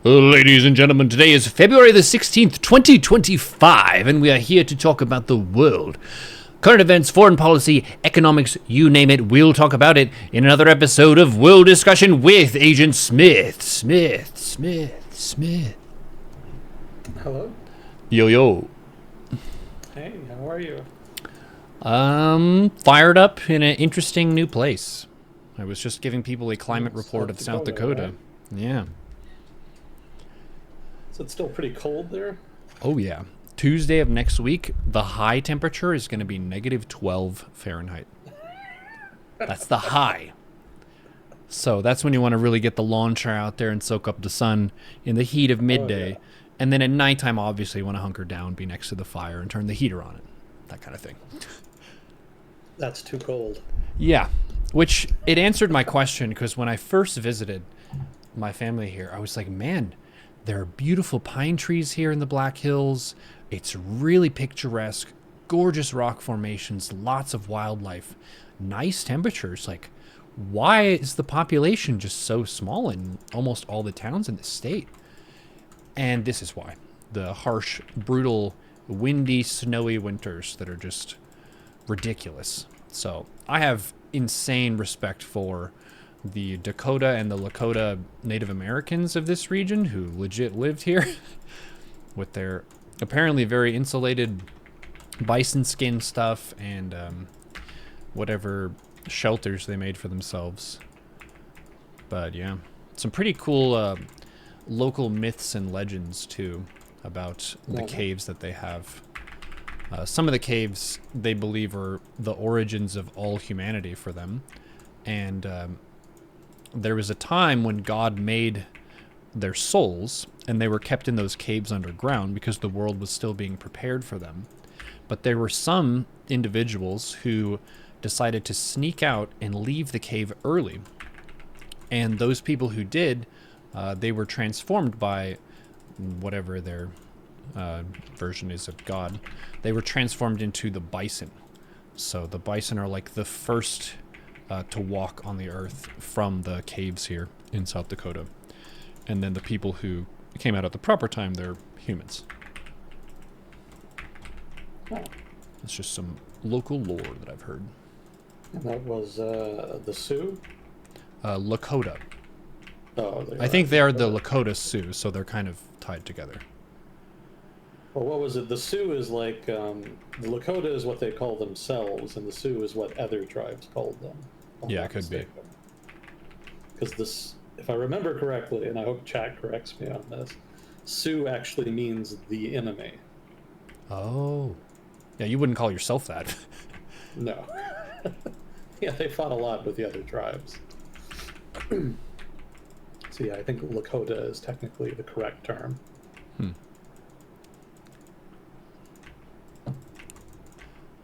Ladies and gentlemen, today is February the 16th, 2025, and we are here to talk about the world. Current events, foreign policy, economics, you name it, we'll talk about it in another episode of World Discussion with Agent Smith. Smith. Hello? Yo. Hey, how are you? Fired up in an interesting new place. I was just giving people a climate report of South Dakota. Right? Yeah. So it's still pretty cold there? Oh, yeah. Tuesday of next week, the high temperature is going to be negative 12 Fahrenheit. That's the high. So that's when you want to really get the lawn chair out there and soak up the sun in the heat of midday. Oh, yeah. And then at nighttime, obviously, you want to hunker down, be next to the fire, and turn the heater on it. That kind of thing. That's too cold. Yeah. Which, it answered my question, because when I first visited my family here, I was like, man, there are beautiful pine trees here in the Black Hills. It's really picturesque, gorgeous rock formations, lots of wildlife, nice temperatures. Like, why is the population just so small in almost all the towns in the state? And this is why. The harsh, brutal, windy, snowy winters that are just ridiculous. So I have insane respect for the Dakota and the Lakota Native Americans of this region who legit lived here with their apparently very insulated bison skin stuff and whatever shelters they made for themselves. But yeah, some pretty cool local myths and legends too about the caves that they have. Some of the caves they believe are the origins of all humanity for them, and there was a time when God made their souls, and they were kept in those caves underground because the world was still being prepared for them. But there were some individuals who decided to sneak out and leave the cave early. And those people who did, they were transformed by whatever their version is of God. They were transformed into the bison. So the bison are like the first to walk on the earth from the caves here in South Dakota. And then the people who came out at the proper time, they're humans. Oh. It's just some local lore that I've heard. And that was the Sioux? Lakota. Oh, I think they are the Lakota Sioux, so they're kind of tied together. Well, what was it? The Sioux is like, the Lakota is what they call themselves, and the Sioux is what other tribes called them. Yeah, it could be. Because this, if I remember correctly, and I hope chat corrects me on this, Sioux actually means the enemy. Oh. Yeah, you wouldn't call yourself that. No. Yeah, they fought a lot with the other tribes. So yeah, I think Lakota is technically the correct term.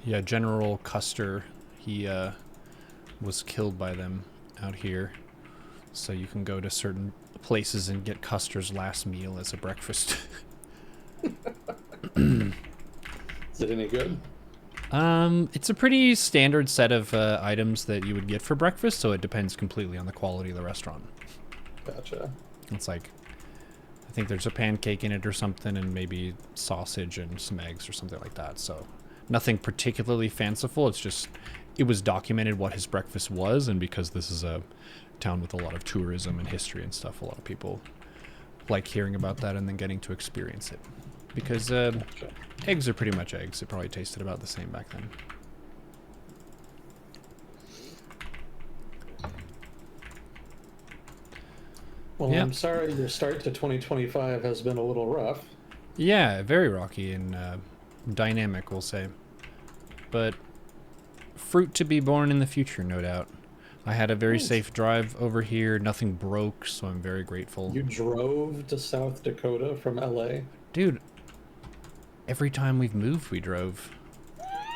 Yeah, General Custer, he was killed by them out here. So you can go to certain places and get Custer's last meal as a breakfast. Is it any good? It's a pretty standard set of items that you would get for breakfast, so it depends completely on the quality of the restaurant. Gotcha. It's like, I think there's a pancake in it or something, and maybe sausage and some eggs or something like that, so nothing particularly fanciful. It's just, it was documented what his breakfast was, and because this is a town with a lot of tourism and history and stuff, a lot of people like hearing about that and then getting to experience it. Because Gotcha. Eggs are pretty much eggs. It probably tasted about the same back then. Well, Yeah. I'm sorry your start to 2025 has been a little rough. Yeah, very rocky and dynamic, we'll say. But fruit to be born in the future, no doubt. I had a very safe drive over here. Nothing broke, so I'm very grateful. You drove to South Dakota from LA? Dude, every time we've moved, we drove.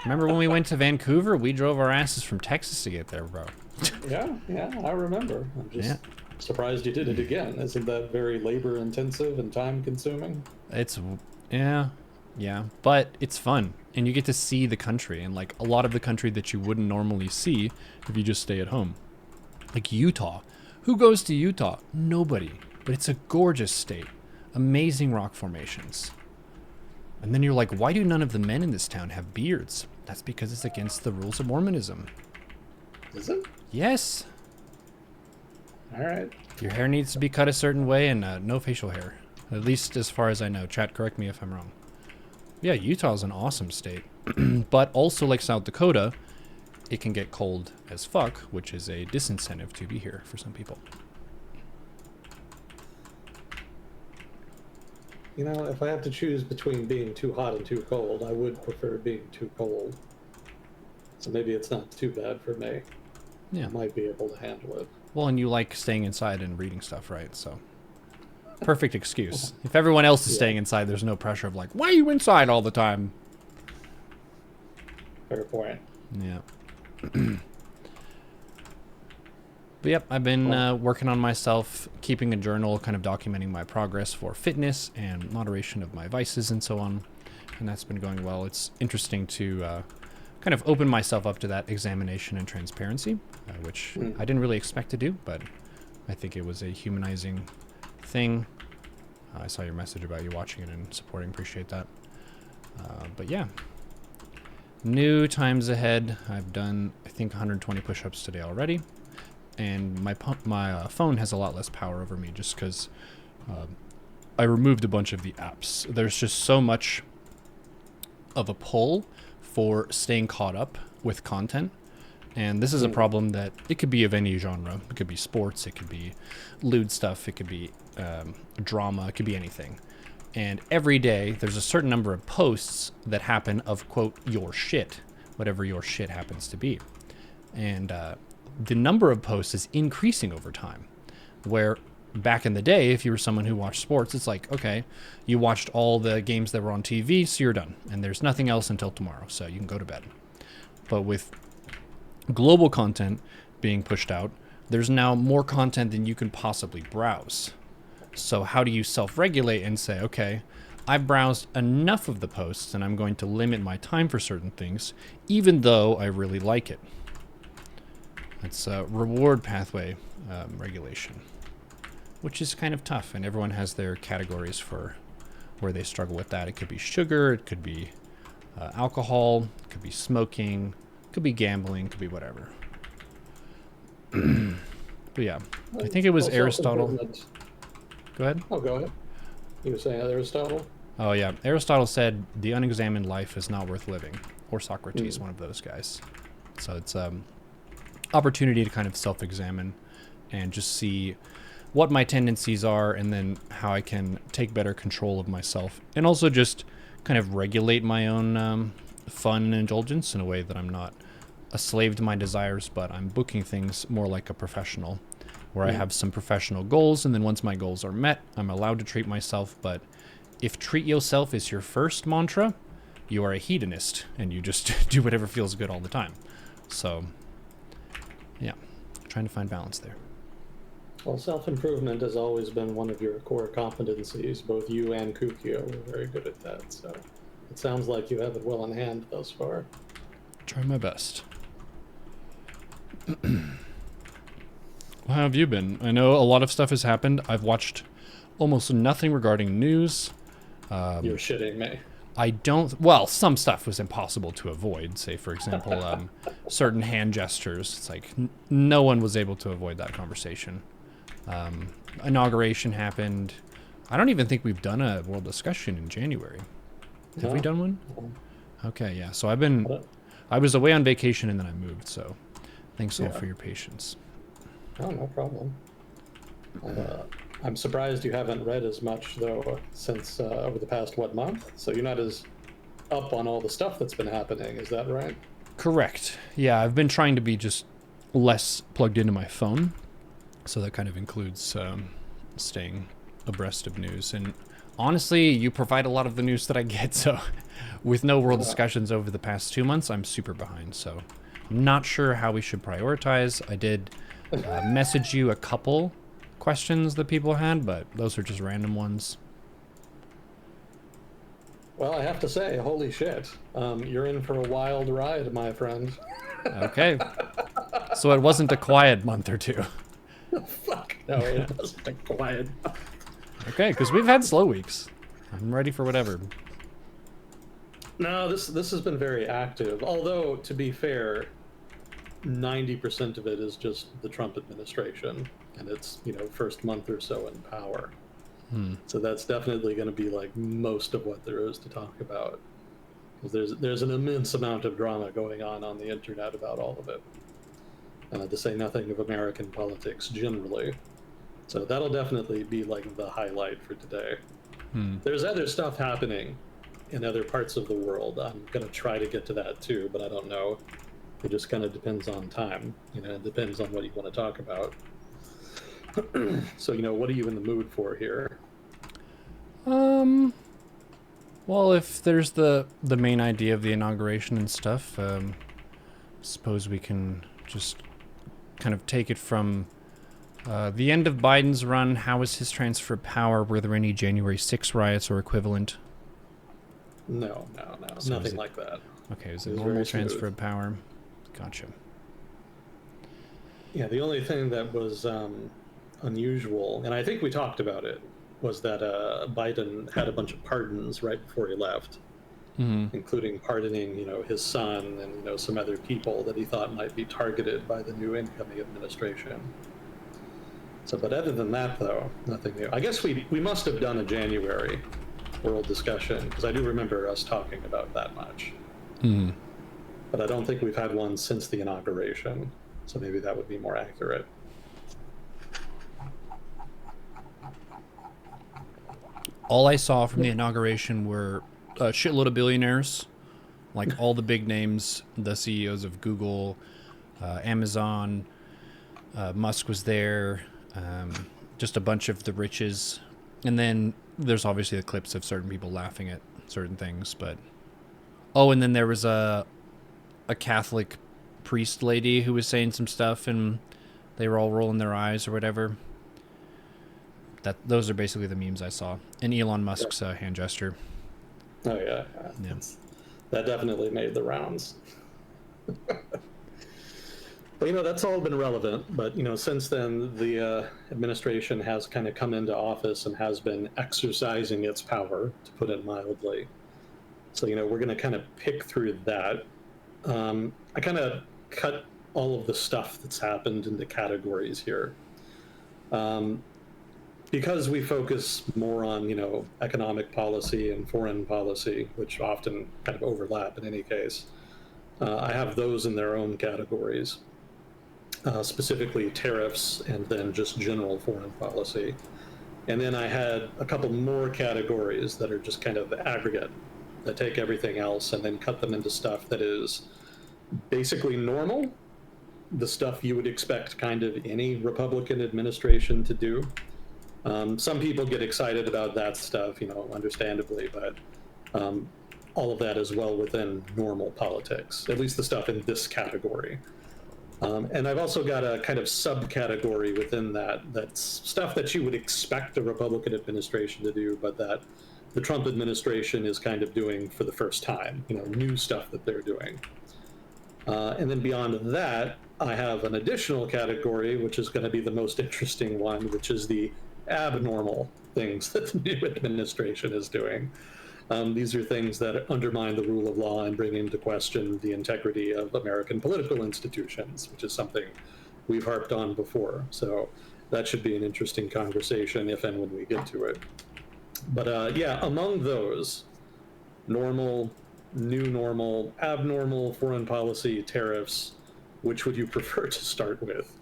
Remember when we went to Vancouver? We drove our asses from Texas to get there, bro. Yeah, I remember. I'm just surprised you did it again. Isn't that very labor intensive and time consuming? It's, yeah, but it's fun. And you get to see the country, and like a lot of the country that you wouldn't normally see if you just stay at home. Like Utah. Who goes to Utah? Nobody. But it's a gorgeous state. Amazing rock formations. And then you're like, why do none of the men in this town have beards? That's because it's against the rules of Mormonism. Is it? Yes. All right. Your hair needs to be cut a certain way and no facial hair. At least as far as I know. Chat, correct me if I'm wrong. Yeah, Utah's an awesome state. But also like South Dakota, it can get cold as fuck, which is a disincentive to be here for some people. You know, if I have to choose between being too hot and too cold, I would prefer being too cold. So maybe it's not too bad for me. Yeah. I might be able to handle it. Well, and you like staying inside and reading stuff, right? So, perfect excuse. If everyone else is staying inside, there's no pressure of like, why are you inside all the time? Fair point. Yeah. But yep, I've been working on myself, keeping a journal, kind of documenting my progress for fitness and moderation of my vices and so on. And that's been going well. It's interesting to kind of open myself up to that examination and transparency, which I didn't really expect to do, but I think it was a humanizing thing. I saw your message about you watching it and supporting. Appreciate that. But yeah. New times ahead. I've done, I think, 120 push-ups today already. And my phone has a lot less power over me just because I removed a bunch of the apps. There's just so much of a pull for staying caught up with content. And this is a problem that it could be of any genre. It could be sports, it could be lewd stuff, it could be drama, it could be anything. And every day there's a certain number of posts that happen of, quote, your shit, whatever your shit happens to be. And the number of posts is increasing over time, where back in the day, if you were someone who watched sports, it's like, okay, you watched all the games that were on TV, so you're done. And there's nothing else until tomorrow, so you can go to bed. But with global content being pushed out, there's now more content than you can possibly browse. So how do you self-regulate and say, okay, I've browsed enough of the posts and I'm going to limit my time for certain things, even though I really like it. It's a reward pathway regulation, which is kind of tough, and everyone has their categories for where they struggle with that. It could be sugar, it could be alcohol, it could be smoking, it could be gambling, it could be whatever. But yeah, I think it was Aristotle. Go ahead. Oh, go ahead. You were saying Aristotle? Oh yeah, Aristotle said the unexamined life is not worth living, or Socrates, one of those guys. So it's opportunity to kind of self-examine and just see what my tendencies are, and then how I can take better control of myself, and also just kind of regulate my own fun and indulgence in a way that I'm not a slave to my desires, but I'm booking things more like a professional, where I have some professional goals, and then once my goals are met, I'm allowed to treat myself. But if treat yourself is your first mantra, you are a hedonist, and you just do whatever feels good all the time. So yeah, trying to find balance there. Well, self-improvement has always been one of your core competencies. Both you and Kukio were very good at that, so it sounds like you have it well in hand thus far. Try my best. How have you been? I know a lot of stuff has happened. I've watched almost nothing regarding news. You're shitting me. I don't... Well, some stuff was impossible to avoid. Say, for example, certain hand gestures. It's like no one was able to avoid that conversation. Inauguration happened. I don't even think we've done a world discussion in January. Have we done one? Okay, yeah. So I was away on vacation and then I moved, so thanks all for your patience. Oh, no problem. I'm surprised you haven't read as much, though, since over the past, month? So you're not as up on all the stuff that's been happening, is that right? Correct. Yeah, I've been trying to be just less plugged into my phone. So that kind of includes staying abreast of news. And honestly, you provide a lot of the news that I get. So with no world discussions over the past 2 months, I'm super behind. So I'm not sure how we should prioritize. I did message you a couple questions that people had, but those are just random ones. Well, I have to say, holy shit. You're in for a wild ride, my friend. Okay. So it wasn't a quiet month or two. Fuck. No, it wasn't quiet. Okay, because we've had slow weeks. I'm ready for whatever. No, this has been very active. Although, to be fair, 90% of it is just the Trump administration and its, first month or so in power. So that's definitely going to be like most of what there is to talk about. Because there's an immense amount of drama going on the internet about all of it. To say nothing of American politics generally. So that'll definitely be like the highlight for today. There's other stuff happening in other parts of the world. I'm going to try to get to that too, but I don't know. It just kind of depends on time. It depends on what you want to talk about. So, what are you in the mood for here? Well, if there's the main idea of the inauguration and stuff, suppose we can just kind of take it from the end of Biden's run. How was his transfer of power? Were there any January 6 riots or equivalent? No, So nothing like that. Okay, it was a normal transfer of power. Gotcha. Yeah, the only thing that was unusual, and I think we talked about it, was that Biden had a bunch of pardons right before he left, including pardoning, his son and some other people that he thought might be targeted by the new incoming administration. So, but other than that, though, nothing new. I guess we must have done a January world discussion because I do remember us talking about that much. But I don't think we've had one since the inauguration, so maybe that would be more accurate. All I saw from the inauguration were a shitload of billionaires, like all the big names, the CEOs of Google, Amazon, Musk was there, just a bunch of the riches. And then there's obviously the clips of certain people laughing at certain things, but... Oh, and then there was a Catholic priest lady who was saying some stuff, and they were all rolling their eyes or whatever. Those are basically the memes I saw. And Elon Musk's hand gesture. Oh, yeah. That definitely made the rounds. But, that's all been relevant. But, since then, the administration has kind of come into office and has been exercising its power, to put it mildly. So, we're going to kind of pick through that. I kind of cut all of the stuff that's happened into categories here. Because we focus more on, economic policy and foreign policy, which often kind of overlap in any case, I have those in their own categories, specifically tariffs and then just general foreign policy. And then I had a couple more categories that are just kind of aggregate, that take everything else and then cut them into stuff that is basically normal, the stuff you would expect kind of any Republican administration to do. Some people get excited about that stuff, understandably, but all of that is well within normal politics, at least the stuff in this category. And I've also got a kind of subcategory within that's stuff that you would expect a Republican administration to do, but that the Trump administration is kind of doing for the first time, new stuff that they're doing. And then beyond that, I have an additional category, which is going to be the most interesting one, which is the abnormal things that the new administration is doing. These are things that undermine the rule of law and bring into question the integrity of American political institutions, which is something we've harped on before. So that should be an interesting conversation if and when we get to it. But yeah, among those, normal, new normal, abnormal, foreign policy, tariffs, which would you prefer to start with?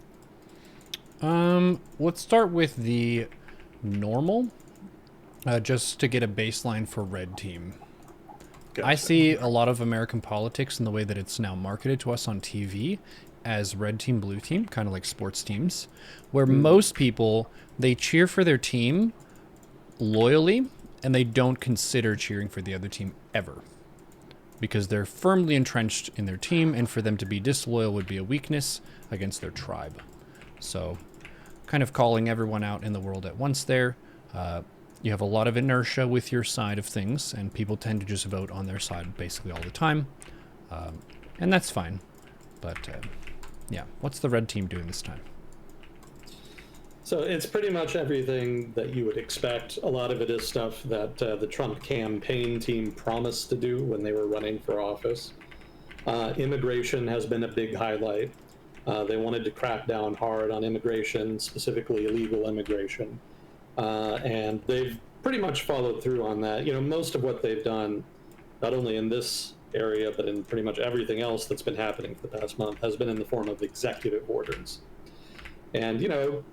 Let's start with the normal, just to get a baseline for red team. Gotcha. I see a lot of American politics in the way that it's now marketed to us on TV as red team, blue team, kind of like sports teams, where most people, they cheer for their team loyally and they don't consider cheering for the other team ever, because they're firmly entrenched in their team, and for them to be disloyal would be a weakness against their tribe. So kind of calling everyone out in the world at once there. You have a lot of inertia with your side of things, and people tend to just vote on their side basically all the time. And that's fine. But yeah, what's the red team doing this time? So it's pretty much everything that you would expect. A lot of it is stuff that the Trump campaign team promised to do when they were running for office. Immigration has been a big highlight. They wanted to crack down hard on immigration, specifically illegal immigration. And they've pretty much followed through on that. You know, most of what they've done, not only in this area, but in pretty much everything else that's been happening for the past month, has been in the form of executive orders. And, you know,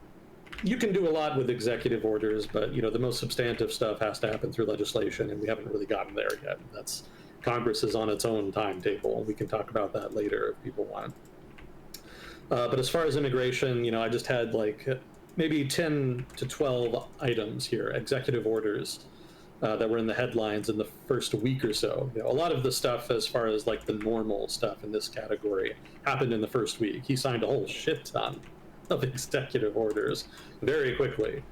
you can do a lot with executive orders, but, you know, the most substantive stuff has to happen through legislation, and we haven't really gotten there yet. That's Congress is on its own timetable. We can talk about that later if people want. But as far as immigration, you know, I just had like maybe 10 to 12 items here, executive orders that were in the headlines in the first week or so. You know, a lot of the stuff as far as like the normal stuff in this category happened in the first week. He signed a whole shit ton of executive orders very quickly,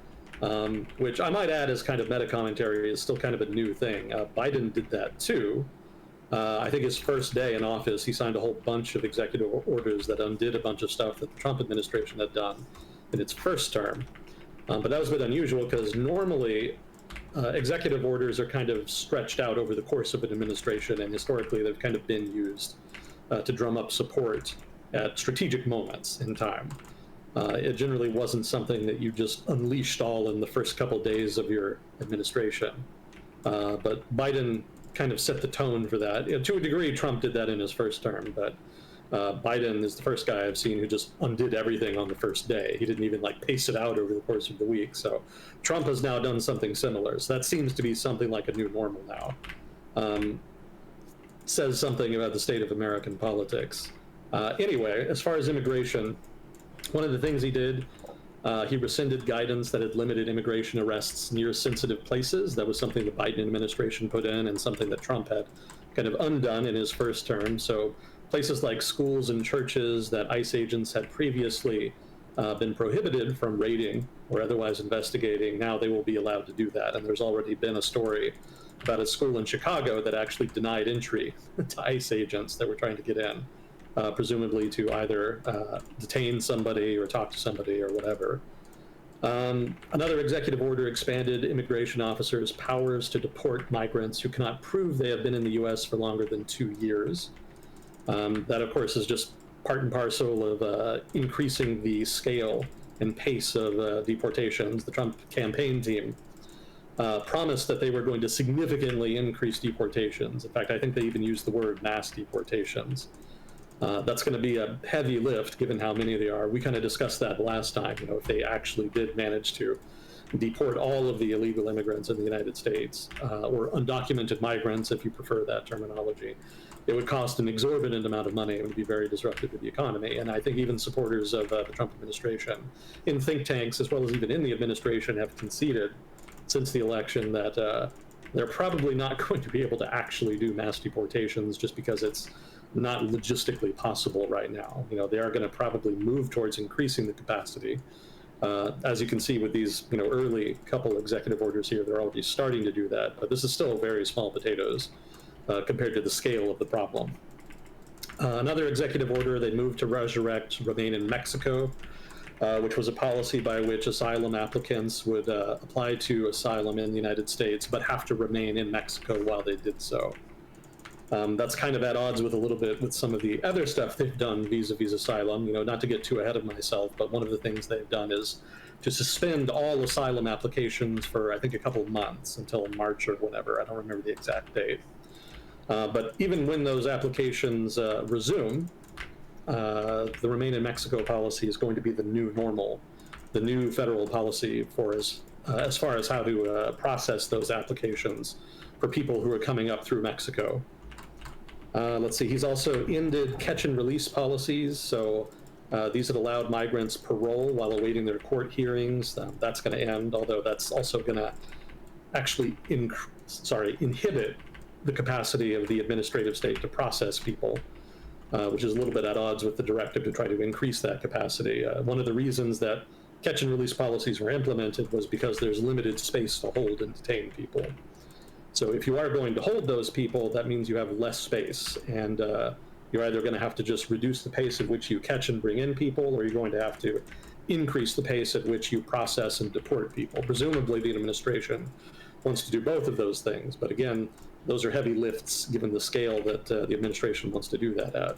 which I might add as kind of meta commentary is still kind of a new thing. Biden did that too. I think his first day in office, he signed a whole bunch of executive orders that undid a bunch of stuff that the Trump administration had done in its first term. But that was a bit unusual because normally executive orders are kind of stretched out over the course of an administration, and historically they've kind of been used to drum up support at strategic moments in time. It generally wasn't something that you just unleashed all in the first couple days of your administration. But Biden kind of set the tone for that. You know, to a degree, Trump did that in his first term, but Biden is the first guy I've seen who just undid everything on the first day. He didn't even like pace it out over the course of the week. So Trump has now done something similar. So that seems to be something like a new normal now. Says something about the state of American politics. Anyway, as far as immigration, one of the things he did, he rescinded guidance that had limited immigration arrests near sensitive places. That was something the Biden administration put in and something that Trump had kind of undone in his first term. So places like schools and churches that ICE agents had previously been prohibited from raiding or otherwise investigating, now they will be allowed to do that. And there's already been a story about a school in Chicago that actually denied entry to ICE agents that were trying to get in. Presumably to either detain somebody or talk to somebody or whatever. Another executive order expanded immigration officers' powers to deport migrants who cannot prove they have been in the U.S. for longer than 2 years. That, of course, is just part and parcel of increasing the scale and pace of deportations. The Trump campaign team promised that they were going to significantly increase deportations. In fact, I think they even used the word mass deportations. That's going to be a heavy lift given how many they are. We kind of discussed that last time, you know, if they actually did manage to deport all of the illegal immigrants in the United States, or undocumented migrants, if you prefer that terminology, it would cost an exorbitant amount of money. It would be very disruptive to the economy. And I think even supporters of the Trump administration in think tanks, as well as even in the administration, have conceded since the election that they're probably not going to be able to actually do mass deportations just because it's not logistically possible right now. You know, they are going to probably move towards increasing the capacity. As you can see with these, you know, early couple executive orders here, they're already starting to do that, but this is still very small potatoes compared to the scale of the problem. Another executive order, they moved to resurrect remain in Mexico, which was a policy by which asylum applicants would apply to asylum in the United States, but have to remain in Mexico while they did so. That's kind of at odds with a little bit with some of the other stuff they've done vis-a-vis asylum. You know, not to get too ahead of myself, but one of the things they've done is to suspend all asylum applications for, I think, a couple of months until March or whatever. I don't remember the exact date. But even when those applications resume, the Remain in Mexico policy is going to be the new normal, the new federal policy for as far as how to process those applications for people who are coming up through Mexico. Let's see, he's also ended catch and release policies. So these had allowed migrants parole while awaiting their court hearings. That's going to end, although that's also going to actually inhibit the capacity of the administrative state to process people, which is a little bit at odds with the directive to try to increase that capacity. One of the reasons that catch and release policies were implemented was because there's limited space to hold and detain people. So if you are going to hold those people, that means you have less space, and you're either going to have to just reduce the pace at which you catch and bring in people, or you're going to have to increase the pace at which you process and deport people. Presumably, the administration wants to do both of those things, but again, those are heavy lifts given the scale that the administration wants to do that at.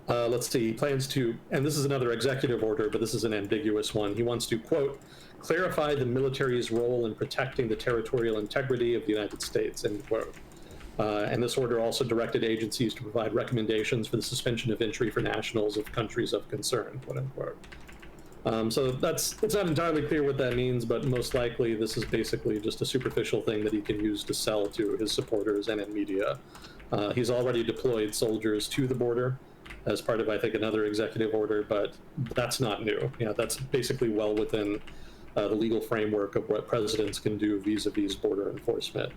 Let's see, he plans to, and this is another executive order, but this is an ambiguous one. He wants to, quote, clarify the military's role in protecting the territorial integrity of the United States, end quote. And this order also directed agencies to provide recommendations for the suspension of entry for nationals of countries of concern, quote unquote. So it's not entirely clear what that means, but most likely this is basically just a superficial thing that he can use to sell to his supporters and in media. He's already deployed soldiers to the border as part of, I think, another executive order, but that's not new. That's basically well within the legal framework of what presidents can do vis-a-vis border enforcement.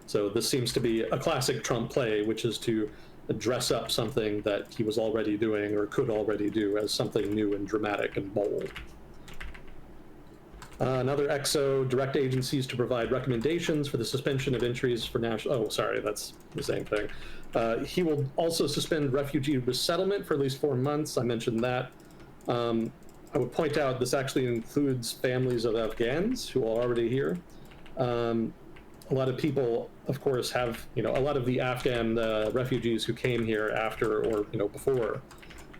So this seems to be a classic Trump play, which is to dress up something that he was already doing or could already do as something new and dramatic and bold. Another EXO, direct agencies to provide recommendations for the suspension of entries for national, oh, sorry, that's the same thing. He will also suspend refugee resettlement for at least 4 months. I mentioned that. I would point out this actually includes families of Afghans who are already here. A lot of people, of course, have, a lot of the Afghan refugees who came here after or, before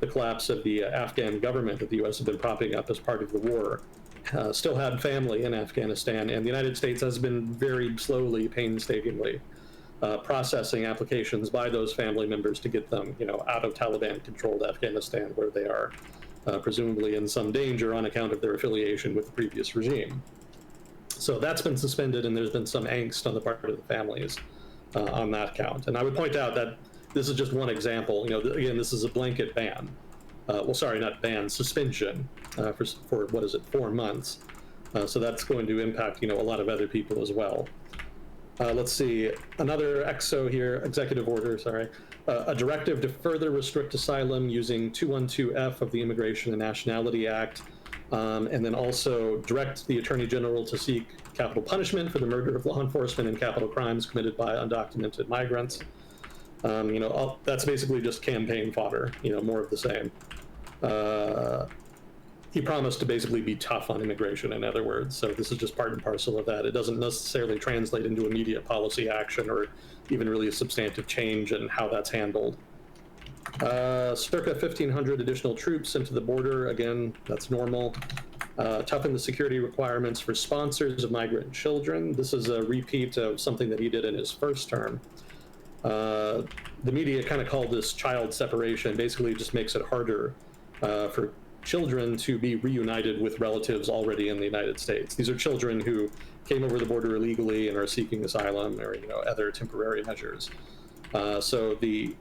the collapse of the Afghan government that the U.S. had been propping up as part of the war, still had family in Afghanistan, and the United States has been very slowly, painstakingly processing applications by those family members to get them, out of Taliban-controlled Afghanistan, where they are presumably in some danger on account of their affiliation with the previous regime. So that's been suspended, and there's been some angst on the part of the families on that count. And I would point out that this is just one example. Again, this is a blanket ban. Well, sorry, not ban, suspension for what is it, 4 months. So that's going to impact, a lot of other people as well. Let's see, another EXO here, executive order, sorry. A directive to further restrict asylum using 212F of the Immigration and Nationality Act. And then also direct the Attorney General to seek capital punishment for the murder of law enforcement and capital crimes committed by undocumented migrants. That's basically just campaign fodder, more of the same. He promised to basically be tough on immigration, in other words, so this is just part and parcel of that. It doesn't necessarily translate into immediate policy action or even really a substantive change in how that's handled. Circa 1,500 additional troops into the border. Again, that's normal. Toughen the security requirements for sponsors of migrant children. This is a repeat of something that he did in his first term. The media kind of called this child separation. Basically, it just makes it harder for children to be reunited with relatives already in the United States. These are children who came over the border illegally and are seeking asylum or other temporary measures. So the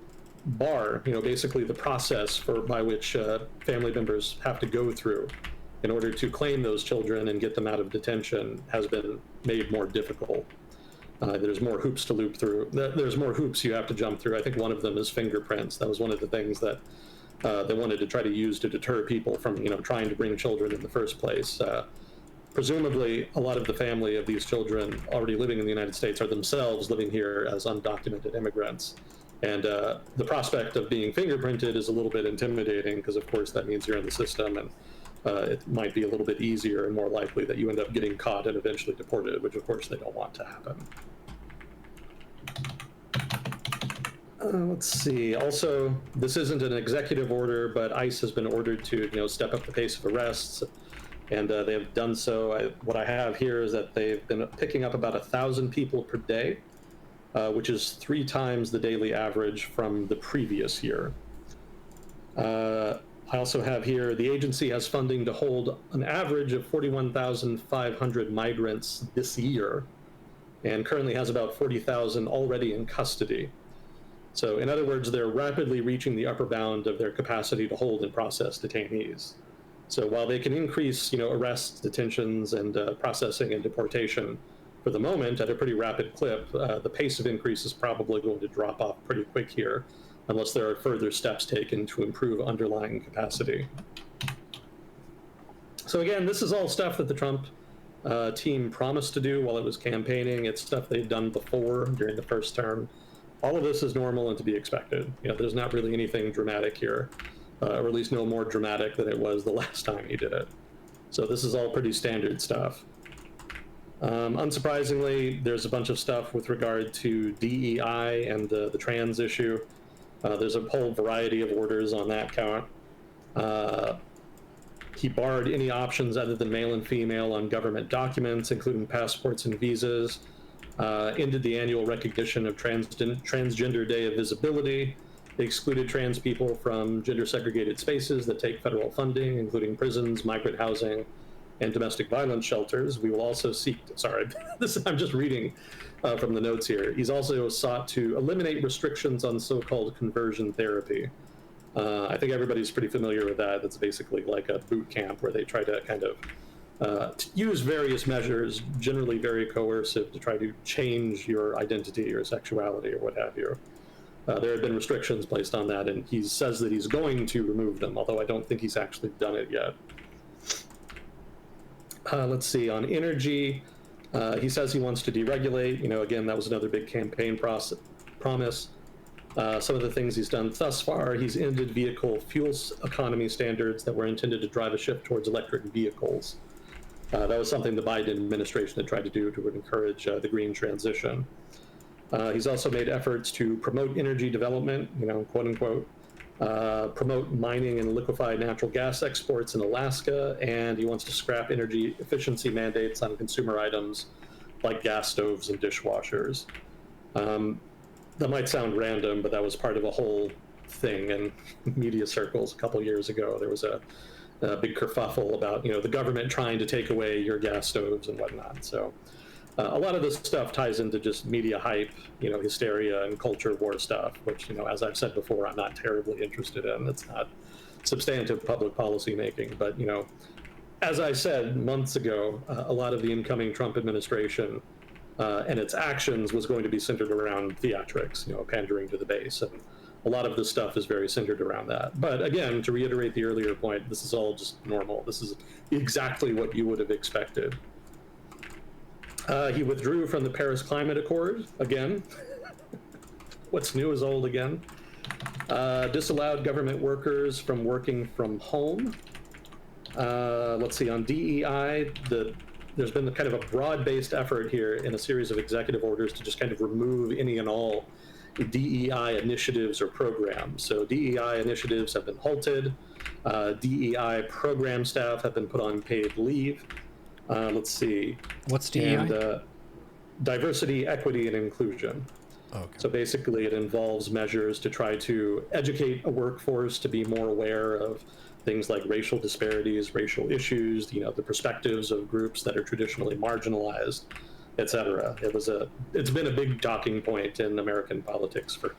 bar, basically the process by which family members have to go through in order to claim those children and get them out of detention has been made more difficult. There's more hoops to loop through. There's more hoops you have to jump through. I think one of them is fingerprints. That was one of the things that they wanted to try to use to deter people from, trying to bring children in the first place. Presumably, a lot of the family of these children already living in the United States are themselves living here as undocumented immigrants. And the prospect of being fingerprinted is a little bit intimidating because, of course, that means you're in the system, and it might be a little bit easier and more likely that you end up getting caught and eventually deported, which, of course, they don't want to happen. Let's see. Also, this isn't an executive order, but ICE has been ordered to, step up the pace of arrests, and they have done so. What I have here is that they've been picking up about 1,000 people per day, which is 3 times the daily average from the previous year. I also have here the agency has funding to hold an average of 41,500 migrants this year, and currently has about 40,000 already in custody. So in other words, they're rapidly reaching the upper bound of their capacity to hold and process detainees. So while they can increase, arrests, detentions, and processing and deportation for the moment at a pretty rapid clip, the pace of increase is probably going to drop off pretty quick here, unless there are further steps taken to improve underlying capacity. So again, this is all stuff that the Trump team promised to do while it was campaigning. It's stuff they'd done before during the first term. All of this is normal and to be expected. There's not really anything dramatic here. or at least no more dramatic than it was the last time he did it. So this is all pretty standard stuff. Unsurprisingly, there's a bunch of stuff with regard to DEI and the trans issue. There's a whole variety of orders on that count. He barred any options other than male and female on government documents, including passports and visas. Ended the annual recognition of Transgender Day of Visibility. They excluded trans people from gender-segregated spaces that take federal funding, including prisons, migrant housing, and domestic violence shelters. We will also seek, sorry, I'm just reading from the notes here. He's also sought to eliminate restrictions on so-called conversion therapy. I think everybody's pretty familiar with that. That's basically like a boot camp where they try to kind of use various measures, generally very coercive, to try to change your identity or sexuality or what have you. There have been restrictions placed on that, and he says that he's going to remove them, although I don't think he's actually done it yet. Let's see, on energy, he says he wants to deregulate. You know, again, that was another big campaign promise. Some of the things he's done thus far, he's ended vehicle fuel economy standards that were intended to drive a shift towards electric vehicles. That was something the Biden administration had tried to do to encourage the green transition. He's also made efforts to promote energy development, you know, quote unquote, promote mining and liquefied natural gas exports in Alaska, and he wants to scrap energy efficiency mandates on consumer items like gas stoves and dishwashers. That might sound random, but that was part of a whole thing in media circles a couple years ago. There was a big kerfuffle about, you know, the government trying to take away your gas stoves and whatnot. So a lot of this stuff ties into just media hype, you know, hysteria and culture war stuff, which, you know, as I've said before, I'm not terribly interested in. It's not substantive public policy making. But, you know, as I said months ago, a lot of the incoming Trump administration and its actions was going to be centered around theatrics, you know, pandering to the base. And a lot of this stuff is very centered around that. But again, to reiterate the earlier point, this is all just normal. This is exactly what you would have expected. He withdrew from the Paris Climate Accord again. What's new is old again. Disallowed government workers from working from home. Let's see, on DEI, there's been kind of a broad-based effort here in a series of executive orders to just kind of remove any and all DEI initiatives or programs. So DEI initiatives have been halted. DEI program staff have been put on paid leave. Let's see. What's DEI? And diversity, equity, and inclusion. Okay. So basically it involves measures to try to educate a workforce to be more aware of things like racial disparities, racial issues, you know, the perspectives of groups that are traditionally marginalized, etc. It's been a big talking point in American politics for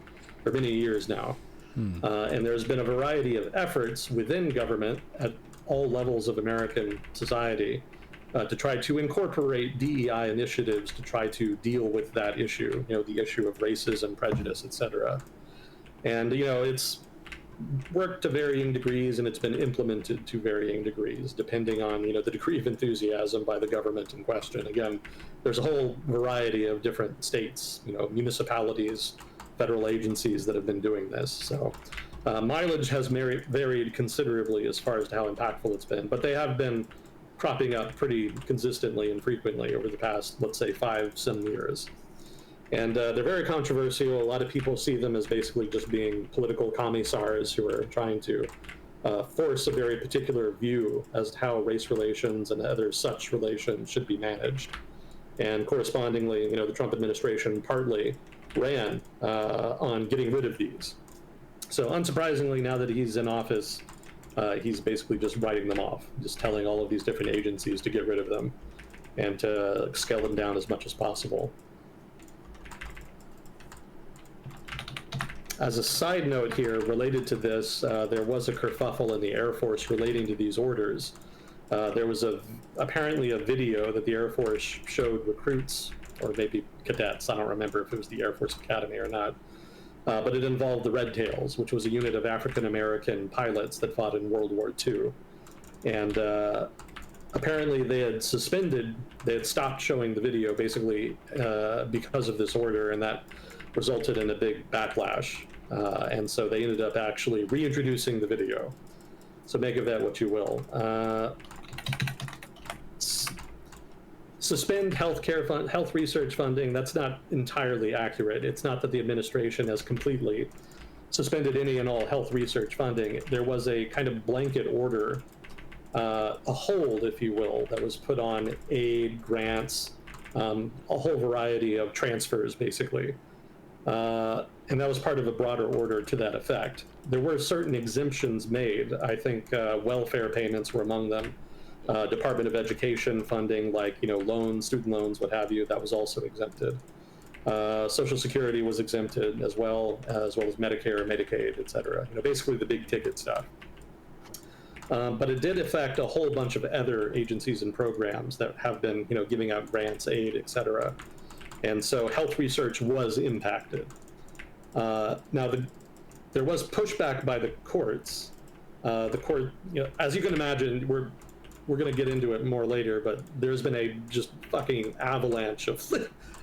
many years now. And there's been a variety of efforts within government at all levels of American society to try to incorporate DEI initiatives to try to deal with that issue, you know, the issue of racism, prejudice, etc. And, you know, it's worked to varying degrees, and it's been implemented to varying degrees, depending on, you know, the degree of enthusiasm by the government in question. Again, there's a whole variety of different states, you know, municipalities, federal agencies that have been doing this. So mileage has varied considerably as far as to how impactful it's been, but they have been cropping up pretty consistently and frequently over the past, let's say, 5-some years. And they're very controversial. A lot of people see them as basically just being political commissars who are trying to force a very particular view as to how race relations and other such relations should be managed. And correspondingly, you know, the Trump administration partly ran on getting rid of these. So unsurprisingly, now that he's in office, he's basically just writing them off, just telling all of these different agencies to get rid of them and to scale them down as much as possible. As a side note here, related to this, there was a kerfuffle in the Air Force relating to these orders. There was apparently a video that the Air Force showed recruits, or maybe cadets, I don't remember if it was the Air Force Academy or not, but it involved the Red Tails, which was a unit of African-American pilots that fought in World War II. And apparently they had stopped showing the video basically because of this order, and that resulted in a big backlash. And so they ended up actually reintroducing the video. So make of that what you will. Suspend health research funding, that's not entirely accurate. It's not that the administration has completely suspended any and all health research funding. There was a kind of blanket order, a hold, if you will, that was put on aid, grants, a whole variety of transfers, basically. And that was part of a broader order to that effect. There were certain exemptions made. I think welfare payments were among them. Department of Education funding, like loans, student loans, what have you, that was also exempted. Social Security was exempted as well as Medicare, Medicaid, et cetera. Basically the big ticket stuff. But it did affect a whole bunch of other agencies and programs that have been, giving out grants, aid, et cetera. And so health research was impacted. Now, there was pushback by the courts. The court, as you can imagine, we're going to get into it more later, but there's been a just fucking avalanche of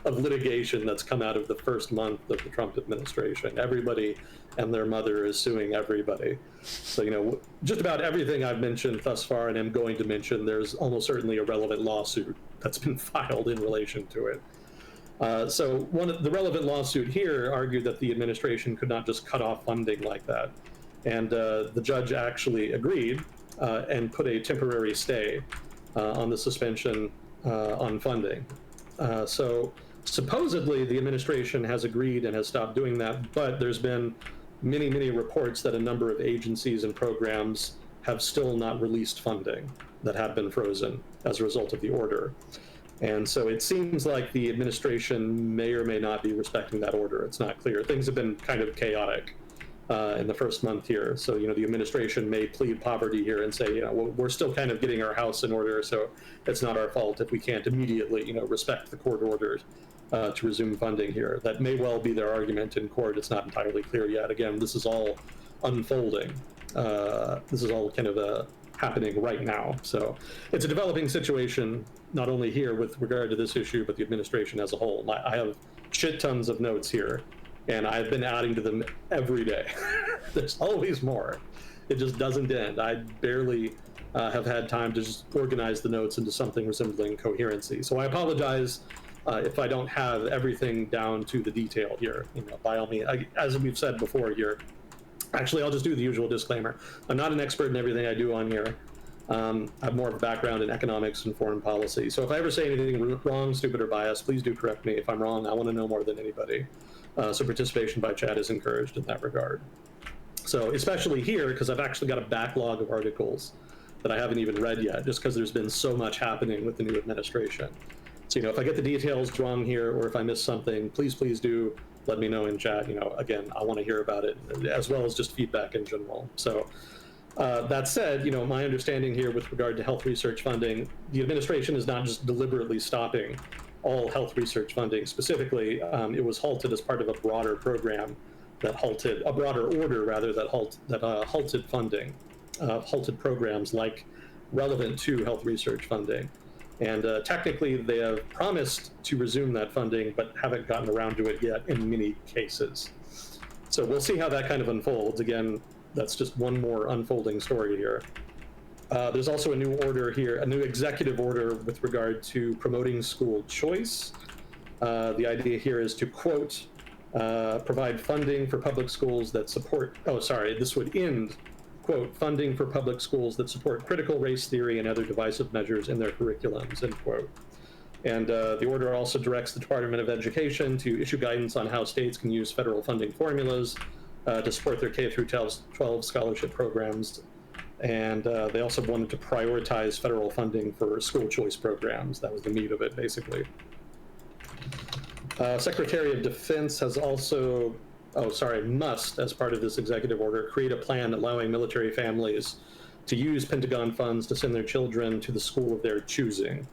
litigation that's come out of the first month of the Trump administration. Everybody and their mother is suing everybody. So, just about everything I've mentioned thus far and am going to mention, there's almost certainly a relevant lawsuit that's been filed in relation to it. So the relevant lawsuit here argued that the administration could not just cut off funding like that. And the judge actually agreed and put a temporary stay on the suspension on funding. So supposedly the administration has agreed and has stopped doing that, but there's been many, many reports that a number of agencies and programs have still not released funding that have been frozen as a result of the order. And so it seems like the administration may or may not be respecting that order. It's not clear. Things have been kind of chaotic in the first month here. So, the administration may plead poverty here and say, we're still kind of getting our house in order, so it's not our fault if we can't immediately, respect the court orders to resume funding here. That may well be their argument in court. It's not entirely clear yet. Again, this is all unfolding. This is all kind of happening right now. So it's a developing situation, not only here with regard to this issue, but the administration as a whole. I have shit tons of notes here, and I've been adding to them every day. There's always more. It just doesn't end. I barely have had time to just organize the notes into something resembling coherency. So I apologize if I don't have everything down to the detail here. By all means, as we've said before here, actually, I'll just do the usual disclaimer. I'm not an expert in everything I do on here. I have more of a background in economics and foreign policy. So if I ever say anything wrong, stupid, or biased, please do correct me. If I'm wrong, I want to know more than anybody. So participation by chat is encouraged in that regard. So especially here, because I've actually got a backlog of articles that I haven't even read yet, just because there's been so much happening with the new administration. So, if I get the details wrong here, or if I miss something, please do let me know in chat. Again, I want to hear about it, as well as just feedback in general. So that said, my understanding here with regard to health research funding, the administration is not just deliberately stopping all health research funding. Specifically, it was halted as part of a broader program that halted, a broader order rather, that halted funding, halted programs like relevant to health research funding. And technically, they have promised to resume that funding, but haven't gotten around to it yet in many cases. So we'll see how that kind of unfolds. Again, that's just one more unfolding story here. There's also a new order here, a new executive order with regard to promoting school choice. The idea here is to, quote, provide funding for public schools that support, this would end, quote, funding for public schools that support critical race theory and other divisive measures in their curriculums, end quote. And the order also directs the Department of Education to issue guidance on how states can use federal funding formulas to support their K-12 scholarship programs. And they also wanted to prioritize federal funding for school choice programs. That was the meat of it, basically. Secretary of Defense has also, must, as part of this executive order, create a plan allowing military families to use Pentagon funds to send their children to the school of their choosing.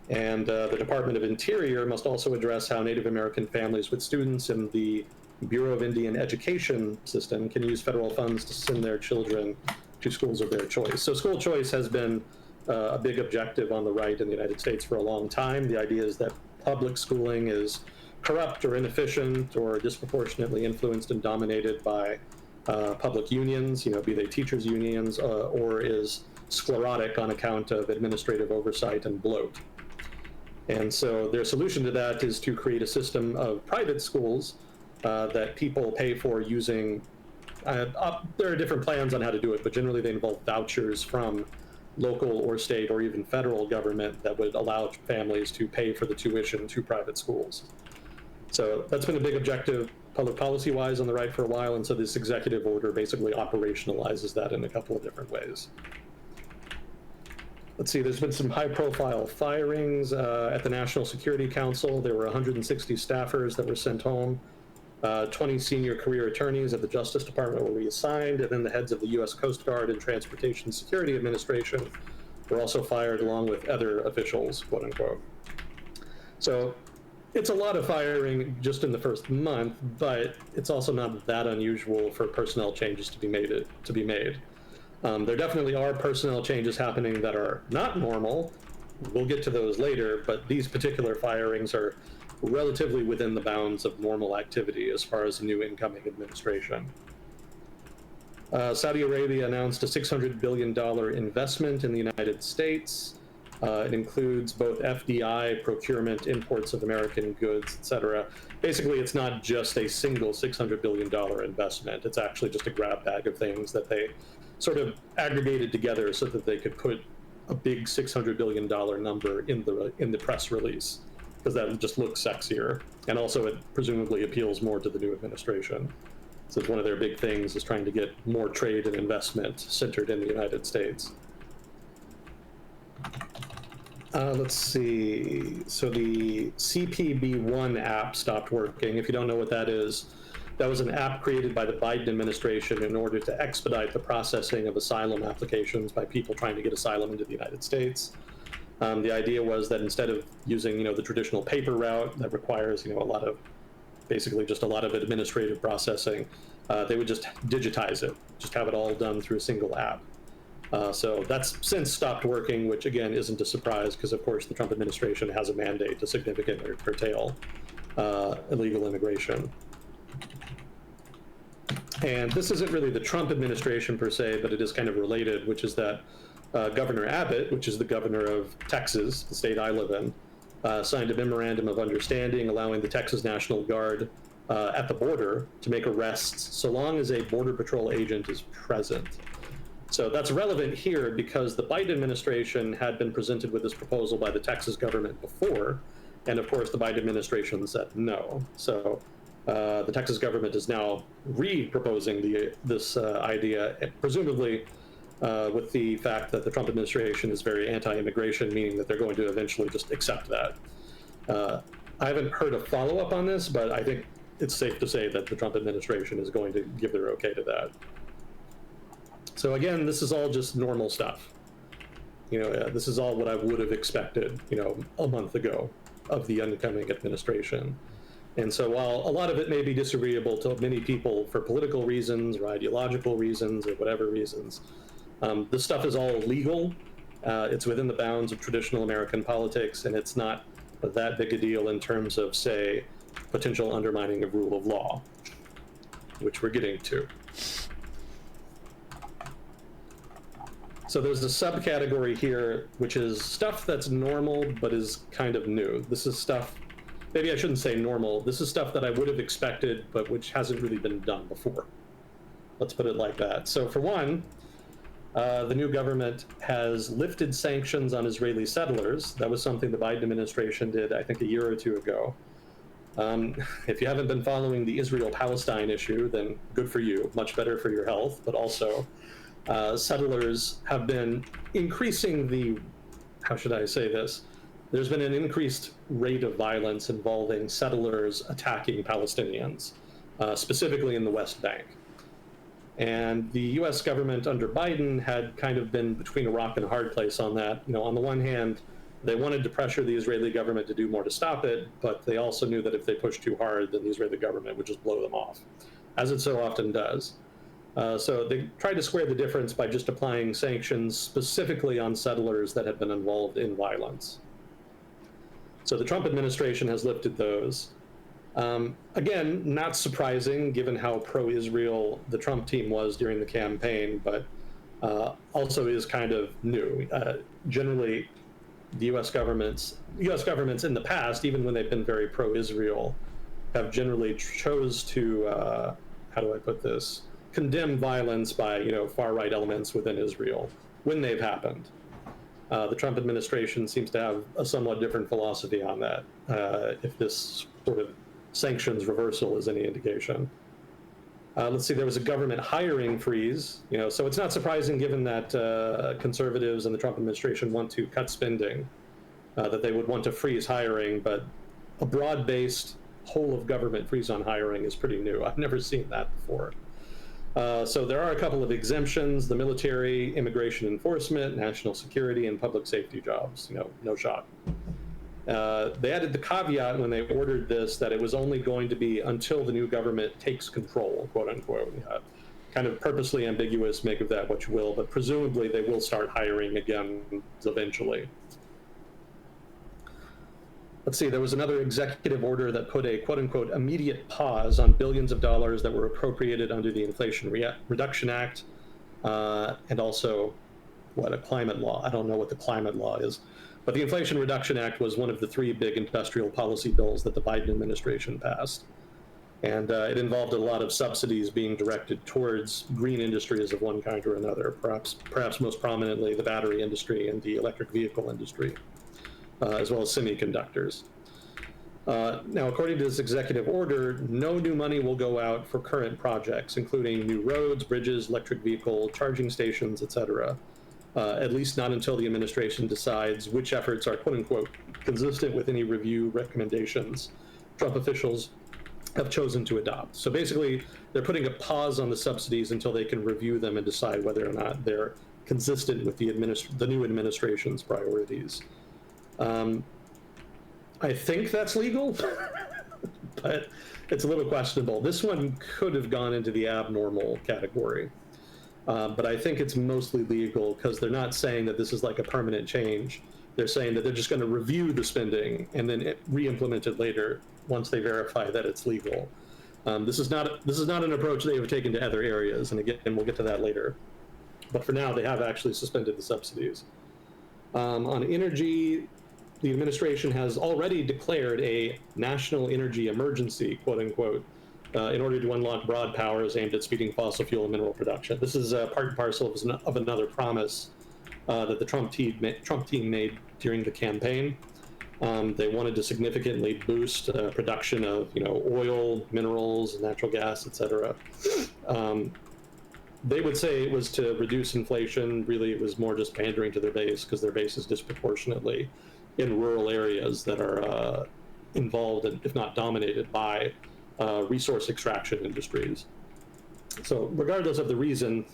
And the Department of Interior must also address how Native American families with students in the Bureau of Indian Education system can use federal funds to send their children to schools of their choice. So school choice has been a big objective on the right in the United States for a long time. The idea is that public schooling is corrupt or inefficient or disproportionately influenced and dominated by public unions, be they teachers unions, or is sclerotic on account of administrative oversight and bloat. And so their solution to that is to create a system of private schools that people pay for using, there are different plans on how to do it, but generally they involve vouchers from local or state or even federal government that would allow families to pay for the tuition to private schools. So that's been a big objective public policy-wise on the right for a while, and so this executive order basically operationalizes that in a couple of different ways. Let's see, there's been some high-profile firings at the National Security Council. There were 160 staffers that were sent home. 20 senior career attorneys at the Justice Department were reassigned, and then the heads of the U.S. Coast Guard and Transportation Security Administration were also fired, along with other officials, quote unquote. So it's a lot of firing just in the first month, but it's also not that unusual for personnel changes to be made. There definitely are personnel changes happening that are not normal. We'll get to those later, but these particular firings are relatively within the bounds of normal activity as far as the new incoming administration. Saudi Arabia announced a $600 billion investment in the United States. It includes both FDI, procurement, imports of American goods, etc. Basically, it's not just a single $600 billion investment. It's actually just a grab bag of things that they sort of aggregated together so that they could put a big $600 billion number in the press release, because that just looks sexier, and also it presumably appeals more to the new administration. So it's one of their big things is trying to get more trade and investment centered in the United States. Let's see. So the CPB-1 app stopped working. If you don't know what that is, that was an app created by the Biden administration in order to expedite the processing of asylum applications by people trying to get asylum into the United States. The idea was that instead of using, the traditional paper route that requires, basically just a lot of administrative processing, they would just digitize it, just have it all done through a single app. So that's since stopped working, which again isn't a surprise because, of course, the Trump administration has a mandate to significantly curtail illegal immigration. And this isn't really the Trump administration per se, but it is kind of related, which is that Governor Abbott, which is the governor of Texas, the state I live in, signed a memorandum of understanding allowing the Texas National Guard at the border to make arrests so long as a Border Patrol agent is present. So that's relevant here because the Biden administration had been presented with this proposal by the Texas government before, and of course the Biden administration said no. So the Texas government is now re-proposing this idea, presumably with the fact that the Trump administration is very anti-immigration, meaning that they're going to eventually just accept that. I haven't heard a follow-up on this, but I think it's safe to say that the Trump administration is going to give their okay to that. So again, this is all just normal stuff. This is all what I would have expected, a month ago of the incoming administration. And so while a lot of it may be disagreeable to many people for political reasons or ideological reasons or whatever reasons, this stuff is all legal. It's within the bounds of traditional American politics, and it's not that big a deal in terms of, say, potential undermining of rule of law, which we're getting to. So there's a subcategory here, which is stuff that's normal but is kind of new. This is stuff, maybe I shouldn't say normal, this is stuff that I would have expected, but which hasn't really been done before. Let's put it like that. So for one, the new government has lifted sanctions on Israeli settlers. That was something the Biden administration did, I think, a year or two ago. If you haven't been following the Israel-Palestine issue, then good for you, much better for your health, but also settlers have been increasing the, how should I say this? There's been an increased rate of violence involving settlers attacking Palestinians, specifically in the West Bank. And the US government under Biden had kind of been between a rock and a hard place on that. On the one hand, they wanted to pressure the Israeli government to do more to stop it, but they also knew that if they pushed too hard, then the Israeli government would just blow them off, as it so often does. So they tried to square the difference by just applying sanctions specifically on settlers that had been involved in violence. So the Trump administration has lifted those. Again, not surprising given how pro-Israel the Trump team was during the campaign, but also is kind of new. Generally, the U.S. governments in the past, even when they've been very pro-Israel, have generally chose to, how do I put this, condemn violence by far-right elements within Israel when they've happened. The Trump administration seems to have a somewhat different philosophy on that, if this sort of sanctions reversal is any indication. Let's see, there was a government hiring freeze, so it's not surprising given that conservatives and the Trump administration want to cut spending, that they would want to freeze hiring, but a broad-based whole of government freeze on hiring is pretty new. I've never seen that before. So there are a couple of exemptions: the military, immigration enforcement, national security, and public safety jobs. No shock. They added the caveat when they ordered this that it was only going to be until the new government takes control, quote unquote. Kind of purposely ambiguous, make of that what you will, but presumably they will start hiring again eventually. Let's see, there was another executive order that put a quote unquote immediate pause on billions of dollars that were appropriated under the Inflation Reduction Act, and also a climate law. I don't know what the climate law is. But the Inflation Reduction Act was one of the 3 big industrial policy bills that the Biden administration passed. And it involved a lot of subsidies being directed towards green industries of one kind or another, perhaps most prominently the battery industry and the electric vehicle industry, as well as semiconductors. Now, according to this executive order, no new money will go out for current projects, including new roads, bridges, electric vehicle charging stations, etc. At least not until the administration decides which efforts are quote unquote consistent with any review recommendations Trump officials have chosen to adopt. So basically, they're putting a pause on the subsidies until they can review them and decide whether or not they're consistent with the new administration's priorities. I think that's legal, but it's a little questionable. This one could have gone into the abnormal category. But I think it's mostly legal because they're not saying that this is like a permanent change. They're saying that they're just going to review the spending and then re-implement it later once they verify that it's legal. This is not an approach they have taken to other areas, and again, we'll get to that later. But for now, they have actually suspended the subsidies. On energy, the administration has already declared a national energy emergency, quote unquote, in order to unlock broad powers aimed at speeding fossil fuel and mineral production. This is part and parcel of another promise that the Trump team made during the campaign. They wanted to significantly boost production of oil, minerals, natural gas, etc. They would say it was to reduce inflation. Really, it was more just pandering to their base because their base is disproportionately in rural areas that are involved, and if not dominated by resource extraction industries. So regardless of the reason,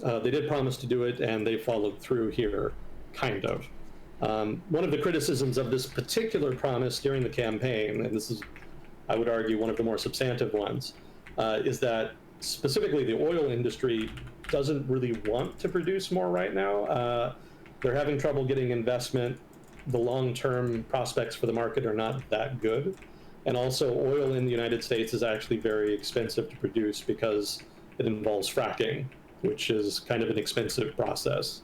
they did promise to do it, and they followed through here, kind of. One of the criticisms of this particular promise during the campaign, and this is, I would argue, one of the more substantive ones, is that specifically the oil industry doesn't really want to produce more right now. They're having trouble getting investment. The long-term prospects for the market are not that good. And also, oil in the United States is actually very expensive to produce because it involves fracking, which is kind of an expensive process.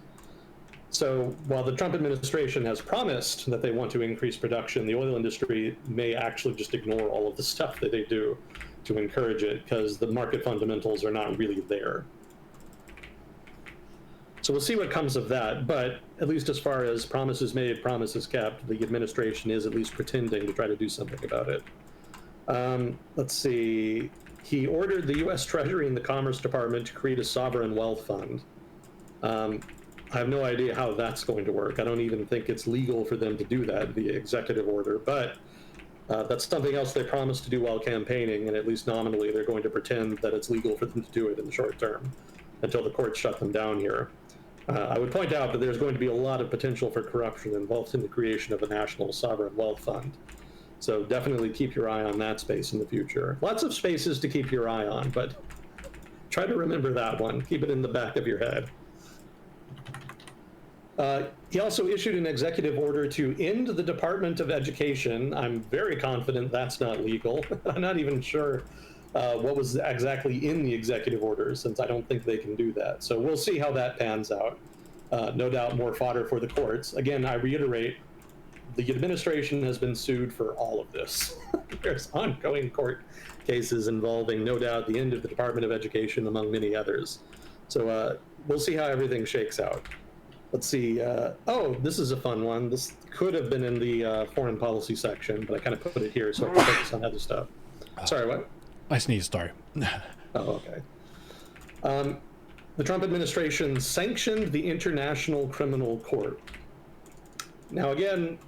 So while the Trump administration has promised that they want to increase production, the oil industry may actually just ignore all of the stuff that they do to encourage it because the market fundamentals are not really there. So we'll see what comes of that, but at least as far as promises made, promises kept, the administration is at least pretending to try to do something about it. Let's see. He ordered the U.S. Treasury and the Commerce Department to create a sovereign wealth fund. I have no idea how that's going to work. I don't even think it's legal for them to do that via executive order, but that's something else they promised to do while campaigning, and at least nominally they're going to pretend that it's legal for them to do it in the short term until the courts shut them down here. I would point out that there's going to be a lot of potential for corruption involved in the creation of a national sovereign wealth fund. So definitely keep your eye on that space in the future. Lots of spaces to keep your eye on, but Try to remember that one. Keep it in the back of your head. He also issued an executive order to end the Department of Education. I'm very confident that's not legal. I'm not even sure what was exactly in the executive order, since I don't think they can do that. So we'll see how that pans out. No doubt more fodder for the courts. Again, I reiterate, the administration has been sued for all of this. There's ongoing court cases involving, no doubt, the end of the Department of Education, among many others. So we'll see how everything shakes out. Let's see. Oh, this is a fun one. This could have been in the foreign policy section, but I kind of put it here so I can focus on other stuff. Sorry, what? I sneezed, sorry. Oh, okay. The Trump administration sanctioned the International Criminal Court. Now, again,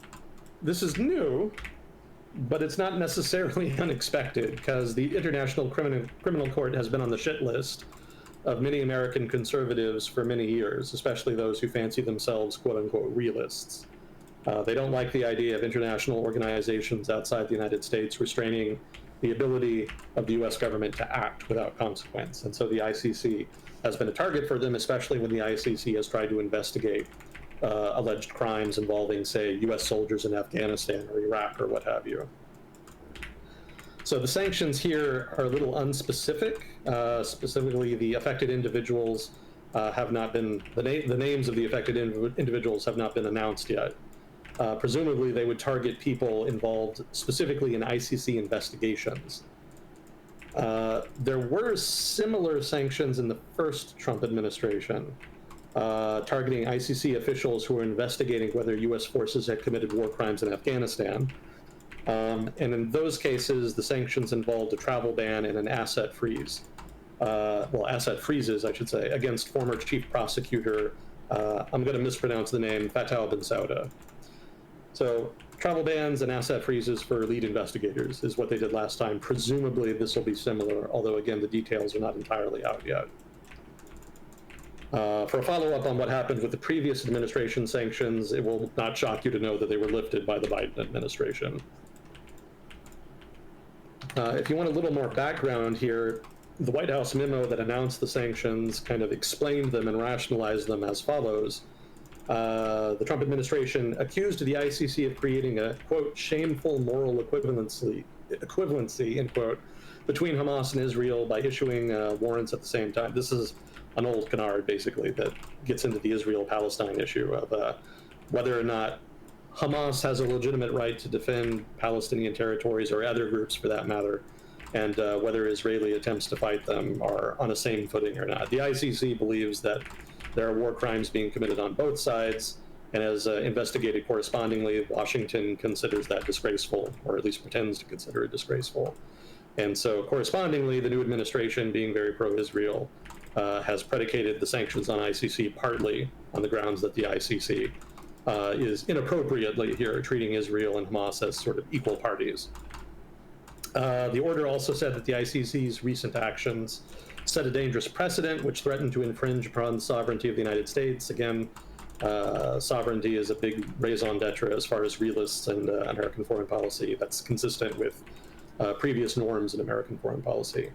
this is new, but it's not necessarily unexpected, because the International Criminal Court has been on the shit list of many American conservatives for many years, especially those who fancy themselves quote-unquote realists. They don't like the idea of international organizations outside the United States restraining the ability of the US government to act without consequence. And so the ICC has been a target for them, especially when the ICC has tried to investigate alleged crimes involving, say, US soldiers in Afghanistan or Iraq or what have you. So the sanctions here are a little unspecific. Specifically, the affected individuals have not been, the names of the affected individuals have not been announced yet. Presumably, they would target people involved specifically in ICC investigations. There were similar sanctions in the first Trump administration, targeting ICC officials who were investigating whether US forces had committed war crimes in Afghanistan. And in those cases, the sanctions involved a travel ban and an asset freeze. Well, asset freezes, I should say, against former chief prosecutor, I'm going to mispronounce the name, Fatou Bensouda. So travel bans and asset freezes for lead investigators is what they did last time. Presumably this will be similar, although again, the details are not entirely out yet. For a follow-up on what happened with the previous administration sanctions, it will not shock you to know that they were lifted by the Biden administration. If you want a little more background here, the White House memo that announced the sanctions kind of explained them and rationalized them as follows. The Trump administration accused the ICC of creating a, quote, shameful moral equivalency, end quote, between Hamas and Israel by issuing warrants at the same time. This is an old canard, basically, that gets into the Israel-Palestine issue of whether or not Hamas has a legitimate right to defend Palestinian territories, or other groups for that matter, and whether Israeli attempts to fight them are on a same footing or not. The ICC believes that there are war crimes being committed on both sides, and has investigated correspondingly. Washington considers that disgraceful, or at least pretends to consider it disgraceful. And so correspondingly, the new administration, being very pro-Israel, has predicated the sanctions on ICC partly on the grounds that the ICC is inappropriately here treating Israel and Hamas as sort of equal parties. The order also said that the ICC's recent actions set a dangerous precedent which threatened to infringe upon the sovereignty of the United States. Again, sovereignty is a big raison d'etre as far as realists and American foreign policy. That's consistent with previous norms in American foreign policy.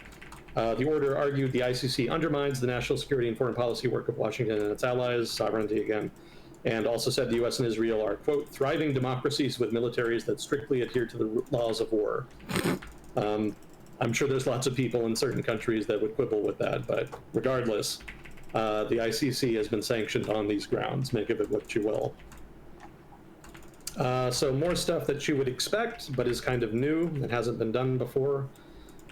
The order argued the ICC undermines the national security and foreign policy work of Washington and its allies, sovereignty again, and also said the US and Israel are, quote, thriving democracies with militaries that strictly adhere to the laws of war. I'm sure there's lots of people in certain countries that would quibble with that, but regardless, the ICC has been sanctioned on these grounds. Make of it what you will. So more stuff that you would expect, but is kind of new and hasn't been done before.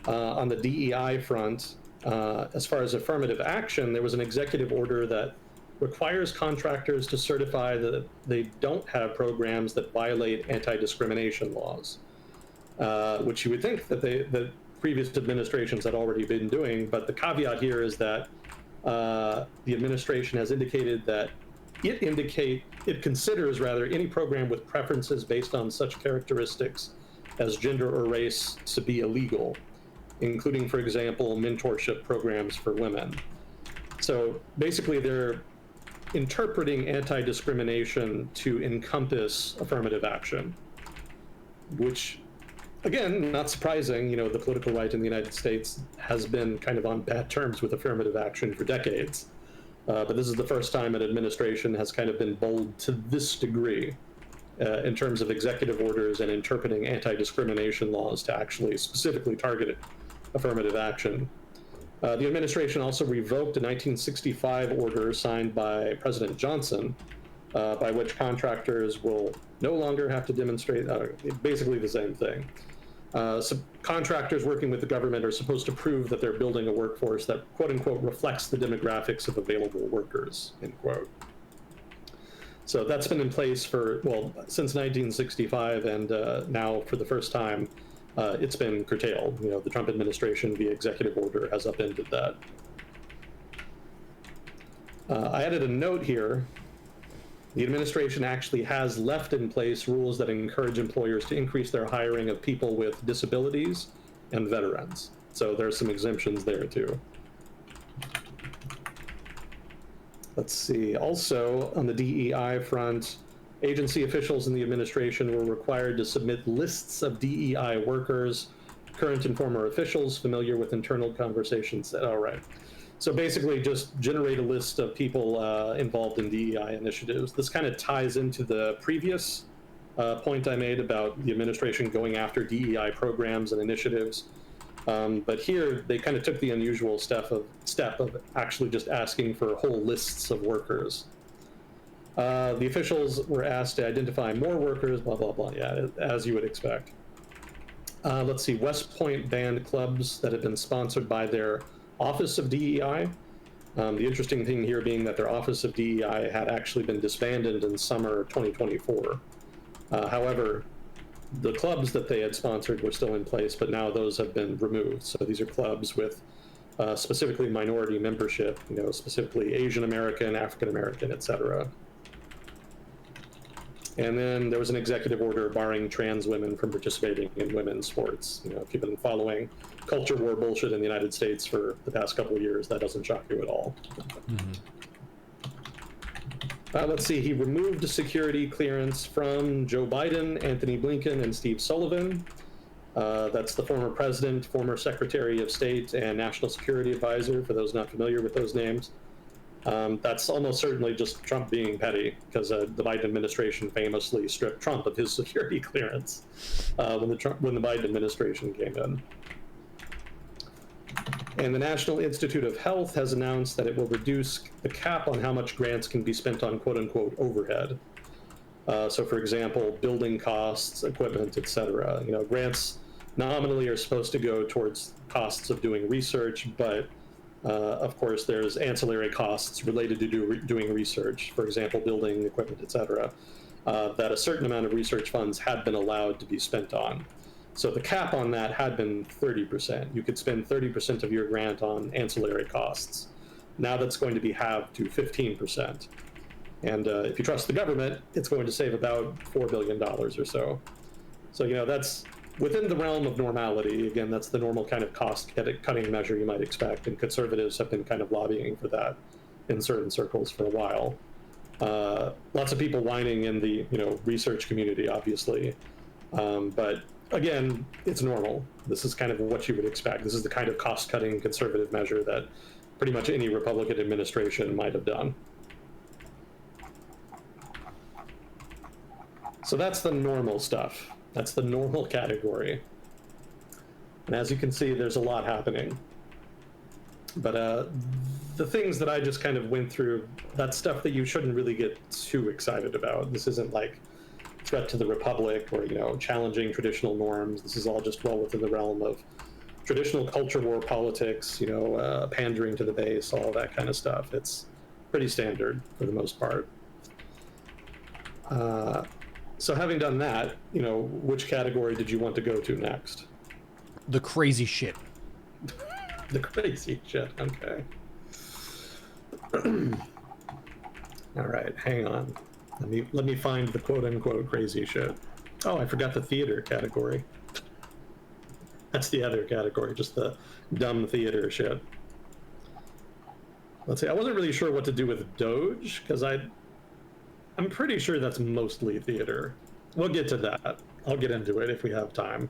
On the DEI front, as far as affirmative action, there was an executive order that requires contractors to certify that they don't have programs that violate anti-discrimination laws, which you would think that that previous administrations had already been doing. But the caveat here is that the administration has indicated that it considers rather any program with preferences based on such characteristics as gender or race to be illegal, including, for example, mentorship programs for women. So basically they're interpreting anti-discrimination to encompass affirmative action, which again, not surprising, the political right in the United States has been kind of on bad terms with affirmative action for decades. But this is the first time an administration has kind of been bold to this degree in terms of executive orders and interpreting anti-discrimination laws to actually specifically target affirmative action. The administration also revoked a 1965 order signed by President Johnson, by which contractors will no longer have to demonstrate, basically the same thing. So contractors working with the government are supposed to prove that they're building a workforce that, quote unquote, reflects the demographics of available workers, end quote. So that's been in place for, well, since 1965, and now for the first time, it's been curtailed. The Trump administration, via executive order, has upended that. I added a note here. The administration actually has left in place rules that encourage employers to increase their hiring of people with disabilities and veterans. So there's some exemptions there too. Let's see. Also, on the DEI front, agency officials in the administration were required to submit lists of DEI workers, current and former officials familiar with internal conversations. All right. So basically just generate a list of people involved in DEI initiatives. This kind of ties into the previous point I made about the administration going after DEI programs and initiatives. But here they kind of took the unusual step of actually just asking for whole lists of workers. The officials were asked to identify more workers, blah, blah, blah, yeah, as you would expect. Let's see, West Point banned clubs that had been sponsored by their Office of DEI. The interesting thing here being that their Office of DEI had actually been disbanded in summer 2024. However, the clubs that they had sponsored were still in place, but now those have been removed. So these are clubs with specifically minority membership, specifically Asian American, African American, etc. And then there was an executive order barring trans women from participating in women's sports. If you've been following culture war bullshit in the United States for the past couple of years, that doesn't shock you at all. Mm-hmm. Let's see, he removed security clearance from Joe Biden, Anthony Blinken, and Steve Sullivan. That's the former president, former secretary of state, and national security advisor, for those not familiar with those names. That's almost certainly just Trump being petty, because the Biden administration famously stripped Trump of his security clearance when the Biden administration came in. And the National Institute of Health has announced that it will reduce the cap on how much grants can be spent on quote-unquote overhead. So, for example, building costs, equipment, etc. Grants nominally are supposed to go towards costs of doing research, but of course, there's ancillary costs related to doing research, for example, building equipment, etc., that a certain amount of research funds had been allowed to be spent on. So the cap on that had been 30%. You could spend 30% of your grant on ancillary costs. Now that's going to be halved to 15%. And if you trust the government, it's going to save about $4 billion or so. So, that's within the realm of normality. Again, that's the normal kind of cost-cutting measure you might expect, and conservatives have been kind of lobbying for that in certain circles for a while. Lots of people whining in the research community, obviously, but again, it's normal. This is kind of what you would expect. This is the kind of cost-cutting conservative measure that pretty much any Republican administration might have done. So that's the normal stuff. That's the normal category. And as you can see, there's a lot happening. But the things that I just kind of went through, that's stuff that you shouldn't really get too excited about. This isn't like threat to the republic or, challenging traditional norms. This is all just well within the realm of traditional culture war politics, pandering to the base, all that kind of stuff. It's pretty standard for the most part. So having done that, which category did you want to go to next? The crazy shit. The crazy shit, okay. All right, hang on. Let me find the quote-unquote crazy shit. Oh, I forgot the theater category. That's the other category, just the dumb theater shit. Let's see, I wasn't really sure what to do with DOGE, because I'm pretty sure that's mostly theater. We'll get to that. I'll get into it if we have time.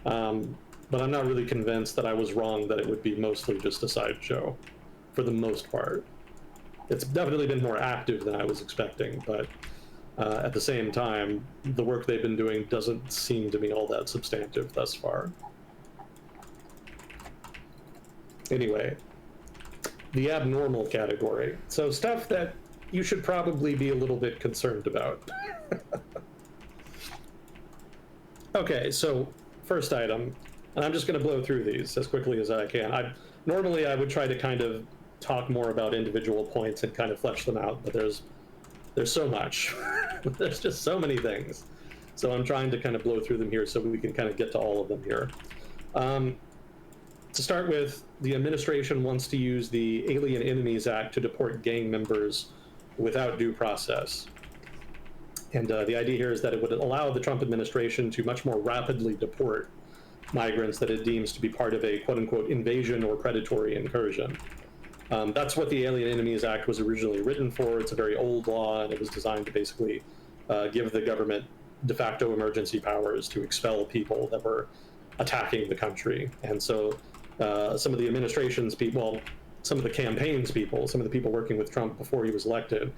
But I'm not really convinced that I was wrong that it would be mostly just a sideshow for the most part. It's definitely been more active than I was expecting, but at the same time, the work they've been doing doesn't seem to me all that substantive thus far. Anyway, the abnormal category. So stuff that you should probably be a little bit concerned about. Okay, so first item, and I'm just going to blow through these as quickly as I can. Normally I would try to kind of talk more about individual points and kind of flesh them out, but there's so much. There's just so many things. So I'm trying to kind of blow through them here so we can kind of get to all of them here. To start with, the administration wants to use the Alien Enemies Act to deport gang members without due process. And the idea here is that it would allow the Trump administration to much more rapidly deport migrants that it deems to be part of a quote-unquote invasion or predatory incursion. That's what the Alien Enemies Act was originally written for. It's a very old law, and it was designed to basically give the government de facto emergency powers to expel people that were attacking the country. And so some of the administration's people, well, some of the campaign's people, some of the people working with Trump before he was elected,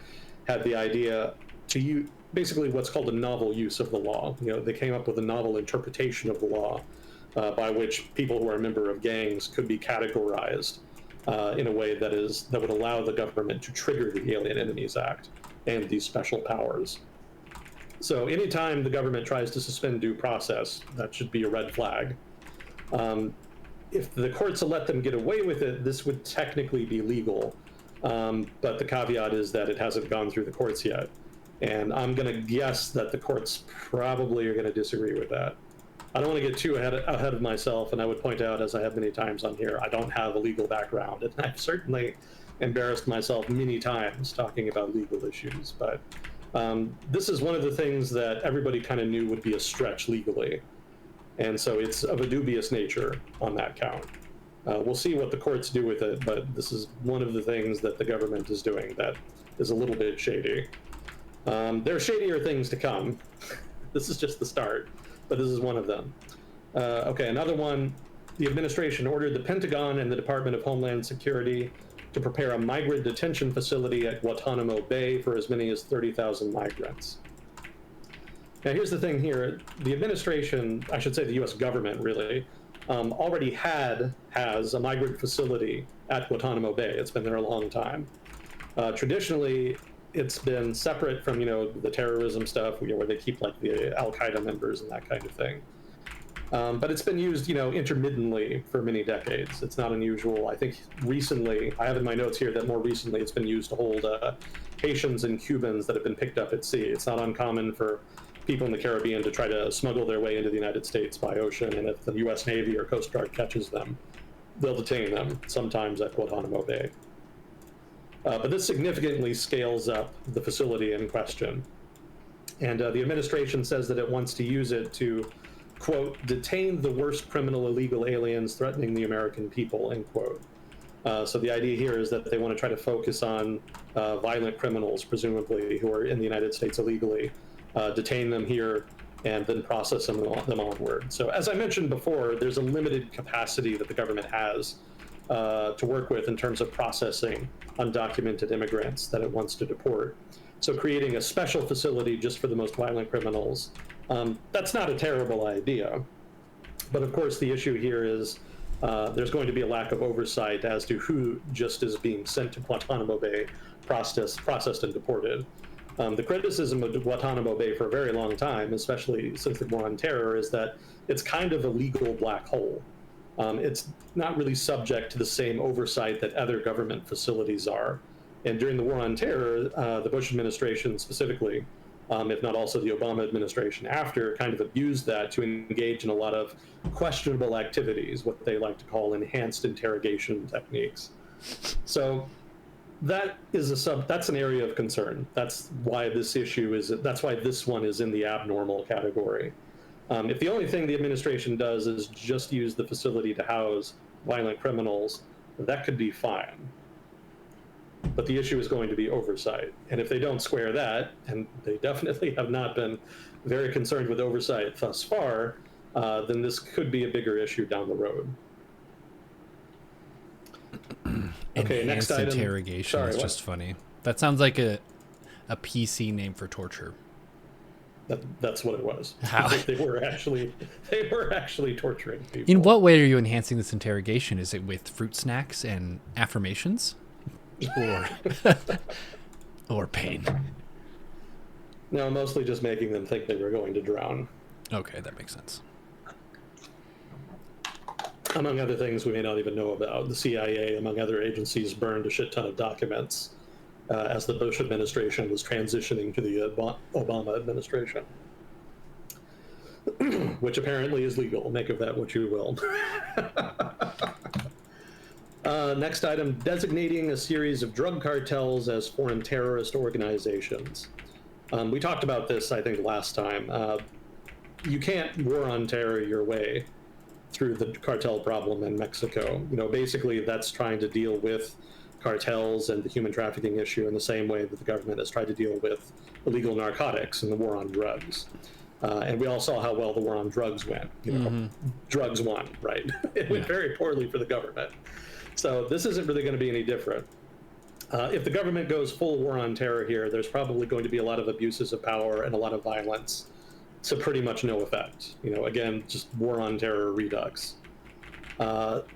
had the idea to use basically what's called a novel use of the law. You know, they came up with a novel interpretation of the law by which people who are a member of gangs could be categorized in a way that would allow the government to trigger the Alien Enemies Act and these special powers. So anytime the government tries to suspend due process, that should be a red flag. If the courts will let them get away with it, this would technically be legal. But the caveat is that it hasn't gone through the courts yet. And I'm going to guess that the courts probably are going to disagree with that. I don't want to get too ahead of myself, and I would point out, as I have many times on here, I don't have a legal background, and I've certainly embarrassed myself many times talking about legal issues. But this is one of the things that everybody kind of knew would be a stretch legally. And so it's of a dubious nature on that count. We'll see what the courts do with it, but this is one of the things that the government is doing that is a little bit shady. There are shadier things to come. This is just the start, but this is one of them. Okay, another one. The administration ordered the Pentagon and the Department of Homeland Security to prepare a migrant detention facility at Guantanamo Bay for as many as 30,000 migrants. Now, here's the thing here. The administration, I should say the U.S. government, really, already has a migrant facility at Guantanamo Bay. It's been there a long time. Traditionally, it's been separate from, the terrorism stuff, where they keep, like, the Al-Qaeda members and that kind of thing. But it's been used, intermittently for many decades. It's not unusual. I think recently, I have in my notes here that more recently it's been used to hold Haitians and Cubans that have been picked up at sea. It's not uncommon for people in the Caribbean to try to smuggle their way into the United States by ocean, and if the U.S. Navy or Coast Guard catches them, they'll detain them, sometimes at Guantanamo Bay. But this significantly scales up the facility in question. And the administration says that it wants to use it to, quote, detain the worst criminal illegal aliens threatening the American people, end quote. So the idea here is that they want to try to focus on violent criminals, presumably, who are in the United States illegally, detain them here, and then process them onward. So as I mentioned before, there's a limited capacity that the government has to work with in terms of processing undocumented immigrants that it wants to deport. So creating a special facility just for the most violent criminals, that's not a terrible idea. But of course, the issue here is there's going to be a lack of oversight as to who just is being sent to Guantanamo Bay, processed and deported. The criticism of Guantanamo Bay for a very long time, especially since the war on terror, is that it's kind of a legal black hole. It's not really subject to the same oversight that other government facilities are. And during the war on terror, the Bush administration specifically, if not also the Obama administration after, kind of abused that to engage in a lot of questionable activities, what they like to call enhanced interrogation techniques. So that's an area of concern. That's why this one is in the abnormal category. If the only thing the administration does is just use the facility to house violent criminals, that could be fine. But the issue is going to be oversight. And if they don't square that, and they definitely have not been very concerned with oversight thus far, then this could be a bigger issue down the road. Okay, next item. Interrogation Sorry, is what? just funny. That sounds like a PC name for torture. That's what it was. How? they were actually torturing people. In what way are you enhancing this interrogation? Is it with fruit snacks and affirmations, or or pain? No, mostly just making them think they were going to drown. Okay, that makes sense. Among other things we may not even know about, the CIA, among other agencies, burned a shit ton of documents as the Bush administration was transitioning to the Obama administration, which apparently is legal. Make of that what you will. Next item, designating a series of drug cartels as foreign terrorist organizations. We talked about this, I think, last time. You can't war on terror your way through the cartel problem in Mexico. Basically that's trying to deal with cartels and the human trafficking issue in the same way that the government has tried to deal with illegal narcotics and the war on drugs. And we all saw how well the war on drugs went. Drugs won, right? It went very poorly for the government. So this isn't really going to be any different. If the government goes full war on terror here, there's probably going to be a lot of abuses of power and a lot of violence to pretty much no effect. Again, just war on terror redux.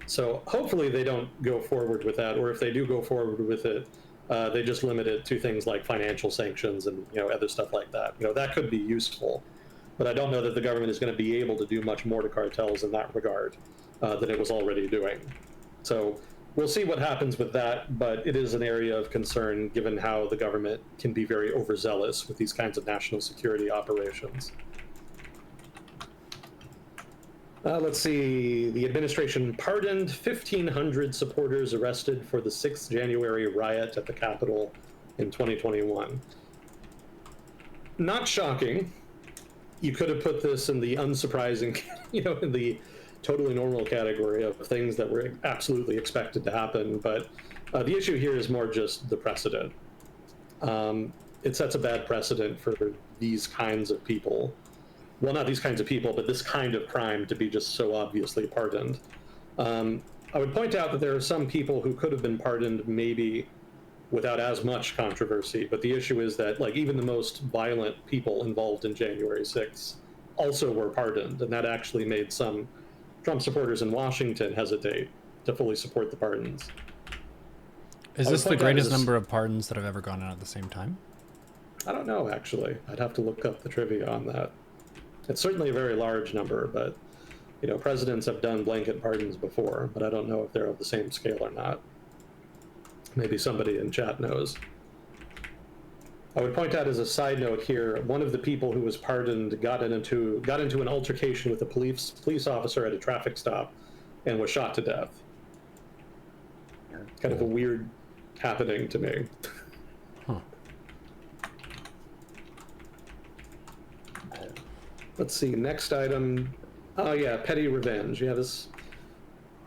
So hopefully they don't go forward with that, or if they do go forward with it, they just limit it to things like financial sanctions and other stuff like that. That could be useful, but I don't know that the government is going to be able to do much more to cartels in that regard than it was already doing. So we'll see what happens with that, but it is an area of concern given how the government can be very overzealous with these kinds of national security operations. Let's see. The administration pardoned 1,500 supporters arrested for the 6th January riot at the Capitol in 2021. Not shocking. You could have put this in the unsurprising, in the totally normal category of things that were absolutely expected to happen. But the issue here is more just the precedent. It sets a bad precedent for these kinds of people. Well, not these kinds of people, but this kind of crime to be just so obviously pardoned. I would point out that there are some people who could have been pardoned maybe without as much controversy, but the issue is that even the most violent people involved in January 6th also were pardoned, and that actually made some Trump supporters in Washington hesitate to fully support the pardons. Is this the greatest number of pardons that have ever gone out at the same time? I don't know, actually. I'd have to look up the trivia on that. It's certainly a very large number, but presidents have done blanket pardons before, but I don't know if they're of the same scale or not. Maybe somebody in chat knows. I would point out as a side note here, one of the people who was pardoned got into an altercation with a police officer at a traffic stop and was shot to death. Kind of a weird happening to me. Huh. Let's see, next item. Oh yeah, petty revenge. Yeah, this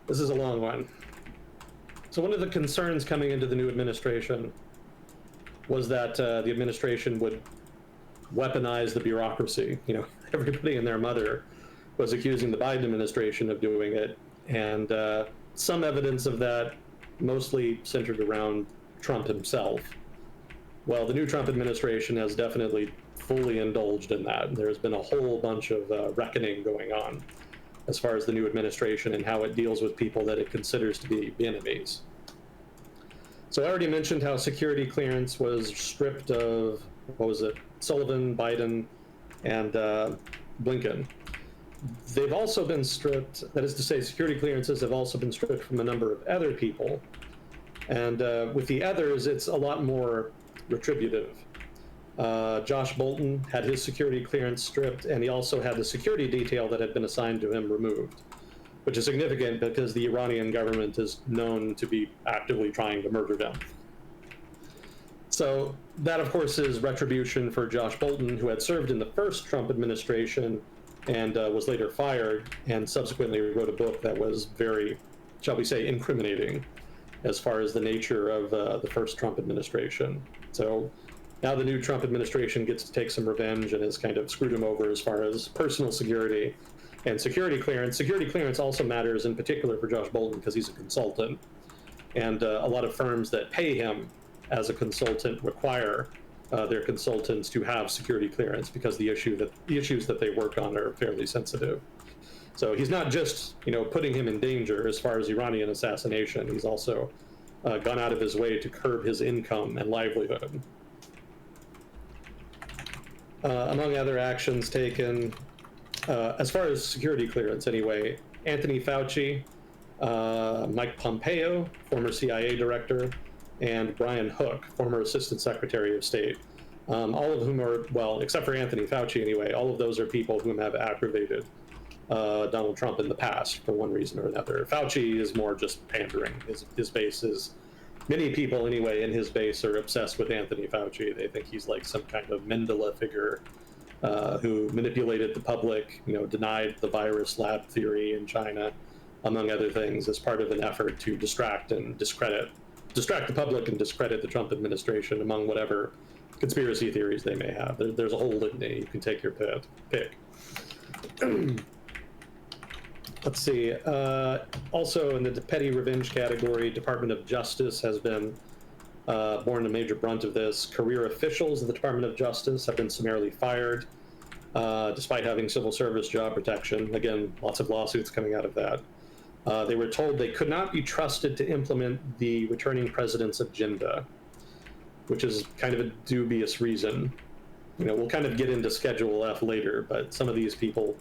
is a long one. So one of the concerns coming into the new administration was that the administration would weaponize the bureaucracy. Everybody and their mother was accusing the Biden administration of doing it, and some evidence of that mostly centered around Trump himself. Well, the new Trump administration has definitely fully indulged in that. There's been a whole bunch of reckoning going on as far as the new administration and how it deals with people that it considers to be enemies. So I already mentioned how security clearance was stripped of, Sullivan, Biden, and Blinken. They've also been stripped, that is to say, security clearances have also been stripped from a number of other people. And with the others, it's a lot more retributive. Josh Bolton had his security clearance stripped, and he also had the security detail that had been assigned to him removed, which is significant because the Iranian government is known to be actively trying to murder them. So that, of course, is retribution for Josh Bolton, who had served in the first Trump administration and was later fired, and subsequently wrote a book that was very, shall we say, incriminating as far as the nature of the first Trump administration. So now the new Trump administration gets to take some revenge and has kind of screwed him over as far as personal security. And security clearance also matters in particular for Josh Bolden because he's a consultant. And a lot of firms that pay him as a consultant require their consultants to have security clearance because the issues that they work on are fairly sensitive. So he's not just, putting him in danger as far as Iranian assassination. He's also gone out of his way to curb his income and livelihood. Among other actions taken, as far as security clearance anyway, Anthony Fauci, Mike Pompeo, former CIA director, and Brian Hook, former Assistant Secretary of State, all of whom are, well, except for Anthony Fauci anyway, all of those are people whom have aggravated Donald Trump in the past for one reason or another. Fauci is more just pandering. His base is, many people anyway in his base are obsessed with Anthony Fauci. They think he's like some kind of Mandela figure who manipulated the public, denied the virus lab theory in China, among other things, as part of an effort to distract the public and discredit the Trump administration, among whatever conspiracy theories they may have. There's a whole litany. You can take your pick. Let's see. Also, in the petty revenge category, Department of Justice has been borne a major brunt of this. Career officials of the Department of Justice have been summarily fired, despite having civil service job protection. Again, lots of lawsuits coming out of that. They were told they could not be trusted to implement the returning president's agenda, which is kind of a dubious reason. We'll kind of get into Schedule F later, but some of these people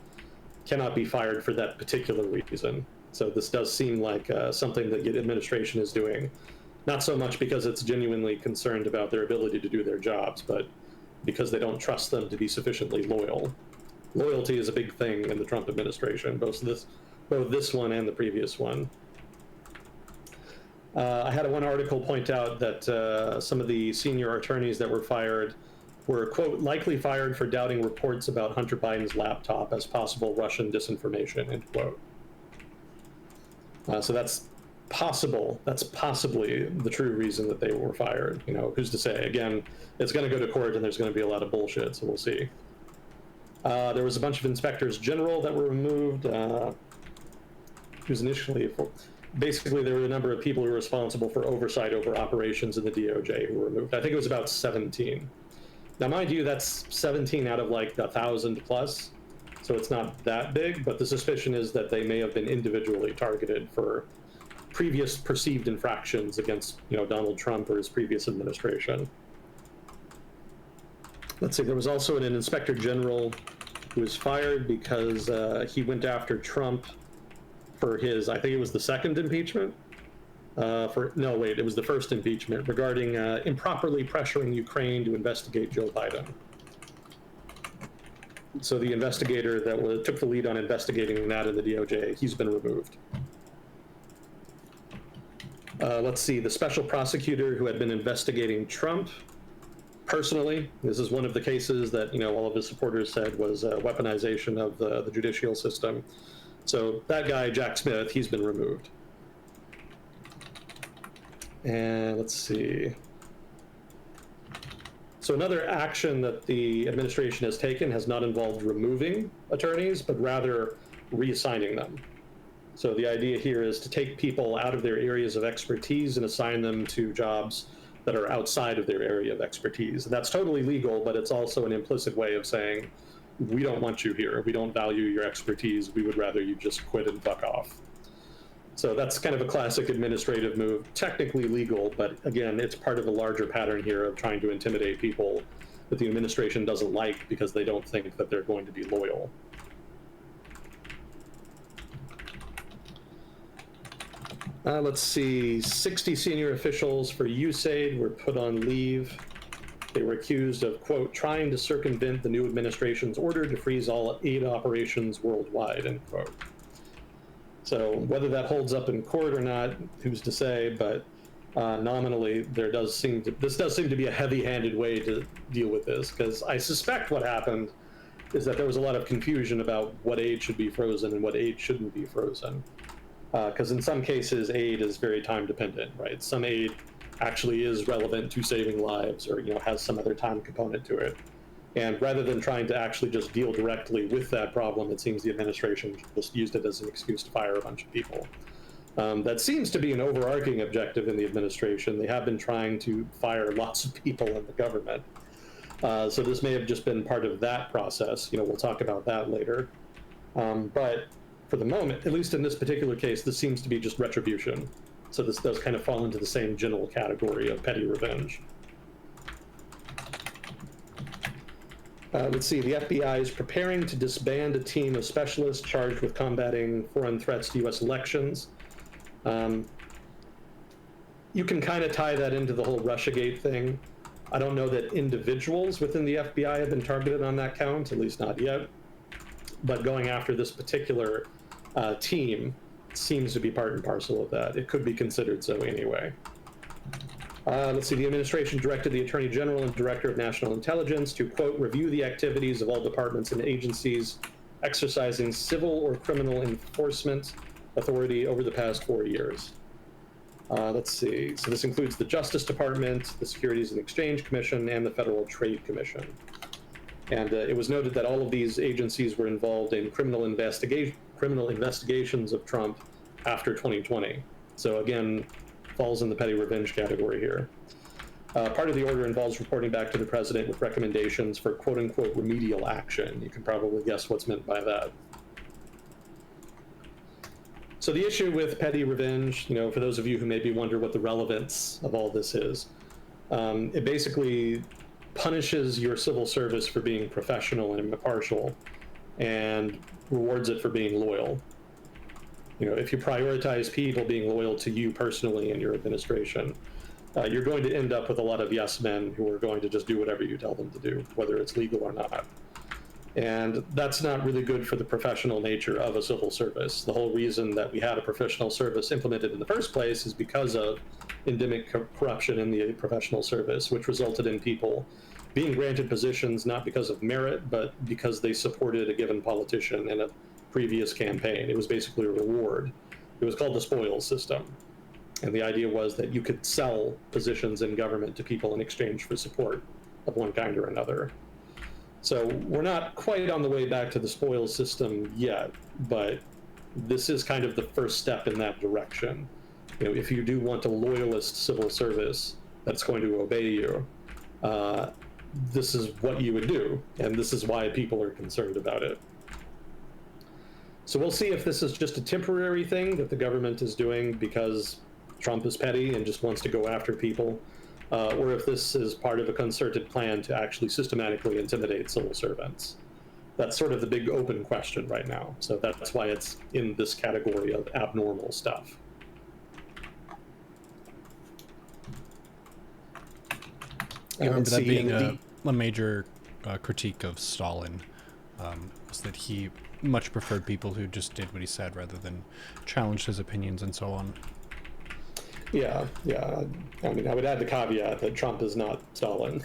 cannot be fired for that particular reason. So this does seem like something that the administration is doing, not so much because it's genuinely concerned about their ability to do their jobs, but because they don't trust them to be sufficiently loyal. Loyalty is a big thing in the Trump administration, both this one and the previous one. I had one article point out that some of the senior attorneys that were fired were, quote, likely fired for doubting reports about Hunter Biden's laptop as possible Russian disinformation, end quote. So that's possible. That's possibly the true reason that they were fired. Who's to say? Again, it's going to go to court and there's going to be a lot of bullshit, so we'll see. There was a bunch of inspectors general that were removed. Who's initially, basically there were a number of people who were responsible for oversight over operations in the DOJ who were removed. I think it was about 17. Now, mind you, that's 17 out of like 1,000 plus, so it's not that big, but the suspicion is that they may have been individually targeted for previous perceived infractions against, Donald Trump or his previous administration. Let's see, there was also an inspector general who was fired because he went after Trump for his, I think it was the second impeachment. It was the first impeachment regarding improperly pressuring Ukraine to investigate Joe Biden. So the investigator that took the lead on investigating that in the DOJ, he's been removed. Let's see, the special prosecutor who had been investigating Trump personally, this is one of the cases that, all of his supporters said was weaponization of the judicial system. So that guy, Jack Smith, he's been removed. And let's see. So another action that the administration has taken has not involved removing attorneys, but rather reassigning them. So the idea here is to take people out of their areas of expertise and assign them to jobs that are outside of their area of expertise. And that's totally legal, but it's also an implicit way of saying, we don't want you here. We don't value your expertise. We would rather you just quit and fuck off. So that's kind of a classic administrative move, technically legal, but again, it's part of a larger pattern here of trying to intimidate people that the administration doesn't like because they don't think that they're going to be loyal. Let's see, 60 senior officials for USAID were put on leave. They were accused of, quote, trying to circumvent the new administration's order to freeze all aid operations worldwide, end quote. So whether that holds up in court or not, who's to say, but nominally this does seem to be a heavy-handed way to deal with this, because I suspect what happened is that there was a lot of confusion about what aid should be frozen and what aid shouldn't be frozen. Because in some cases, aid is very time dependent, right? Some aid actually is relevant to saving lives or, has some other time component to it. And rather than trying to actually just deal directly with that problem, it seems the administration just used it as an excuse to fire a bunch of people. That seems to be an overarching objective in the administration. They have been trying to fire lots of people in the government. So this may have just been part of that process. We'll talk about that later. But for the moment, at least in this particular case, this seems to be just retribution. So this does kind of fall into the same general category of petty revenge. Let's see, the FBI is preparing to disband a team of specialists charged with combating foreign threats to U.S. elections. You can kind of tie that into the whole Russiagate thing. I don't know that individuals within the FBI have been targeted on that count, at least not yet. But going after this particular team seems to be part and parcel of that. It could be considered so anyway. Let's see, the administration directed the Attorney General and Director of National Intelligence to, quote, review the activities of all departments and agencies exercising civil or criminal enforcement authority over the past 4 years. Let's see, so this includes the Justice Department, the Securities and Exchange Commission, and the Federal Trade Commission. And it was noted that all of these agencies were involved in criminal investigations of Trump after 2020. So again, falls in the petty revenge category here. Part of the order involves reporting back to the president with recommendations for quote-unquote remedial action. You can probably guess what's meant by that. So the issue with petty revenge, for those of you who maybe wonder what the relevance of all this is, it basically punishes your civil service for being professional and impartial and rewards it for being loyal. If you prioritize people being loyal to you personally and your administration, you're going to end up with a lot of yes men who are going to just do whatever you tell them to do, whether it's legal or not. And that's not really good for the professional nature of a civil service. The whole reason that we had a professional service implemented in the first place is because of endemic corruption in the professional service, which resulted in people being granted positions not because of merit, but because they supported a given politician in a previous campaign. It was basically a reward. It was called the spoils system. And the idea was that you could sell positions in government to people in exchange for support of one kind or another. So we're not quite on the way back to the spoils system yet, but this is kind of the first step in that direction. If you do want a loyalist civil service that's going to obey you, this is what you would do, and this is why people are concerned about it. So we'll see if this is just a temporary thing that the government is doing because Trump is petty and just wants to go after people, or if this is part of a concerted plan to actually systematically intimidate civil servants. That's sort of the big open question right now. So that's why it's in this category of abnormal stuff. I remember that being a major critique of Stalin, was that he much preferred people who just did what he said rather than challenged his opinions and so on. Yeah. I mean, I would add the caveat that Trump is not Stalin.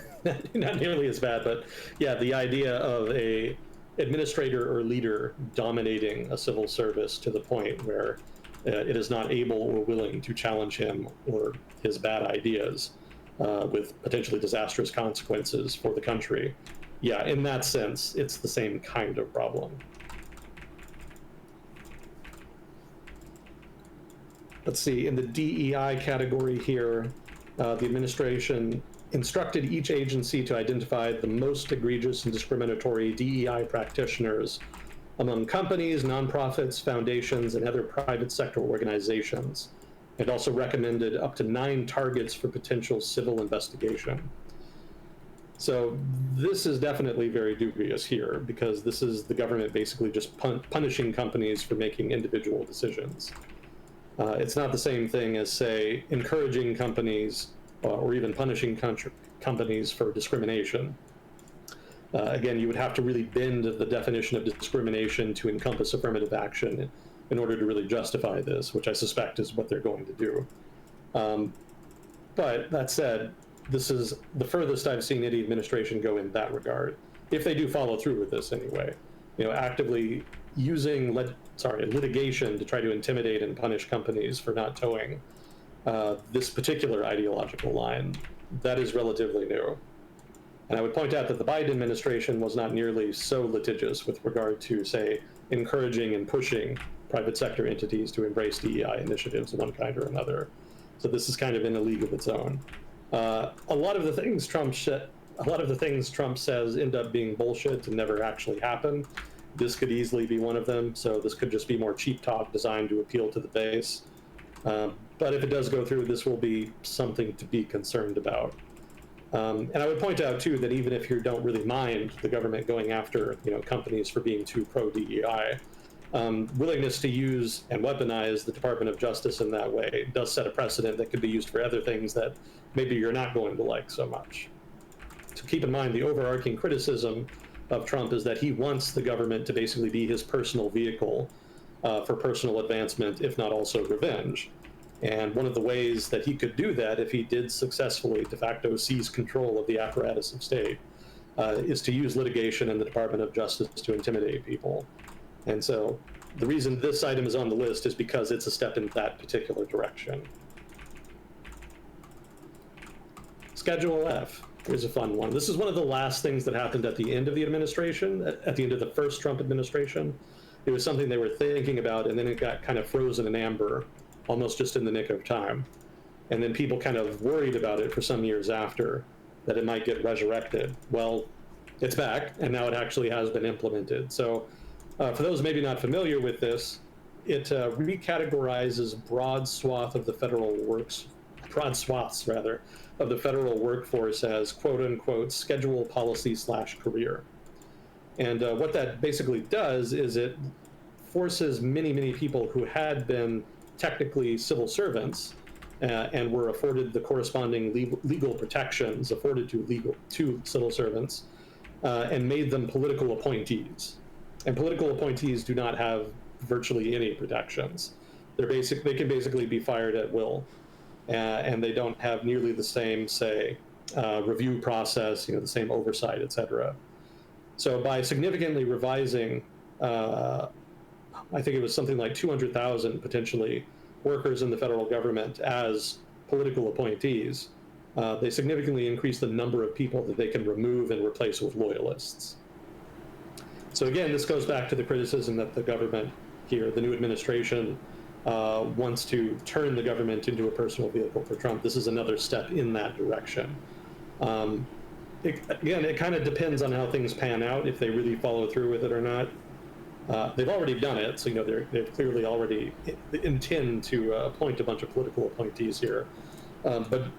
Not nearly as bad, but yeah, the idea of a administrator or leader dominating a civil service to the point where it is not able or willing to challenge him or his bad ideas with potentially disastrous consequences for the country. Yeah, in that sense, it's the same kind of problem. Let's see, in the DEI category here, the administration instructed each agency to identify the most egregious and discriminatory DEI practitioners among companies, nonprofits, foundations, and other private sector organizations, and also recommended up to 9 targets for potential civil investigation. So this is definitely very dubious here, because this is the government basically just punishing companies for making individual decisions. It's not the same thing as, say, encouraging companies or even punishing companies for discrimination. Again, you would have to really bend the definition of discrimination to encompass affirmative action in order to really justify this, which I suspect is what they're going to do. But that said, this is the furthest I've seen any administration go in that regard, if they do follow through with this anyway. Actively using litigation to try to intimidate and punish companies for not towing this particular ideological line, that is relatively new. And I would point out that the Biden administration was not nearly so litigious with regard to, say, encouraging and pushing private sector entities to embrace DEI initiatives of one kind or another. So this is kind of in a league of its own. A lot of the things Trump says end up being bullshit and never actually happen. This could easily be one of them. So this could just be more cheap talk designed to appeal to the base. But if it does go through, this will be something to be concerned about. And I would point out too that even if you don't really mind the government going after companies for being too pro DEI, willingness to use and weaponize the Department of Justice in that way does set a precedent that could be used for other things that maybe you're not going to like so much. So keep in mind, the overarching criticism of Trump is that he wants the government to basically be his personal vehicle for personal advancement, if not also revenge. And one of the ways that he could do that, if he did successfully de facto seize control of the apparatus of state, is to use litigation and the Department of Justice to intimidate people. And so the reason this item is on the list is because it's a step in that particular direction. Schedule F. Here's a fun one. This is one of the last things that happened at the end of the administration, at the end of the first Trump administration. It was something they were thinking about, and then it got kind of frozen in amber, almost just in the nick of time. And then people kind of worried about it for some years after, that it might get resurrected. Well, it's back, and now it actually has been implemented. So for those maybe not familiar with this, it recategorizes broad swaths of the federal workforce as quote unquote schedule policy / career. And what that basically does is it forces many people who had been technically civil servants and were afforded the corresponding legal protections afforded to civil servants and made them political appointees. And political appointees do not have virtually any protections. They can basically be fired at will, and they don't have nearly the same, say, review process, the same oversight, et cetera. So by significantly revising, I think it was something like 200,000 potentially workers in the federal government as political appointees, they significantly increased the number of people that they can remove and replace with loyalists. So again, this goes back to the criticism that the government here, the new administration, wants to turn the government into a personal vehicle for Trump. This is another step in that direction. It kind of depends on how things pan out, if they really follow through with it or not. They've already done it, so they've clearly already intend to appoint a bunch of political appointees here. But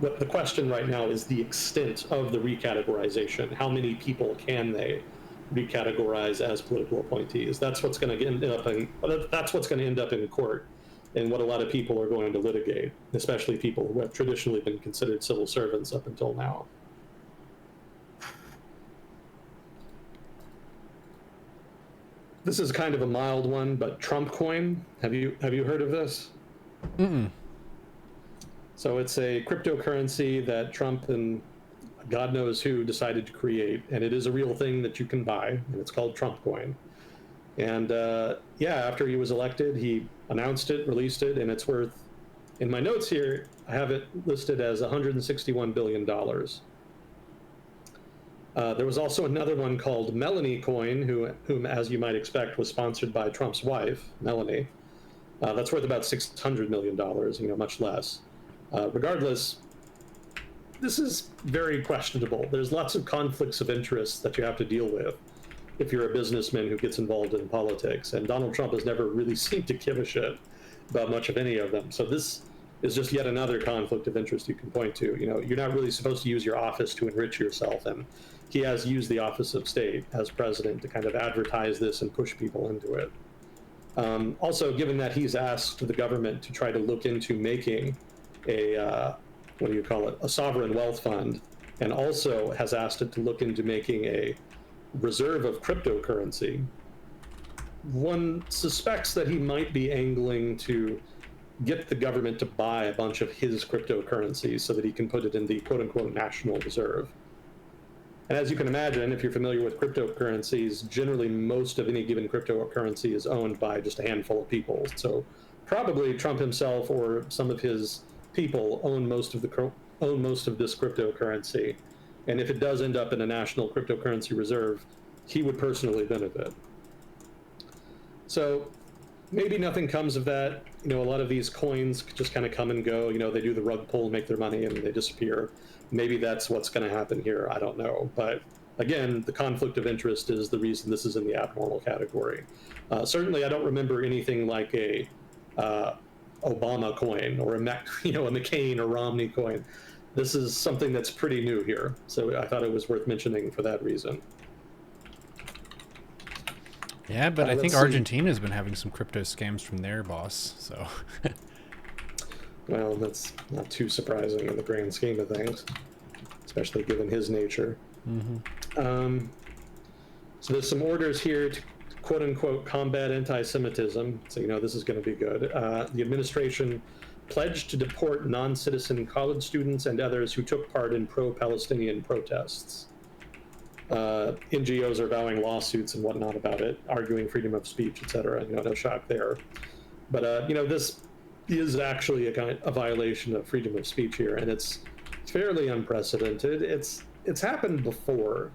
the question right now is the extent of the recategorization. How many people can they recategorize as political appointees? That's what's going to end up in court, and what a lot of people are going to litigate, especially people who have traditionally been considered civil servants up until now. This is kind of a mild one, but Trump coin. Have you heard of this? Mm-mm. So it's a cryptocurrency that Trump and God knows who decided to create, and it is a real thing that you can buy, and it's called Trump coin. And after he was elected, he announced it, released it, and it's worth, in my notes here, I have it listed as $161 billion. There was also another one called Melanie Coin, whom, as you might expect, was sponsored by Trump's wife, Melanie. That's worth about $600 million, much less. Regardless, this is very questionable. There's lots of conflicts of interest that you have to deal with if you're a businessman who gets involved in politics, and Donald Trump has never really seemed to give a shit about much of any of them. So this is just yet another conflict of interest you can point to. You're not really supposed to use your office to enrich yourself, and he has used the office of state as president to kind of advertise this and push people into it. Also, given that he's asked the government to try to look into making a sovereign wealth fund, and also has asked it to look into making a reserve of cryptocurrency, one suspects that he might be angling to get the government to buy a bunch of his cryptocurrencies so that he can put it in the quote-unquote national reserve. And as you can imagine, if you're familiar with cryptocurrencies, generally most of any given cryptocurrency is owned by just a handful of people. So probably Trump himself or some of his people own most of this cryptocurrency. And if it does end up in a national cryptocurrency reserve, he would personally benefit. So maybe nothing comes of that. A lot of these coins just kind of come and go. They do the rug pull, make their money, and they disappear. Maybe that's what's going to happen here. I don't know. But again, the conflict of interest is the reason this is in the abnormal category. Certainly, I don't remember anything like a Obama coin or a McCain or Romney coin. This is something that's pretty new here. So I thought it was worth mentioning for that reason. Yeah, but I think Argentina's been having some crypto scams from their boss, so. Well, that's not too surprising in the grand scheme of things, especially given his nature. Mm-hmm. So there's some orders here to quote unquote combat anti-Semitism. So, this is going to be good. The administration pledged to deport non-citizen college students and others who took part in pro-Palestinian protests. NGOs are vowing lawsuits and whatnot about it, arguing freedom of speech, etc. No shock there. But this is actually a violation of freedom of speech here, and it's fairly unprecedented. It's happened before,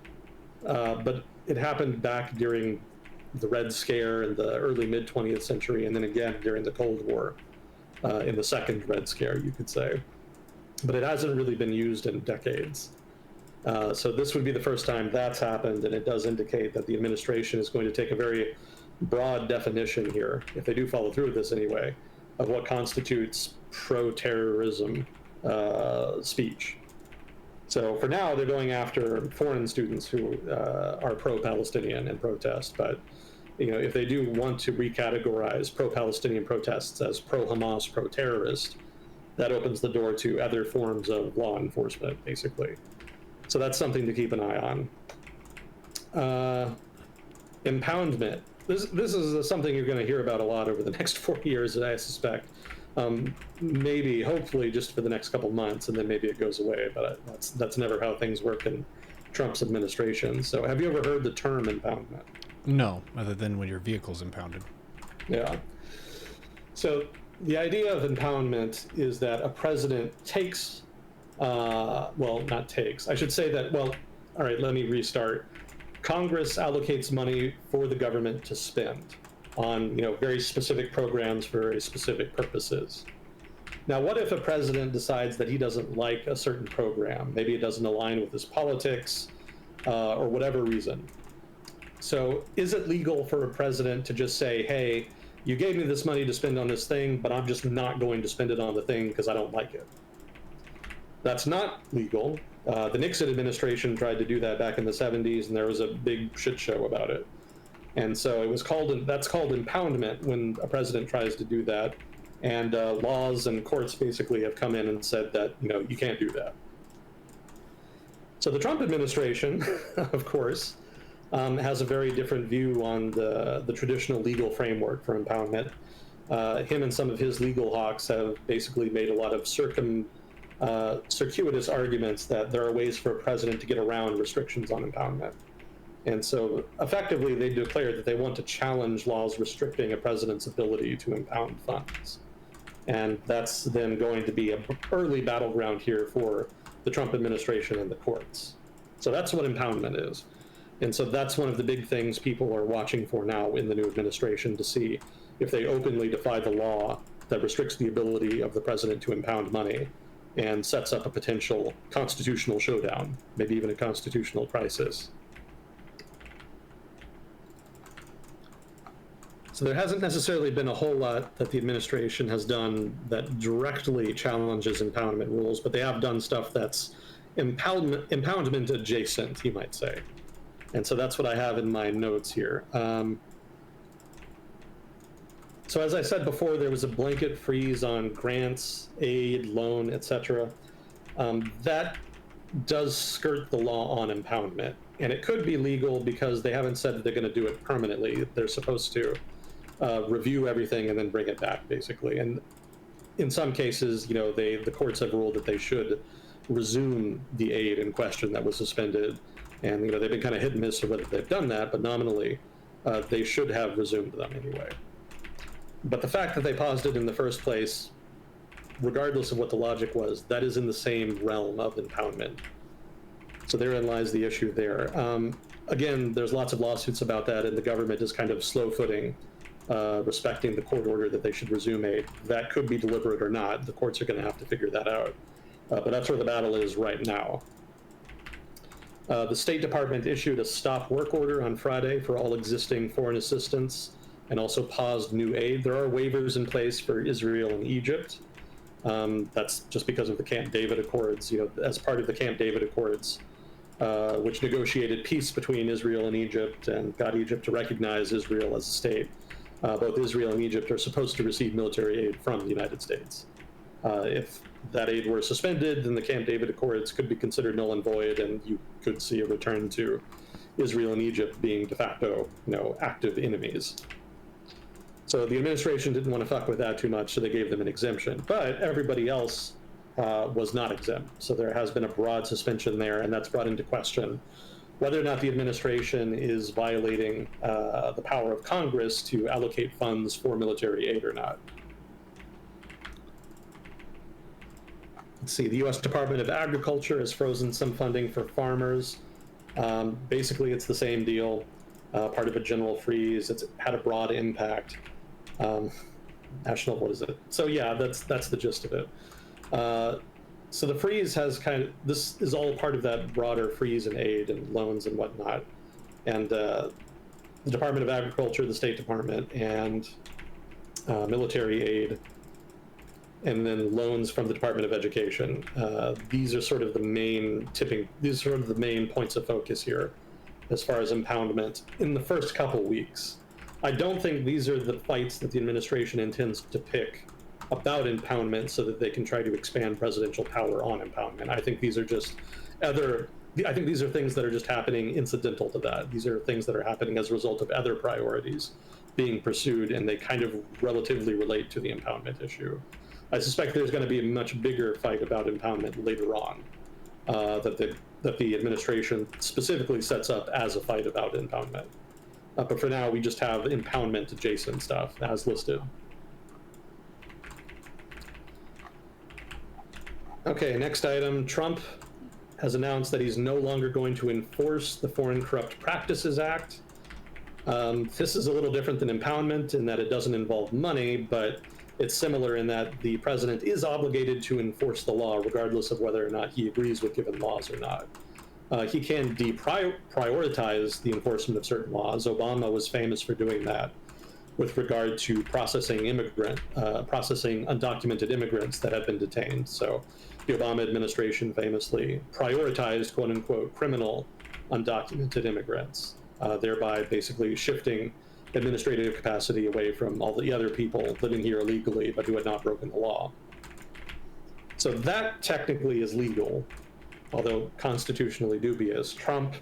but it happened back during the Red Scare in the early mid-20th century, and then again during the Cold War, in the second Red Scare, you could say. But it hasn't really been used in decades. So this would be the first time that's happened, and it does indicate that the administration is going to take a very broad definition here, if they do follow through with this anyway, of what constitutes pro-terrorism speech. So for now, they're going after foreign students who are pro-Palestinian and protest, but if they do want to recategorize pro-Palestinian protests as pro-Hamas, pro-terrorist, that opens the door to other forms of law enforcement, basically. So that's something to keep an eye on. Impoundment. This is something you're going to hear about a lot over the next 4 years, I suspect. Maybe, hopefully, just for the next couple months, and then maybe it goes away. But that's never how things work in Trump's administration. So have you ever heard the term impoundment? No, other than when your vehicle's impounded. Yeah. So the idea of impoundment is that a president takes not takes. I should say that, all right, let me restart. Congress allocates money for the government to spend on, very specific programs for very specific purposes. Now, what if a president decides that he doesn't like a certain program? Maybe it doesn't align with his politics, or whatever reason. So is it legal for a president to just say, hey, you gave me this money to spend on this thing, but I'm just not going to spend it on the thing because I don't like it? That's not legal. The Nixon administration tried to do that back in the 70s, and there was a big shit show about it. And so that's called impoundment when a president tries to do that. And laws and courts basically have come in and said that, you can't do that. So the Trump administration, of course, has a very different view on the traditional legal framework for impoundment. Him and some of his legal hawks have basically made a lot of circuitous arguments that there are ways for a president to get around restrictions on impoundment. And so effectively they declare that they want to challenge laws restricting a president's ability to impound funds. And that's then going to be an early battleground here for the Trump administration and the courts. So that's what impoundment is. And so that's one of the big things people are watching for now in the new administration, to see if they openly defy the law that restricts the ability of the president to impound money and sets up a potential constitutional showdown, maybe even a constitutional crisis. So there hasn't necessarily been a whole lot that the administration has done that directly challenges impoundment rules, but they have done stuff that's impoundment adjacent, you might say. And so that's what I have in my notes here. So as I said before, there was a blanket freeze on grants, aid, loan, etc. That does skirt the law on impoundment. And it could be legal because they haven't said that they're going to do it permanently. They're supposed to review everything and then bring it back, basically. And in some cases, the courts have ruled that they should resume the aid in question that was suspended. And they've been kind of hit and miss of whether they've done that, but nominally they should have resumed them anyway. But the fact that they paused it in the first place, regardless of what the logic was, that is in the same realm of impoundment. So therein lies the issue there. Again, there's lots of lawsuits about that, and the government is kind of slow-footing, respecting the court order that they should resume aid. That could be deliberate or not. The courts are going to have to figure that out. But that's where the battle is right now. The State Department issued a stop work order on Friday for all existing foreign assistance and also paused new aid. There are waivers in place for Israel and Egypt. That's just because of the Camp David Accords. As part of the Camp David Accords, which negotiated peace between Israel and Egypt and got Egypt to recognize Israel as a state. Both Israel and Egypt are supposed to receive military aid from the United States. If that aid were suspended, then the Camp David Accords could be considered null and void, and you could see a return to Israel and Egypt being de facto, active enemies. So the administration didn't want to fuck with that too much, so they gave them an exemption. But everybody else was not exempt. So there has been a broad suspension there, and that's brought into question whether or not the administration is violating the power of Congress to allocate funds for military aid or not. Let's see, the U.S. Department of Agriculture has frozen some funding for farmers. Basically, it's the same deal, part of a general freeze. It's had a broad impact. What is it? So yeah, that's the gist of it. So the freeze has this is all part of that broader freeze in aid and loans and whatnot. And the Department of Agriculture, the State Department, and military aid, and then loans from the Department of Education. These are sort of the main points of focus here as far as impoundment in the first couple weeks. I don't think these are the fights that the administration intends to pick about impoundment so that they can try to expand presidential power on impoundment. I think these are things that are just happening incidental to that. These are things that are happening as a result of other priorities being pursued, and they kind of relatively relate to the impoundment issue. I suspect there's going to be a much bigger fight about impoundment later on, that the administration specifically sets up as a fight about impoundment. But for now, we just have impoundment adjacent stuff as listed. Okay, next item. Trump has announced that he's no longer going to enforce the Foreign Corrupt Practices Act. This is a little different than impoundment in that it doesn't involve money, but it's similar in that the president is obligated to enforce the law regardless of whether or not he agrees with given laws or not. He can deprioritize the enforcement of certain laws. Obama was famous for doing that with regard to processing undocumented immigrants that had been detained. So the Obama administration famously prioritized, quote unquote, criminal undocumented immigrants, thereby basically shifting administrative capacity away from all the other people living here illegally but who had not broken the law. So that technically is legal, although constitutionally dubious. Trump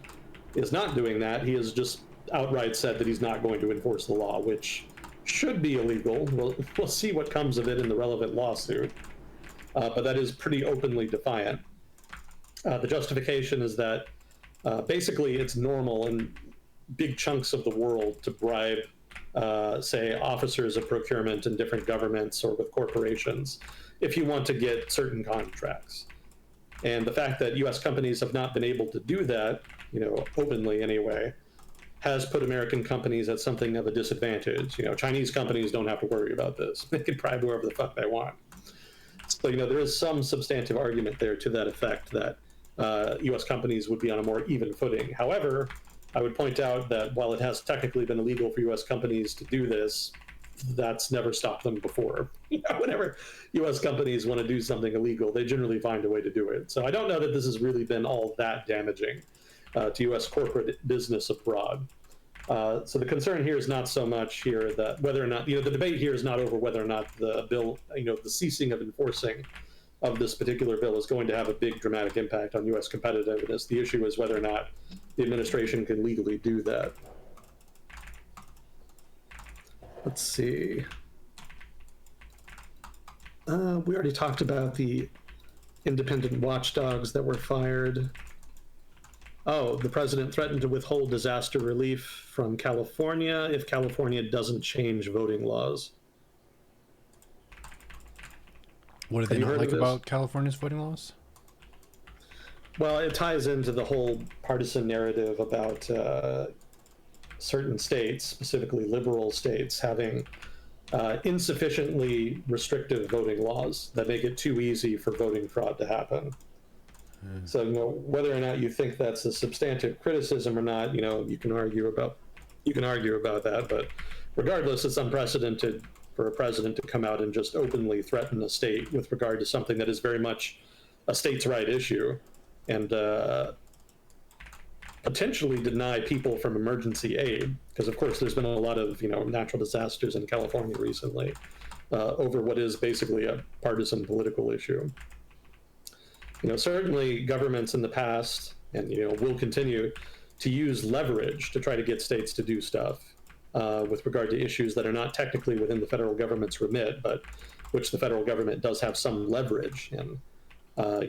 is not doing that. He has just outright said that he's not going to enforce the law, which should be illegal. We'll see what comes of it in the relevant lawsuit, but that is pretty openly defiant. The justification is that basically it's normal in big chunks of the world to bribe, say, officers of procurement in different governments or with corporations if you want to get certain contracts. And the fact that U.S. companies have not been able to do that, openly anyway, has put American companies at something of a disadvantage. Chinese companies don't have to worry about this. They can bribe whoever the fuck they want. So, there is some substantive argument there to that effect that U.S. companies would be on a more even footing. However, I would point out that while it has technically been illegal for U.S. companies to do this, that's never stopped them before. Whenever U.S. companies want to do something illegal, they generally find a way to do it. So I don't know that this has really been all that damaging to U.S. corporate business abroad. So the concern here is not so much here that whether or not, the debate here is not over whether or not the bill, the ceasing of enforcing of this particular bill is going to have a big dramatic impact on U.S. competitiveness. The issue is whether or not the administration can legally do that. Let's see. We already talked about the independent watchdogs that were fired. Oh, the president threatened to withhold disaster relief from California if California doesn't change voting laws. What do they not like about California's voting laws? Well, it ties into the whole partisan narrative about certain states, specifically liberal states, having insufficiently restrictive voting laws that make it too easy for voting fraud to happen. So, whether or not you think that's a substantive criticism or not, you can argue about that. But regardless, it's unprecedented for a president to come out and just openly threaten a state with regard to something that is very much a states' right issue, and potentially deny people from emergency aid, because of course there's been a lot of natural disasters in California recently over what is basically a partisan political issue. Certainly governments in the past and will continue to use leverage to try to get states to do stuff with regard to issues that are not technically within the federal government's remit, but which the federal government does have some leverage in.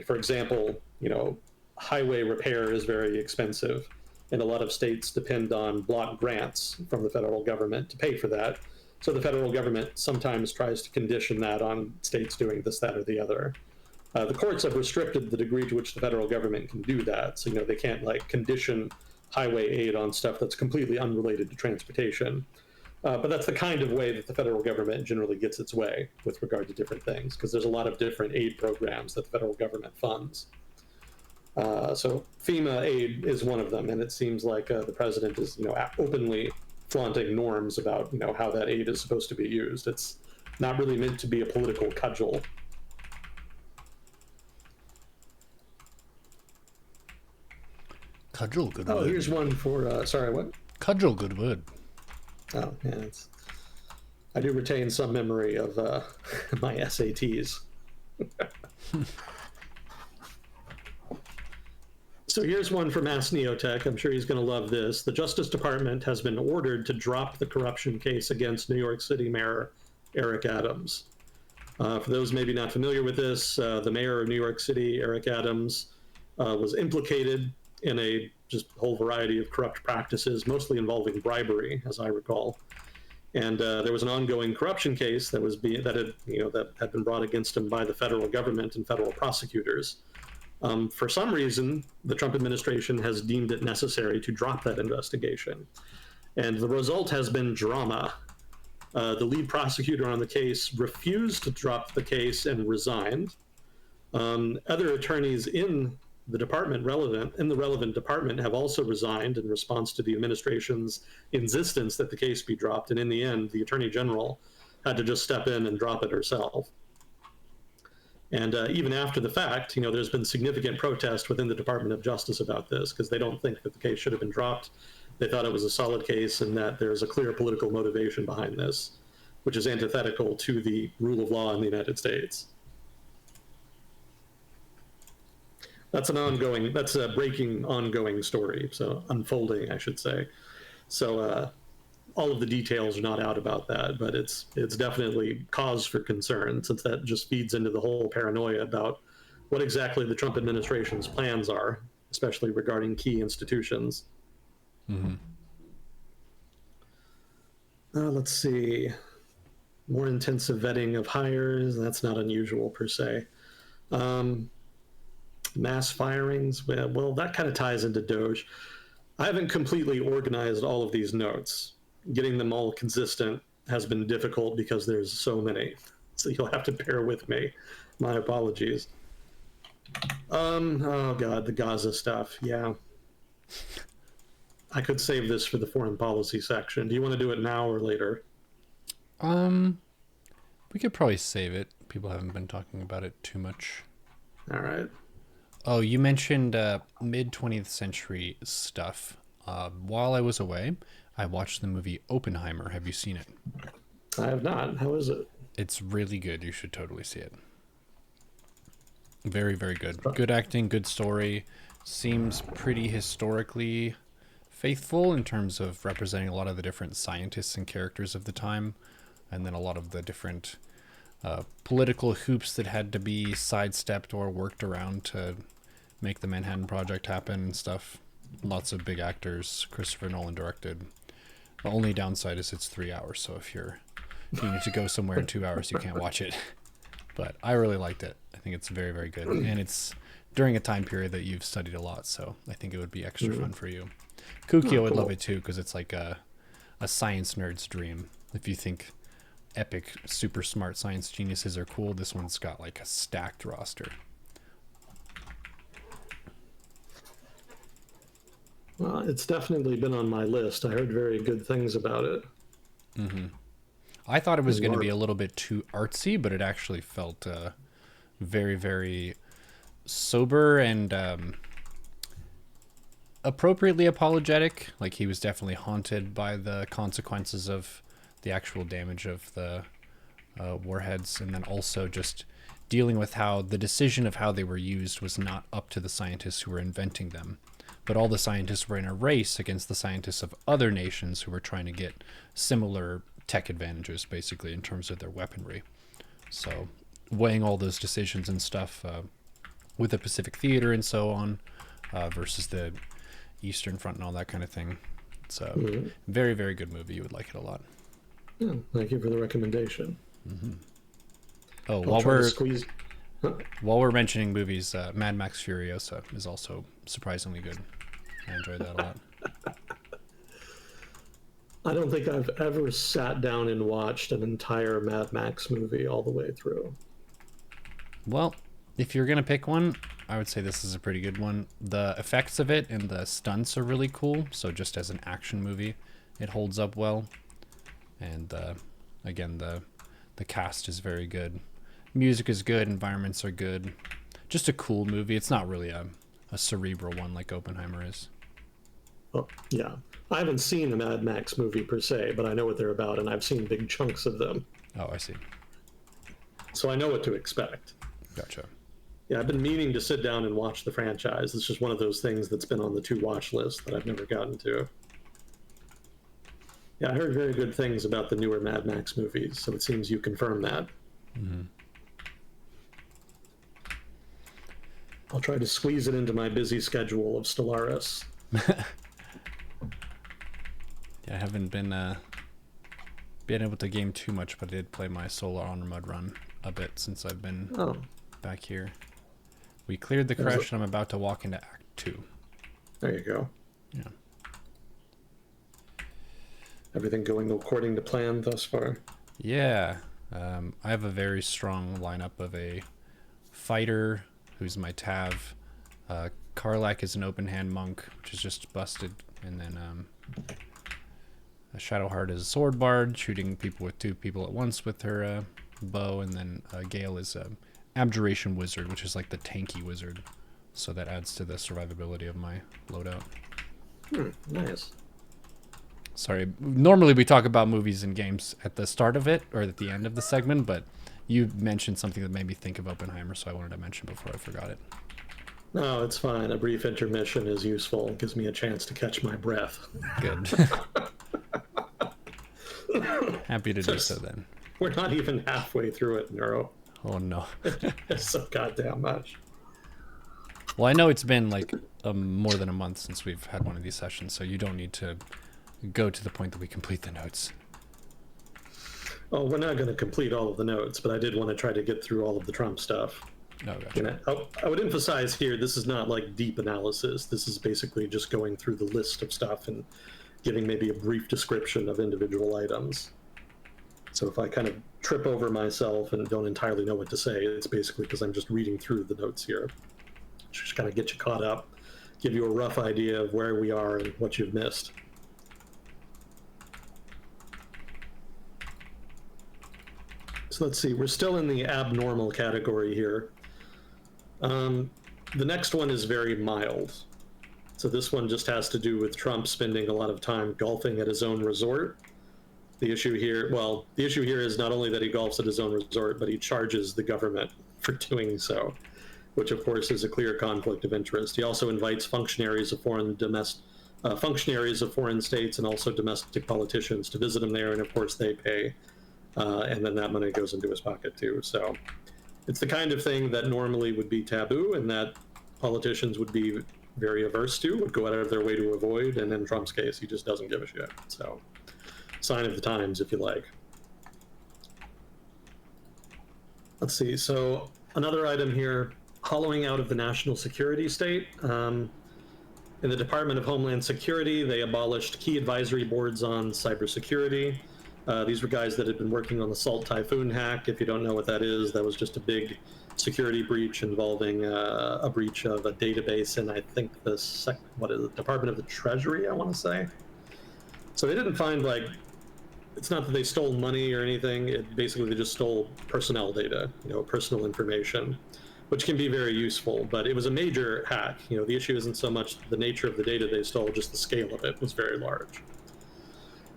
For example, highway repair is very expensive, and a lot of states depend on block grants from the federal government to pay for that. So the federal government sometimes tries to condition that on states doing this, that, or the other. The courts have restricted the degree to which the federal government can do that. So, they can't condition highway aid on stuff that's completely unrelated to transportation. But that's the kind of way that the federal government generally gets its way with regard to different things, because there's a lot of different aid programs that the federal government funds. So FEMA aid is one of them, and it seems like the president is, openly flaunting norms about, how that aid is supposed to be used. It's not really meant to be a political cudgel. Cudgel, good word. word. Here's one for, sorry, what? Cudgel, good word. Oh, yeah, I do retain some memory of my SATs. So here's one from Mass Neotech. I'm sure he's going to love this. The Justice Department has been ordered to drop the corruption case against New York City Mayor Eric Adams. For those maybe not familiar with this, the mayor of New York City, Eric Adams, was implicated in a just whole variety of corrupt practices, mostly involving bribery, as I recall. And there was an ongoing corruption case that had been brought against him by the federal government and federal prosecutors. For some reason, the Trump administration has deemed it necessary to drop that investigation. And the result has been drama. The lead prosecutor on the case refused to drop the case and resigned. Other attorneys in the relevant department have also resigned in response to the administration's insistence that the case be dropped. And in the end, the attorney general had to just step in and drop it herself. And even after the fact, there's been significant protest within the Department of Justice about this, because they don't think that the case should have been dropped. They thought it was a solid case and that there's a clear political motivation behind this, which is antithetical to the rule of law in the United States. That's a breaking ongoing story, so unfolding, I should say. So all of the details are not out about that, but it's definitely cause for concern, since that just feeds into the whole paranoia about what exactly the Trump administration's plans are, especially regarding key institutions. Mm-hmm. Let's see. More intensive vetting of hires. That's not unusual per se. Mass firings. Well, that kind of ties into DOGE. I haven't completely organized all of these notes. Getting them all consistent has been difficult because there's so many. So you'll have to bear with me. My apologies. Oh God, the Gaza stuff. Yeah. I could save this for the foreign policy section. Do you want to do it now or later? We could probably save it. People haven't been talking about it too much. All right. Oh, you mentioned mid-20th century stuff. While I was away, I watched the movie Oppenheimer. Have you seen it? I have not. How is it? It's really good. You should totally see it. Very, very good. Good acting, good story. Seems pretty historically faithful in terms of representing a lot of the different scientists and characters of the time, and then a lot of the different political hoops that had to be sidestepped or worked around to make the Manhattan Project happen and stuff. Lots of big actors. Christopher Nolan directed. The only downside is it's 3 hours, so if you need to go somewhere in 2 hours, you can't watch it. But I really liked it. I think it's very, very good. And it's during a time period that you've studied a lot. So I think it would be extra fun for you. Kukio would love it too, because it's like a science nerd's dream. If you think epic, super smart science geniuses are cool, this one's got like a stacked roster. Well, it's definitely been on my list. I heard very good things about it. I thought it was going to be a little bit too artsy, but it actually felt very, very sober and appropriately apologetic. Like, he was definitely haunted by the consequences of the actual damage of the warheads, and then also just dealing with how the decision of how they were used was not up to the scientists who were inventing them, but all the scientists were in a race against the scientists of other nations who were trying to get similar tech advantages, basically, in terms of their weaponry. So weighing all those decisions and stuff with the Pacific Theater and so on versus the Eastern Front and all that kind of thing. It's a very, very good movie. You would like it a lot. Yeah, thank you for the recommendation. Oh, while we're mentioning movies, Mad Max Furiosa is also surprisingly good. I enjoyed that a lot. I don't think I've ever sat down and watched an entire Mad Max movie all the way through. Well, if you're going to pick one, I would say this is a pretty good one. The effects of it and the stunts are really cool. So just as an action movie, it holds up well. And again, the cast is very good. Music is good. Environments are good. Just a cool movie. It's not really a cerebral one like Oppenheimer is. Well, yeah. I haven't seen the Mad Max movie per se, but I know what they're about, and I've seen big chunks of them. Oh, I see. So I know what to expect. Gotcha. Yeah, I've been meaning to sit down and watch the franchise. It's just one of those things that's been on the to-watch list that I've never gotten to. Yeah, I heard very good things about the newer Mad Max movies, so it seems you confirm that. I'll try to squeeze it into my busy schedule of Stellaris. Yeah, I haven't been able to game too much, but I did play my Solar Honor Mud run a bit since I've been back here. We cleared the crash, and I'm about to walk into Act 2. There you go. Yeah. Everything going according to plan thus far? Yeah. I have a very strong lineup of a fighter who's my Tav. Karlak is an open hand monk, which is just busted, and then Shadowheart is a sword bard, shooting people with 2 people at once with her bow, and then Gale is a abjuration wizard, which is like the tanky wizard, so that adds to the survivability of my loadout. Nice. Sorry, normally we talk about movies and games at the start of it or at the end of the segment, but you mentioned something that made me think of Oppenheimer, so I wanted to mention before I forgot it. No, it's fine. A brief intermission is useful. It gives me a chance to catch my breath. Good. Happy to do so then. We're not even halfway through it, Neuro. Oh no. It's so goddamn much. Well, I know it's been like more than a month since we've had one of these sessions, so you don't need to go to the point that we complete the notes. Oh, we're not going to complete all of the notes, but I did want to try to get through all of the Trump stuff. No, gotcha. I would emphasize here, this is not like deep analysis. This is basically just going through the list of stuff and giving maybe a brief description of individual items. So if I kind of trip over myself and don't entirely know what to say, it's basically because I'm just reading through the notes here. Just kind of get you caught up, give you a rough idea of where we are and what you've missed. So let's see, we're still in the abnormal category here. The next one is very mild. So this one just has to do with Trump spending a lot of time golfing at his own resort. The issue here is not only that he golfs at his own resort, but he charges the government for doing so, which of course is a clear conflict of interest. He also invites functionaries of foreign states and also domestic politicians to visit him there, and of course they pay. And then that money goes into his pocket too. So it's the kind of thing that normally would be taboo and that politicians would be very averse to, would go out of their way to avoid. And in Trump's case, he just doesn't give a shit. So sign of the times, if you like. Let's see. So another item here, hollowing out of the national security state. In the Department of Homeland Security, they abolished key advisory boards on cybersecurity. These were guys that had been working on the Salt Typhoon hack. If you don't know what that is, that was just a big security breach involving a breach of a database in, I think, the Department of the Treasury, I want to say. So they didn't find, like, it's not that they stole money or anything. Basically, they just stole personnel data, personal information, which can be very useful, but it was a major hack. The issue isn't so much the nature of the data they stole, just the scale of it was very large.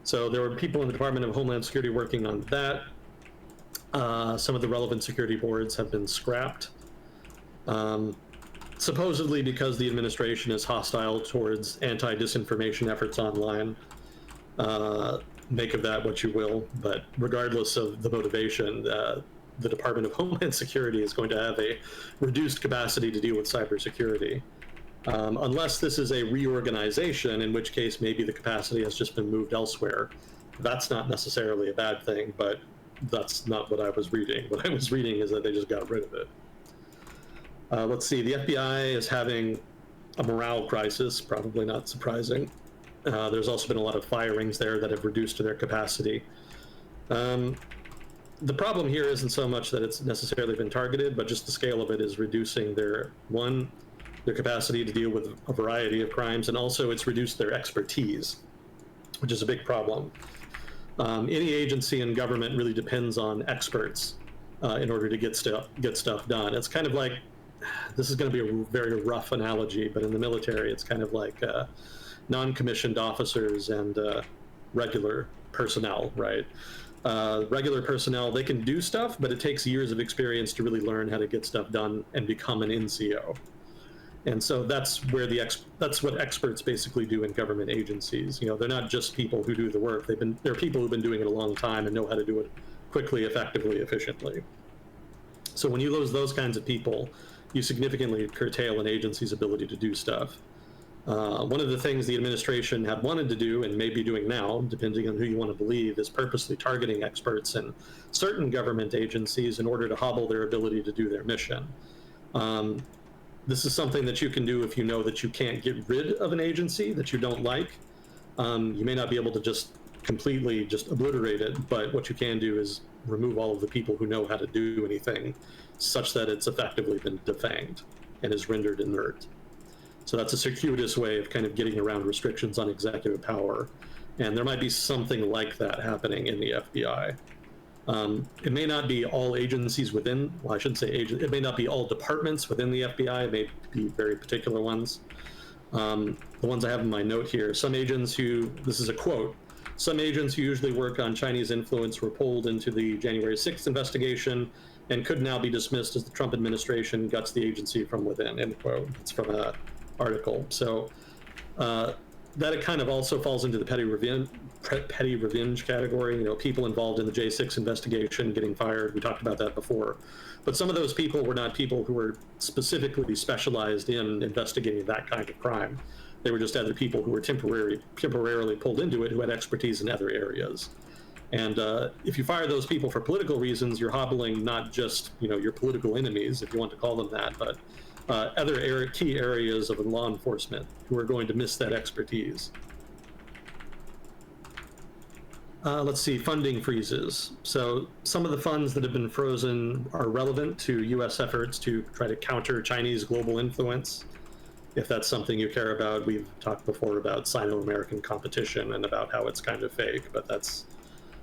So there were people in the Department of Homeland Security working on that. Some of the relevant security boards have been scrapped, supposedly because the administration is hostile towards anti-disinformation efforts online. Make of that what you will, but regardless of the motivation, the Department of Homeland Security is going to have a reduced capacity to deal with cybersecurity. Unless this is a reorganization, in which case maybe the capacity has just been moved elsewhere. That's not necessarily a bad thing, but that's not what I was reading. What I was reading is that they just got rid of it. Let's see, the FBI is having a morale crisis, probably not surprising. There's also been a lot of firings there that have reduced their capacity. The problem here isn't so much that it's necessarily been targeted, but just the scale of it is reducing their capacity to deal with a variety of crimes, and also it's reduced their expertise, which is a big problem. Any agency in government really depends on experts in order to get stuff done. It's kind of like, this is going to be a very rough analogy, but in the military, it's kind of like non-commissioned officers and regular personnel, right? Regular personnel, they can do stuff, but it takes years of experience to really learn how to get stuff done and become an NCO. And so that's what experts basically do in government agencies. They're not just people who do the work. They're people who've been doing it a long time and know how to do it quickly, effectively, efficiently. So when you lose those kinds of people, you significantly curtail an agency's ability to do stuff. One of the things the administration had wanted to do, and may be doing now, depending on who you want to believe, is purposely targeting experts in certain government agencies in order to hobble their ability to do their mission. This is something that you can do if you know that you can't get rid of an agency that you don't like. You may not be able to just completely just obliterate it, but what you can do is remove all of the people who know how to do anything, such that it's effectively been defanged and is rendered inert. So that's a circuitous way of kind of getting around restrictions on executive power. And there might be something like that happening in the FBI. It may not be all agencies within, well, I shouldn't say it may not be all departments within the FBI. It may be very particular ones. The ones I have in my note here, some agents who, this is a quote, some agents who usually work on Chinese influence were pulled into the January 6th investigation and could now be dismissed as the Trump administration guts the agency from within, end quote. It's from a article. So that it kind of also falls into the petty revenge category. People involved in the J6 investigation getting fired. We talked about that before. But some of those people were not people who were specifically specialized in investigating that kind of crime. They were just other people who were temporarily pulled into it, who had expertise in other areas. And if you fire those people for political reasons, you're hobbling not just your political enemies, if you want to call them that, but other key areas of law enforcement who are going to miss that expertise. Let's see, funding freezes. So some of the funds that have been frozen are relevant to U.S. efforts to try to counter Chinese global influence. If that's something you care about, we've talked before about Sino-American competition and about how it's kind of fake, but that's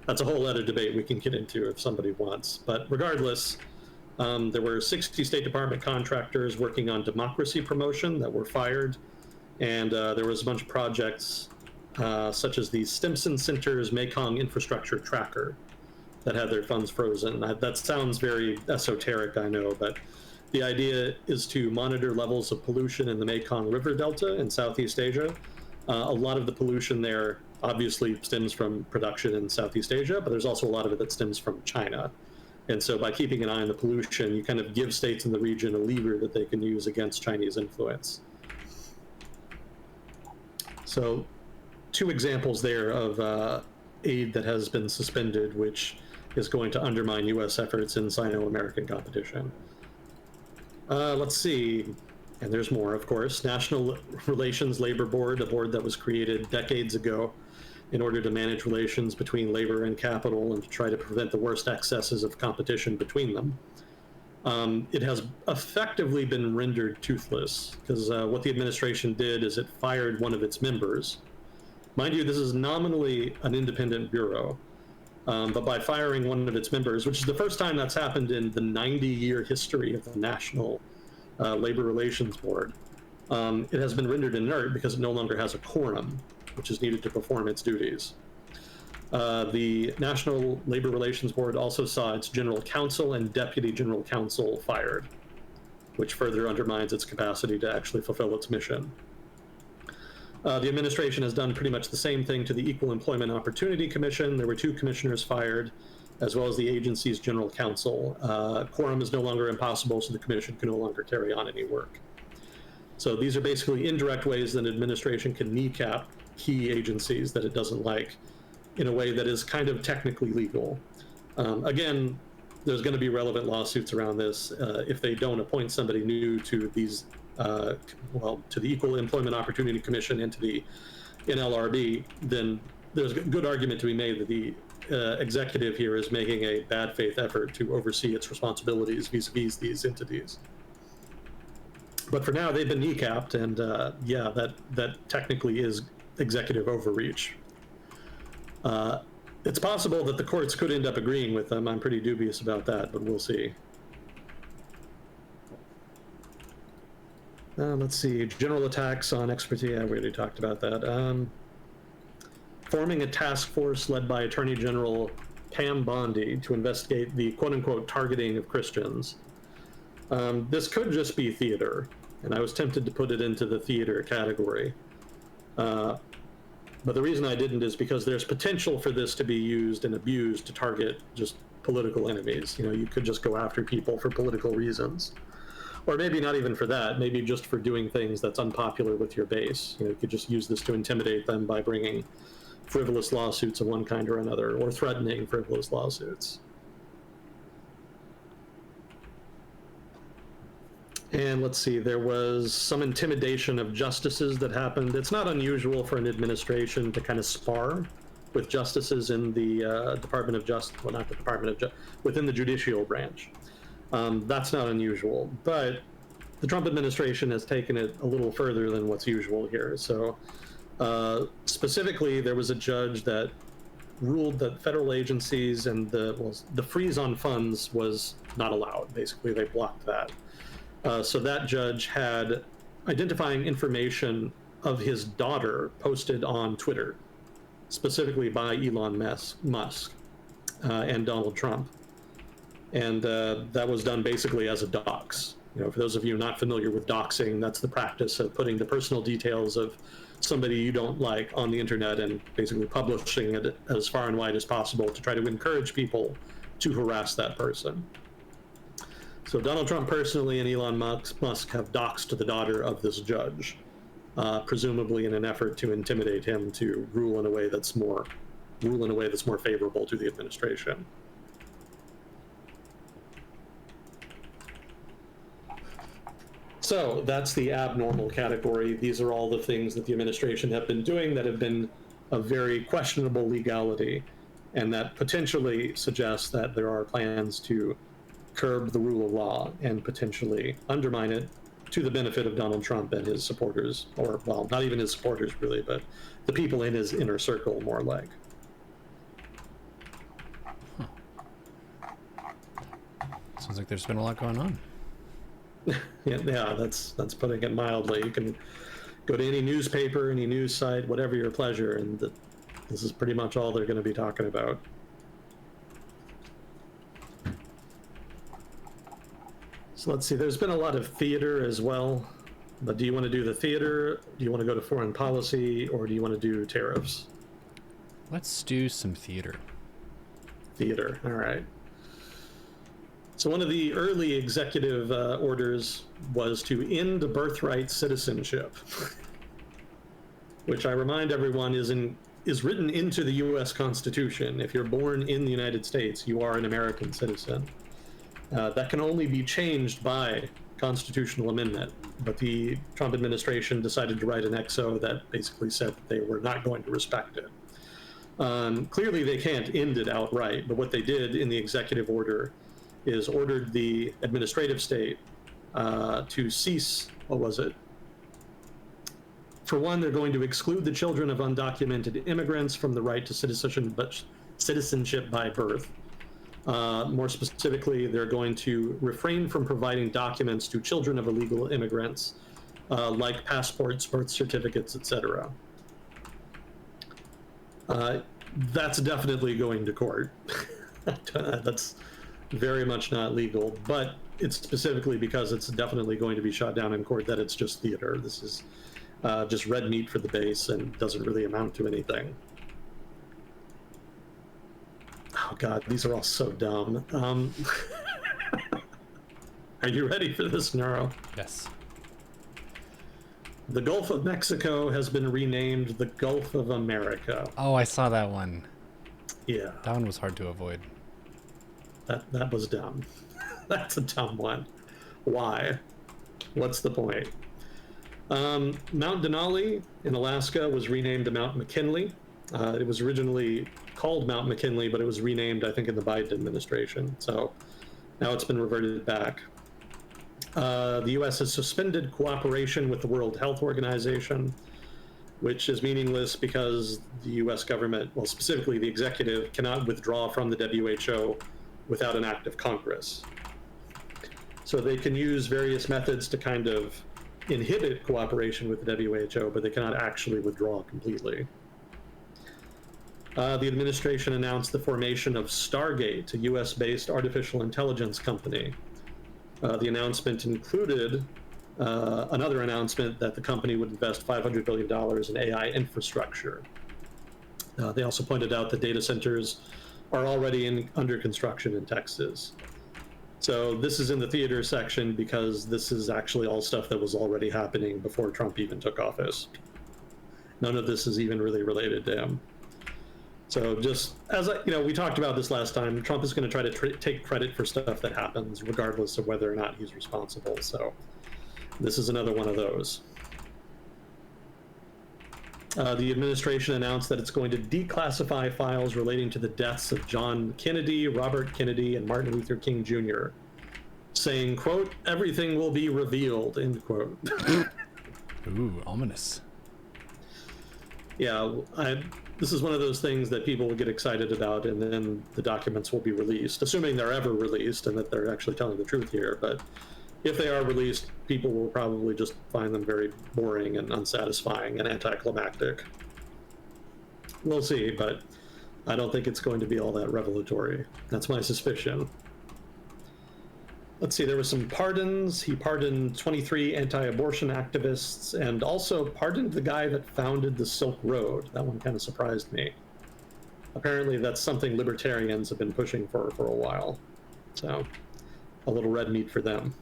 a whole other debate we can get into if somebody wants. But regardless, there were 60 State Department contractors working on democracy promotion that were fired, and there was a bunch of projects such as the Stimson Center's Mekong Infrastructure Tracker that had their funds frozen. That sounds very esoteric, I know, but the idea is to monitor levels of pollution in the Mekong River Delta in Southeast Asia. A lot of the pollution there obviously stems from production in Southeast Asia, but there's also a lot of it that stems from China. And so by keeping an eye on the pollution, you kind of give states in the region a lever that they can use against Chinese influence. So 2 examples there of aid that has been suspended, which is going to undermine U.S. efforts in Sino-American competition. Let's see. And there's more, of course. National Relations Labor Board, a board that was created decades ago in order to manage relations between labor and capital and to try to prevent the worst excesses of competition between them. It has effectively been rendered toothless because what the administration did is it fired one of its members. Mind you, this is nominally an independent bureau, but by firing one of its members, which is the first time that's happened in the 90-year history of the National Labor Relations Board, it has been rendered inert because it no longer has a quorum, which is needed to perform its duties. The National Labor Relations Board also saw its general counsel and deputy general counsel fired, which further undermines its capacity to actually fulfill its mission. The administration has done pretty much the same thing to the Equal Employment Opportunity Commission. There were 2 commissioners fired, as well as the agency's general counsel. Quorum is no longer impossible, so the commission can no longer carry on any work. So these are basically indirect ways that an administration can kneecap key agencies that it doesn't like in a way that is kind of technically legal. Again, there's going to be relevant lawsuits around this if they don't appoint somebody new to these, to the Equal Employment Opportunity Commission and to the NLRB, then there's a good argument to be made that the executive here is making a bad faith effort to oversee its responsibilities vis-a-vis these entities. But for now, they've been kneecapped, and yeah, that technically is executive overreach. It's possible that the courts could end up agreeing with them. I'm pretty dubious about that, but we'll see. Let's see. General attacks on expertise. Yeah, we already talked about that. Forming a task force led by Attorney General Pam Bondi to investigate the quote-unquote targeting of Christians. This could just be theater, and I was tempted to put it into the theater category. But the reason I didn't is because there's potential for this to be used and abused to target just political enemies. You know, you could just go after people for political reasons. Or maybe not even for that, maybe just for doing things that's unpopular with your base. You know, you could just use this to intimidate them by bringing frivolous lawsuits of one kind or another, or threatening frivolous lawsuits. And let's see, there was some intimidation of justices that happened. It's not unusual for an administration to kind of spar with justices in the Department of Justice, well, not the Department of Justice, within the judicial branch. That's not unusual, but the Trump administration has taken it a little further than what's usual here. So specifically, there was a judge that ruled that federal agencies and the freeze on funds was not allowed. Basically, they blocked that. So that judge had identifying information of his daughter posted on Twitter, specifically by Elon Musk and Donald Trump. And that was done basically as a dox. You know, for those of you not familiar with doxing, that's the practice of putting the personal details of somebody you don't like on the internet and basically publishing it as far and wide as possible to try to encourage people to harass that person. So Donald Trump personally and Elon Musk have doxed the daughter of this judge, presumably in an effort to intimidate him to rule in a way that's more favorable to the administration. So that's the abnormal category. These are all the things that the administration have been doing that have been of very questionable legality, and that potentially suggests that there are plans to curb the rule of law and potentially undermine it to the benefit of Donald Trump and his supporters, or, well, not even his supporters really, but the people in his inner circle, more like. Sounds like there's been a lot going on. Yeah, that's putting it mildly. You can go to any newspaper, any news site, whatever your pleasure, and this is pretty much all they're going to be talking about. So let's see, there's been a lot of theater as well, but do you want to do the theater, do you want to go to foreign policy, or do you want to do tariffs? Let's do some theater. Theater, all right. So one of the early executive orders was to end birthright citizenship, which I remind everyone is written into the U.S. Constitution. If you're born in the United States, you are an American citizen. That can only be changed by constitutional amendment, but the Trump administration decided to write an exo that basically said that they were not going to respect it. Clearly, they can't end it outright, but what they did in the executive order is ordered the administrative state to cease, what was it? For one, they're going to exclude the children of undocumented immigrants from the right to citizenship by birth. More specifically, they're going to refrain from providing documents to children of illegal immigrants, like passports, birth certificates, etc. That's definitely going to court. That's very much not legal, but it's specifically because it's definitely going to be shot down in court that it's just theater. This is just red meat for the base and doesn't really amount to anything. Oh God, these are all so dumb. Are you ready for this, Neuro? Yes. The Gulf of Mexico has been renamed the Gulf of America. Oh, I saw that one. Yeah. That one was hard to avoid. That was dumb. That's a dumb one. Why? What's the point? Mount Denali in Alaska was renamed to Mount McKinley. It was originally called Mount McKinley, but it was renamed, I think, in the Biden administration. So now it's been reverted back. The U.S. has suspended cooperation with the World Health Organization, which is meaningless because the U.S. government, well, specifically the executive, cannot withdraw from the WHO without an act of Congress. So they can use various methods to kind of inhibit cooperation with the WHO, but they cannot actually withdraw completely. The administration announced the formation of Stargate, a US-based artificial intelligence company. The announcement included another announcement that the company would invest $500 billion in AI infrastructure. They also pointed out that data centers are already under construction in Texas. So this is in the theater section because this is actually all stuff that was already happening before Trump even took office. None of this is even really related to him. So just as we talked about this last time, Trump is going to try to take credit for stuff that happens, regardless of whether or not he's responsible. So this is another one of those. The administration announced that it's going to declassify files relating to the deaths of John Kennedy, Robert Kennedy, and Martin Luther King Jr., saying, quote, "everything will be revealed," end quote. Ooh, ominous. Yeah, this is one of those things that people will get excited about, and then the documents will be released, assuming they're ever released and that they're actually telling the truth here. But if they are released, people will probably just find them very boring and unsatisfying and anticlimactic. We'll see, but I don't think it's going to be all that revelatory. That's my suspicion. Let's see, there were some pardons. He pardoned 23 anti-abortion activists and also pardoned the guy that founded the Silk Road. That one kind of surprised me. Apparently that's something libertarians have been pushing for a while. So, a little red meat for them.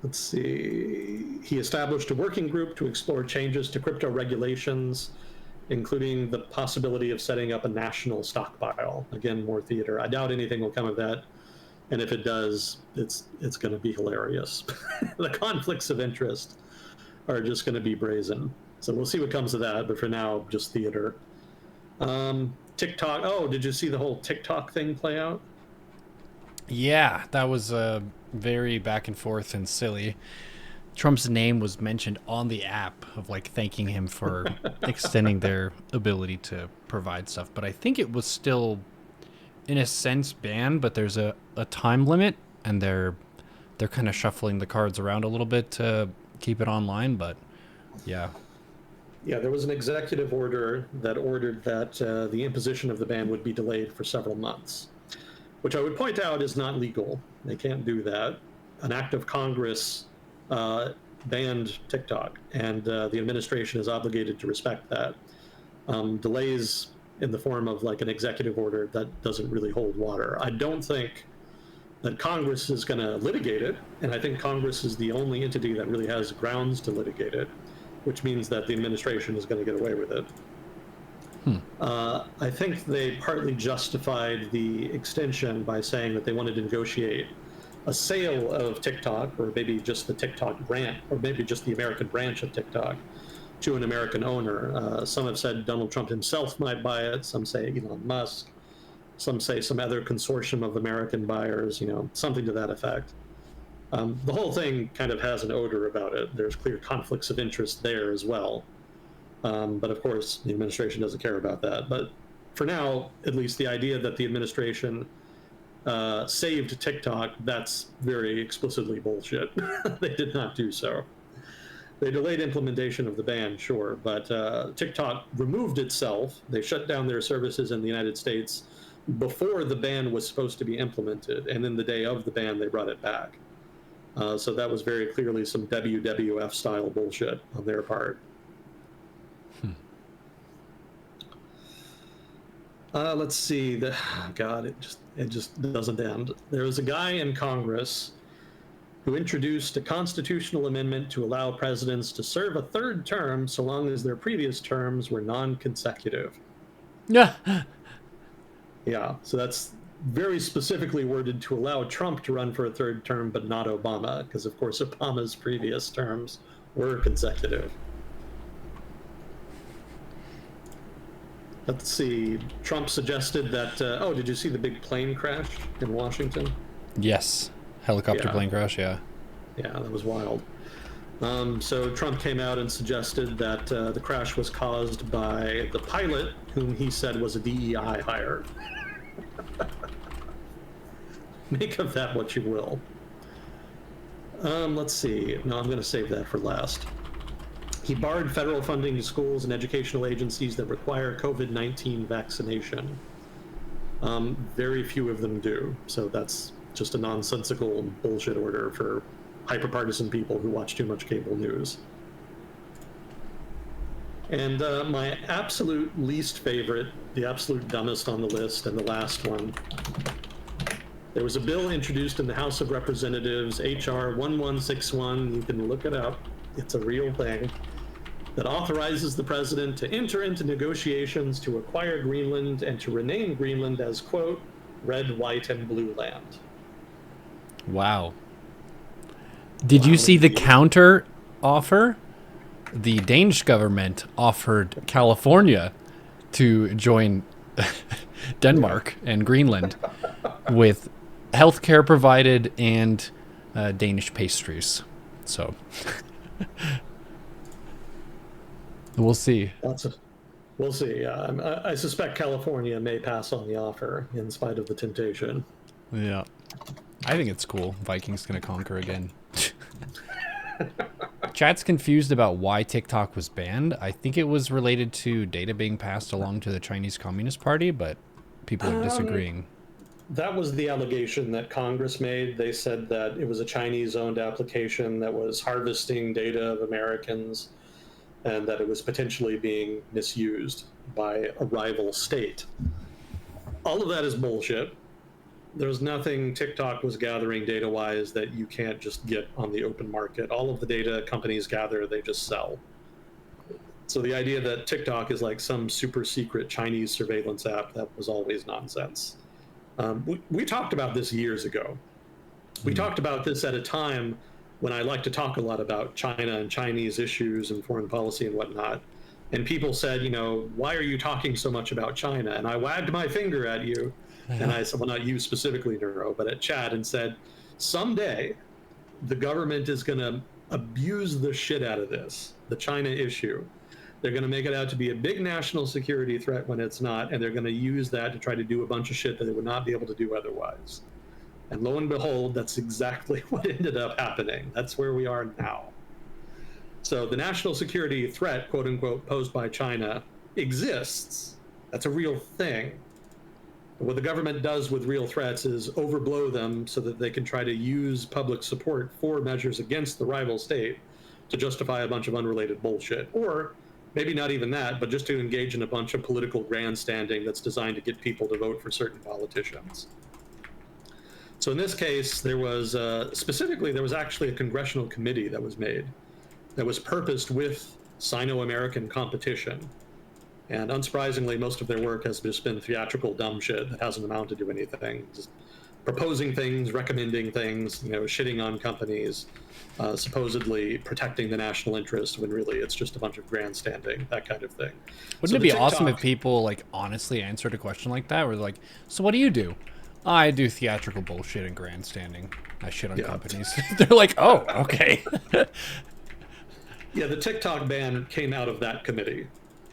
Let's see. He established a working group to explore changes to crypto regulations, including the possibility of setting up a national stockpile. Again, more theater. I doubt anything will come of that. And if it does, it's going to be hilarious. The conflicts of interest are just going to be brazen. So we'll see what comes of that. But for now, just theater. TikTok. Oh, did you see the whole TikTok thing play out? Yeah, that was very back and forth and silly. Trump's name was mentioned on the app of thanking him for extending their ability to provide stuff. But I think it was still, in a sense, banned, but there's a time limit, and they're kind of shuffling the cards around a little bit to keep it online. But yeah. Yeah, there was an executive order that ordered that the imposition of the ban would be delayed for several months, which I would point out is not legal. They can't do that. An act of Congress banned TikTok, and the administration is obligated to respect that. Delays in the form of an executive order, that doesn't really hold water. I don't think that Congress is going to litigate it, and I think Congress is the only entity that really has grounds to litigate it, which means that the administration is going to get away with it. I think they partly justified the extension by saying that they wanted to negotiate a sale of TikTok, or maybe just the TikTok brand, or maybe just the American branch of TikTok, to an American owner. Some have said Donald Trump himself might buy it. Some say Elon Musk. Some say some other consortium of American buyers, something to that effect. The whole thing kind of has an odor about it. There's clear conflicts of interest there as well. But of course, the administration doesn't care about that. But for now, at least, the idea that the administration saved TikTok, that's very explicitly bullshit. They did not do so. They delayed implementation of the ban, sure, but TikTok removed itself. They shut down their services in the United States before the ban was supposed to be implemented, and then the day of the ban, they brought it back. So that was very clearly some WWF style bullshit on their part. Let's see. God, it just doesn't end. There was a guy in Congress who introduced a constitutional amendment to allow presidents to serve a third term so long as their previous terms were non-consecutive. Yeah. Yeah, so that's very specifically worded to allow Trump to run for a third term, but not Obama, because of course Obama's previous terms were consecutive. Let's see. Trump suggested that. Oh, did you see the big plane crash in Washington? Yes. Helicopter plane crash, yeah. Yeah, that was wild. So Trump came out and suggested that the crash was caused by the pilot, whom he said was a DEI hire. Make of that what you will. Let's see. No, I'm going to save that for last. He barred federal funding to schools and educational agencies that require COVID-19 vaccination. Very few of them do, so that's just a nonsensical bullshit order for hyper-partisan people who watch too much cable news. And my absolute least favorite, the absolute dumbest on the list, and the last one. There was a bill introduced in the House of Representatives, H.R. 1161, you can look it up, it's a real thing, that authorizes the president to enter into negotiations to acquire Greenland and to rename Greenland as, quote, red, white, and blue land. Wow. Did you see the counter offer? The Danish government offered California to join Denmark and Greenland with healthcare provided and Danish pastries. So we'll see. We'll see. I suspect California may pass on the offer in spite of the temptation. Yeah. I think it's cool. Vikings gonna conquer again. Chat's confused about why TikTok was banned. I think it was related to data being passed along to the Chinese Communist Party, but people are disagreeing. That was the allegation that Congress made. They said that it was a Chinese-owned application that was harvesting data of Americans and that it was potentially being misused by a rival state. All of that is bullshit. There's nothing TikTok was gathering data-wise that you can't just get on the open market. All of the data companies gather, they just sell. So the idea that TikTok is like some super secret Chinese surveillance app, that was always nonsense. We talked about this years ago. We talked about this at a time when I like to talk a lot about China and Chinese issues and foreign policy and whatnot. And people said, why are you talking so much about China? And I wagged my finger at you. And I said, well, not you specifically, Neuro, but at Chad, and said, someday the government is going to abuse the shit out of this, the China issue. They're going to make it out to be a big national security threat when it's not, and they're going to use that to try to do a bunch of shit that they would not be able to do otherwise. And lo and behold, that's exactly what ended up happening. That's where we are now. So the national security threat, quote unquote, posed by China exists. That's a real thing. What the government does with real threats is overblow them so that they can try to use public support for measures against the rival state to justify a bunch of unrelated bullshit. Or maybe not even that, but just to engage in a bunch of political grandstanding that's designed to get people to vote for certain politicians. So in this case, there was actually a congressional committee that was made that was purposed with Sino-American competition. And unsurprisingly, most of their work has just been theatrical dumb shit that hasn't amounted to anything. Just proposing things, recommending things, shitting on companies, supposedly protecting the national interest when really it's just a bunch of grandstanding, that kind of thing. Wouldn't So it the be awesome if TikTok- people like honestly answered a question like that? Where they're like, "So what do you do?" I do theatrical bullshit and grandstanding. I shit on companies. They're like, "Oh, okay." Yeah, the TikTok ban came out of that committee,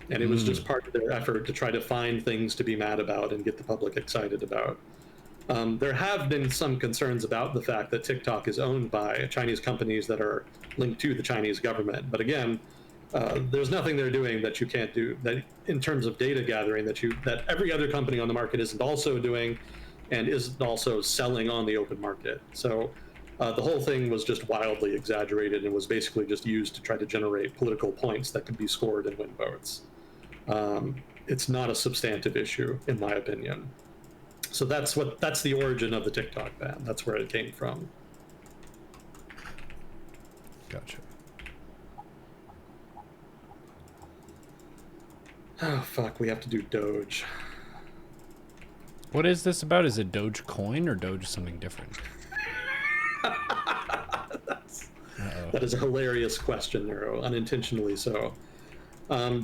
and it was just part of their effort to try to find things to be mad about and get the public excited about. There have been some concerns about the fact that TikTok is owned by Chinese companies that are linked to the Chinese government. But again, there's nothing they're doing that you can't do, that in terms of data gathering, that every other company on the market isn't also doing, and isn't also selling on the open market. So the whole thing was just wildly exaggerated and was basically just used to try to generate political points that could be scored and win votes. It's not a substantive issue, in my opinion. So that's the origin of the TikTok ban. That's where it came from. Gotcha. Oh fuck, we have to do Doge. What is this about? Is it Doge coin or Doge something different? That is a hilarious question, Neuro, unintentionally so.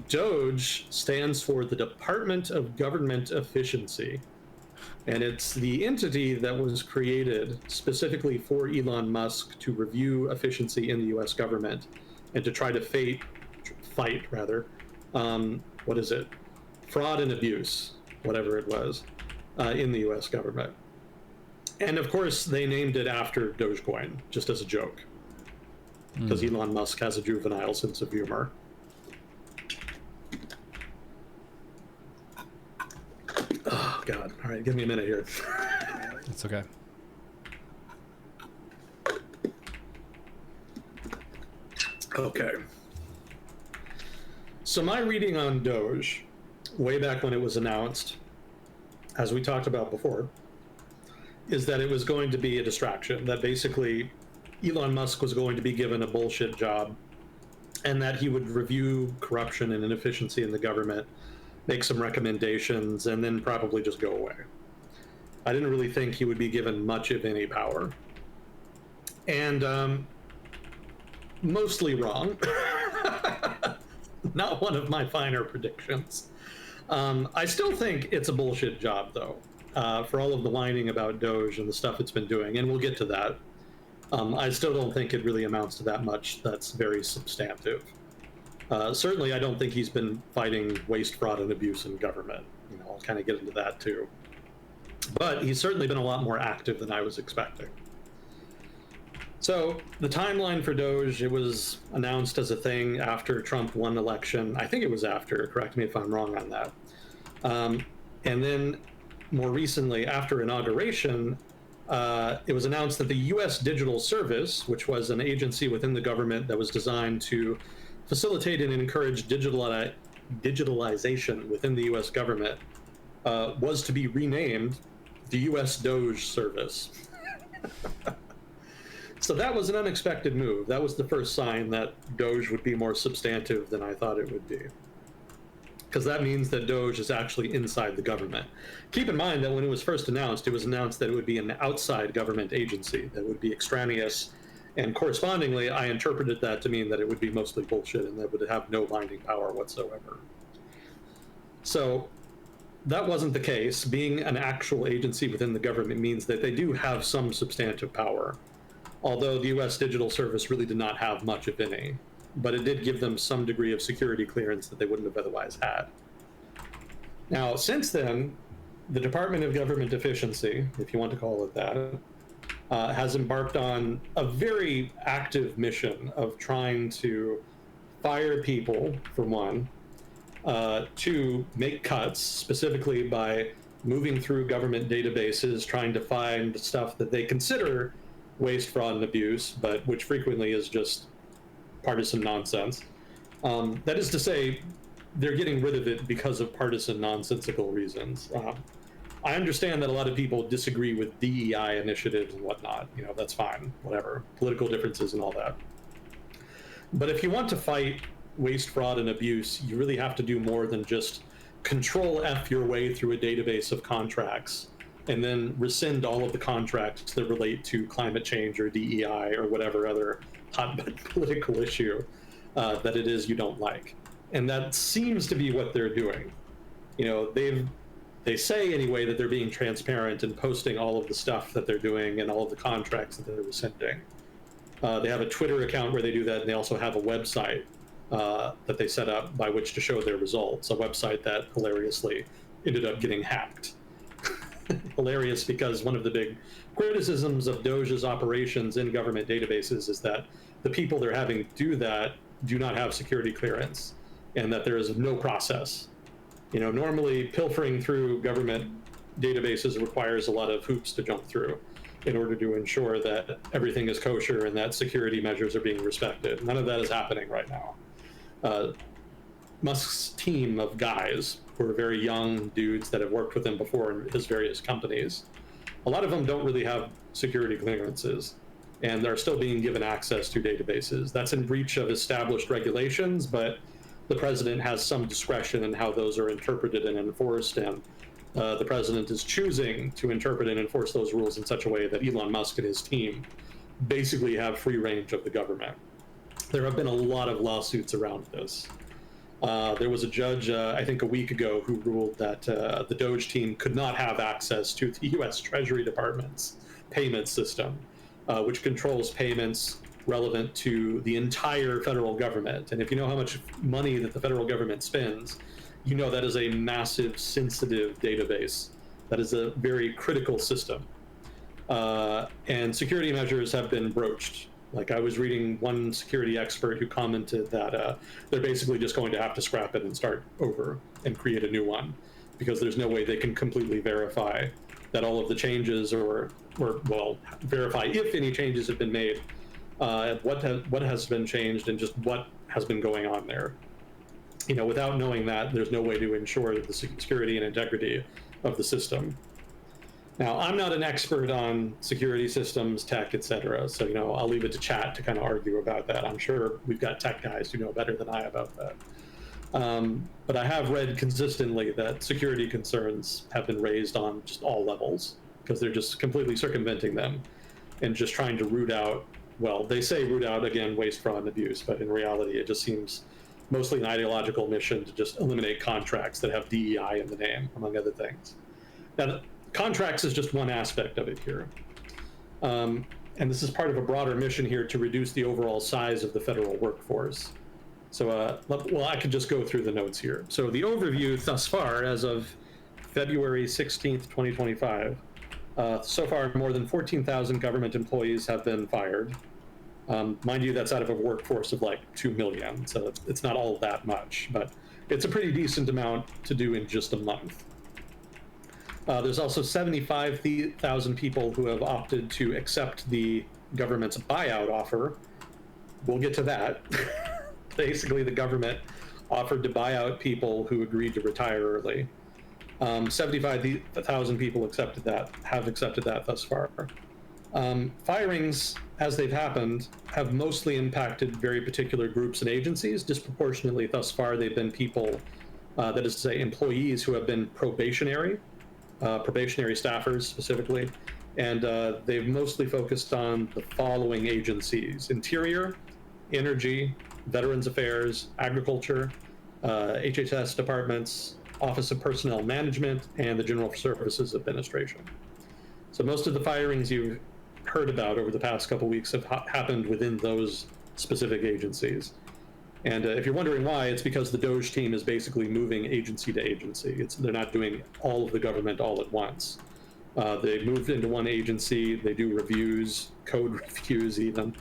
Doge stands for the Department of Government Efficiency. And it's the entity that was created specifically for Elon Musk to review efficiency in the U.S. government and to try to fight fraud and abuse, whatever it was, in the U.S. government. And of course, they named it after Dogecoin, just as a joke, because Elon Musk has a juvenile sense of humor. Oh, God. All right, give me a minute here. It's okay. Okay. So my reading on Doge, way back when it was announced, as we talked about before, is that it was going to be a distraction, that basically Elon Musk was going to be given a bullshit job, and that he would review corruption and inefficiency in the government, make some recommendations, and then probably just go away. I didn't really think he would be given much of any power. And mostly wrong. Not one of my finer predictions. I still think it's a bullshit job, though, for all of the whining about Doge and the stuff it's been doing, and we'll get to that. I still don't think it really amounts to that much that's very substantive. Certainly, I don't think he's been fighting waste, fraud, and abuse in government. I'll kind of get into that too. But he's certainly been a lot more active than I was expecting. So the timeline for Doge, it was announced as a thing after Trump won election. I think it was after, correct me if I'm wrong on that. And then more recently, after inauguration, it was announced that the U.S. Digital Service, which was an agency within the government that was designed to facilitate and encourage digitalization within the U.S. government, was to be renamed the U.S. Doge Service. So that was an unexpected move. That was the first sign that Doge would be more substantive than I thought it would be. Because that means that Doge is actually inside the government. Keep in mind that when it was first announced, it was announced that it would be an outside government agency that would be extraneous. And correspondingly, I interpreted that to mean that it would be mostly bullshit and that would have no binding power whatsoever. So that wasn't the case. Being an actual agency within the government means that they do have some substantive power. Although the U.S. Digital Service really did not have much of any. But it did give them some degree of security clearance that they wouldn't have otherwise had. Now, since then, the Department of Government Efficiency, if you want to call it that, has embarked on a very active mission of trying to fire people, for one, to make cuts, specifically by moving through government databases, trying to find stuff that they consider waste, fraud, and abuse, but which frequently is just partisan nonsense. That is to say, they're getting rid of it because of partisan nonsensical reasons. I understand that a lot of people disagree with DEI initiatives and whatnot. That's fine, whatever. Political differences and all that. But if you want to fight waste, fraud, and abuse, you really have to do more than just control F your way through a database of contracts and then rescind all of the contracts that relate to climate change or DEI or whatever other hot political issue that it is you don't like. And that seems to be what they're doing. You know, they say anyway that they're being transparent and posting all of the stuff that they're doing and all of the contracts that they're rescinding. They have a Twitter account where they do that, and they also have a website that they set up by which to show their results, a website that hilariously ended up getting hacked. Hilarious because one of the big criticisms of DOGE's operations in government databases is that the people they're having do that do not have security clearance, and that there is no process. You know, normally pilfering through government databases requires a lot of hoops to jump through in order to ensure that everything is kosher and that security measures are being respected. None of that is happening right now. Musk's team of guys who are very young dudes that have worked with him before in his various companies, a lot of them don't really have security clearances, and they're still being given access to databases. That's in breach of established regulations, but the president has some discretion in how those are interpreted and enforced, and the president is choosing to interpret and enforce those rules in such a way that Elon Musk and his team basically have free range of the government. There have been a lot of lawsuits around this. There was a judge, I think a week ago, who ruled that the DOGE team could not have access to the US Treasury Department's payment system, which controls payments relevant to the entire federal government. And if you know how much money that the federal government spends, you know that is a massive, sensitive database. That is a very critical system. And security measures have been broached. Like, I was reading one security expert who commented that they're basically just going to have to scrap it and start over and create a new one, because there's no way they can completely verify that all of the changes or well, verify if any changes have been made, what has been changed, and just what has been going on there. You know, without knowing that, there's no way to ensure the security and integrity of the system. Now, I'm not an expert on security systems, tech, etc. So, you know, I'll leave it to chat to kind of argue about that. I'm sure we've got tech guys who know better than I about that. But I have read consistently that security concerns have been raised on just all levels, because they're just completely circumventing them and just trying to root out, well, they say root out, again, waste, fraud, and abuse, but in reality, it just seems mostly an ideological mission to just eliminate contracts that have DEI in the name, among other things. Now, contracts is just one aspect of it here. And this is part of a broader mission here to reduce the overall size of the federal workforce. So, well, I could just go through the notes here. So the overview thus far, as of February 16th, 2025, so far more than 14,000 government employees have been fired. Mind you, that's out of a workforce of like 2 million, so it's not all that much, but it's a pretty decent amount to do in just a month. There's also 75,000 people who have opted to accept the government's buyout offer. We'll get to that. Basically, the government offered to buy out people who agreed to retire early. 75,000 people have accepted that thus far. Firings, as they've happened, have mostly impacted very particular groups and agencies. Disproportionately thus far, they've been people, that is to say, employees who have been probationary staffers specifically, and they've mostly focused on the following agencies: Interior, Energy, Veterans Affairs, Agriculture, HHS departments, Office of Personnel Management, and the General Services Administration. So most of the firings you've heard about over the past couple weeks have happened within those specific agencies. And if you're wondering why, it's because the DOGE team is basically moving agency to agency. They're not doing all of the government all at once. They moved into one agency, they do reviews, code reviews even,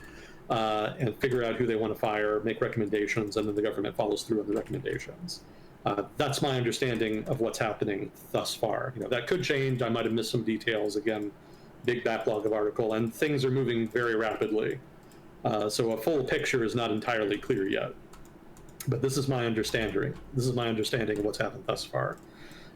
and figure out who they want to fire, make recommendations, and then the government follows through on the recommendations. That's my understanding of what's happening thus far. You know, that could change. I might have missed some details. Again, big backlog of article, and things are moving very rapidly. So a full picture is not entirely clear yet. But this is my understanding. This is my understanding of what's happened thus far.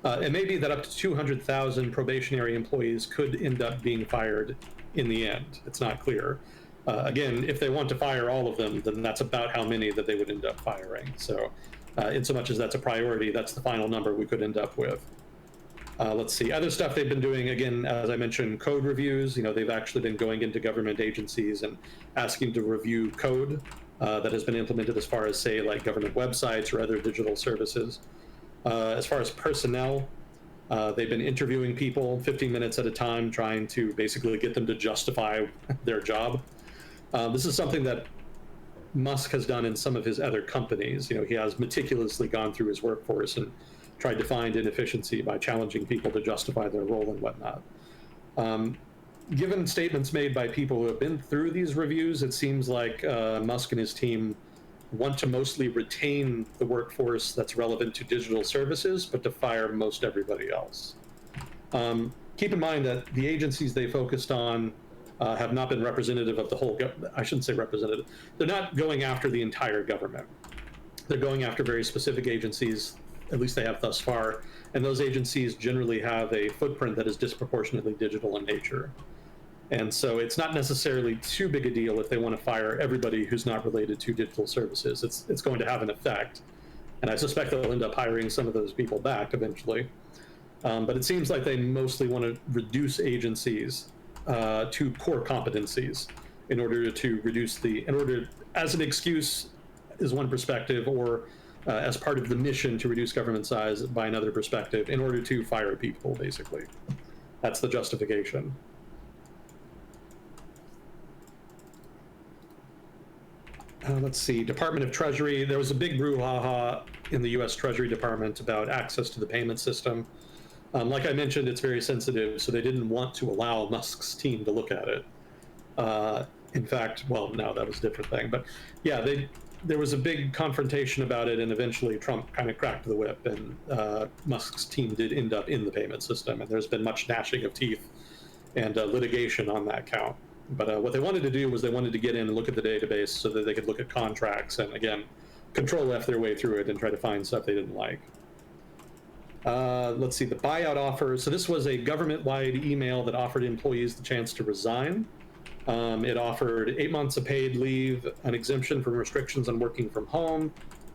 It may be that up to 200,000 probationary employees could end up being fired in the end. It's not clear. Again, if they want to fire all of them, then that's about how many that they would end up firing. So in so much as that's a priority, that's the final number we could end up with. Let's see, other stuff they've been doing, again, as I mentioned, code reviews. They've actually been going into government agencies and asking to review code that has been implemented as far as, say, like government websites or other digital services. As far as personnel, they've been interviewing people 15 minutes at a time, trying to basically get them to justify their job. This is something that Musk has done in some of his other companies. He has meticulously gone through his workforce and tried to find inefficiency by challenging people to justify their role and whatnot. Given statements made by people who have been through these reviews, it seems like Musk and his team want to mostly retain the workforce that's relevant to digital services, but to fire most everybody else. Keep in mind that the agencies they focused on have not been representative of the whole, I shouldn't say representative, they're not going after the entire government. They're going after very specific agencies, at least they have thus far, and those agencies generally have a footprint that is disproportionately digital in nature. And so it's not necessarily too big a deal if they want to fire everybody who's not related to digital services. It's going to have an effect, and I suspect they'll end up hiring some of those people back eventually. But it seems like they mostly want to reduce agencies to core competencies in order to reduce as an excuse is one perspective, or as part of the mission to reduce government size by another perspective, in order to fire people, basically. That's the justification. Let's see, Department of Treasury. There was a big brouhaha in the US Treasury Department about access to the payment system. Like I mentioned, it's very sensitive, so they didn't want to allow Musk's team to look at it. In fact, well, no, that was a different thing. But yeah, there was a big confrontation about it, and eventually Trump kind of cracked the whip, and Musk's team did end up in the payment system, and there's been much gnashing of teeth and litigation on that count. But what they wanted to do was they wanted to get in and look at the database so that they could look at contracts and, again, control F their way through it and try to find stuff they didn't like. Let's see, the buyout offer. So this was a government-wide email that offered employees the chance to resign. It offered 8 months of paid leave, an exemption from restrictions on working from home.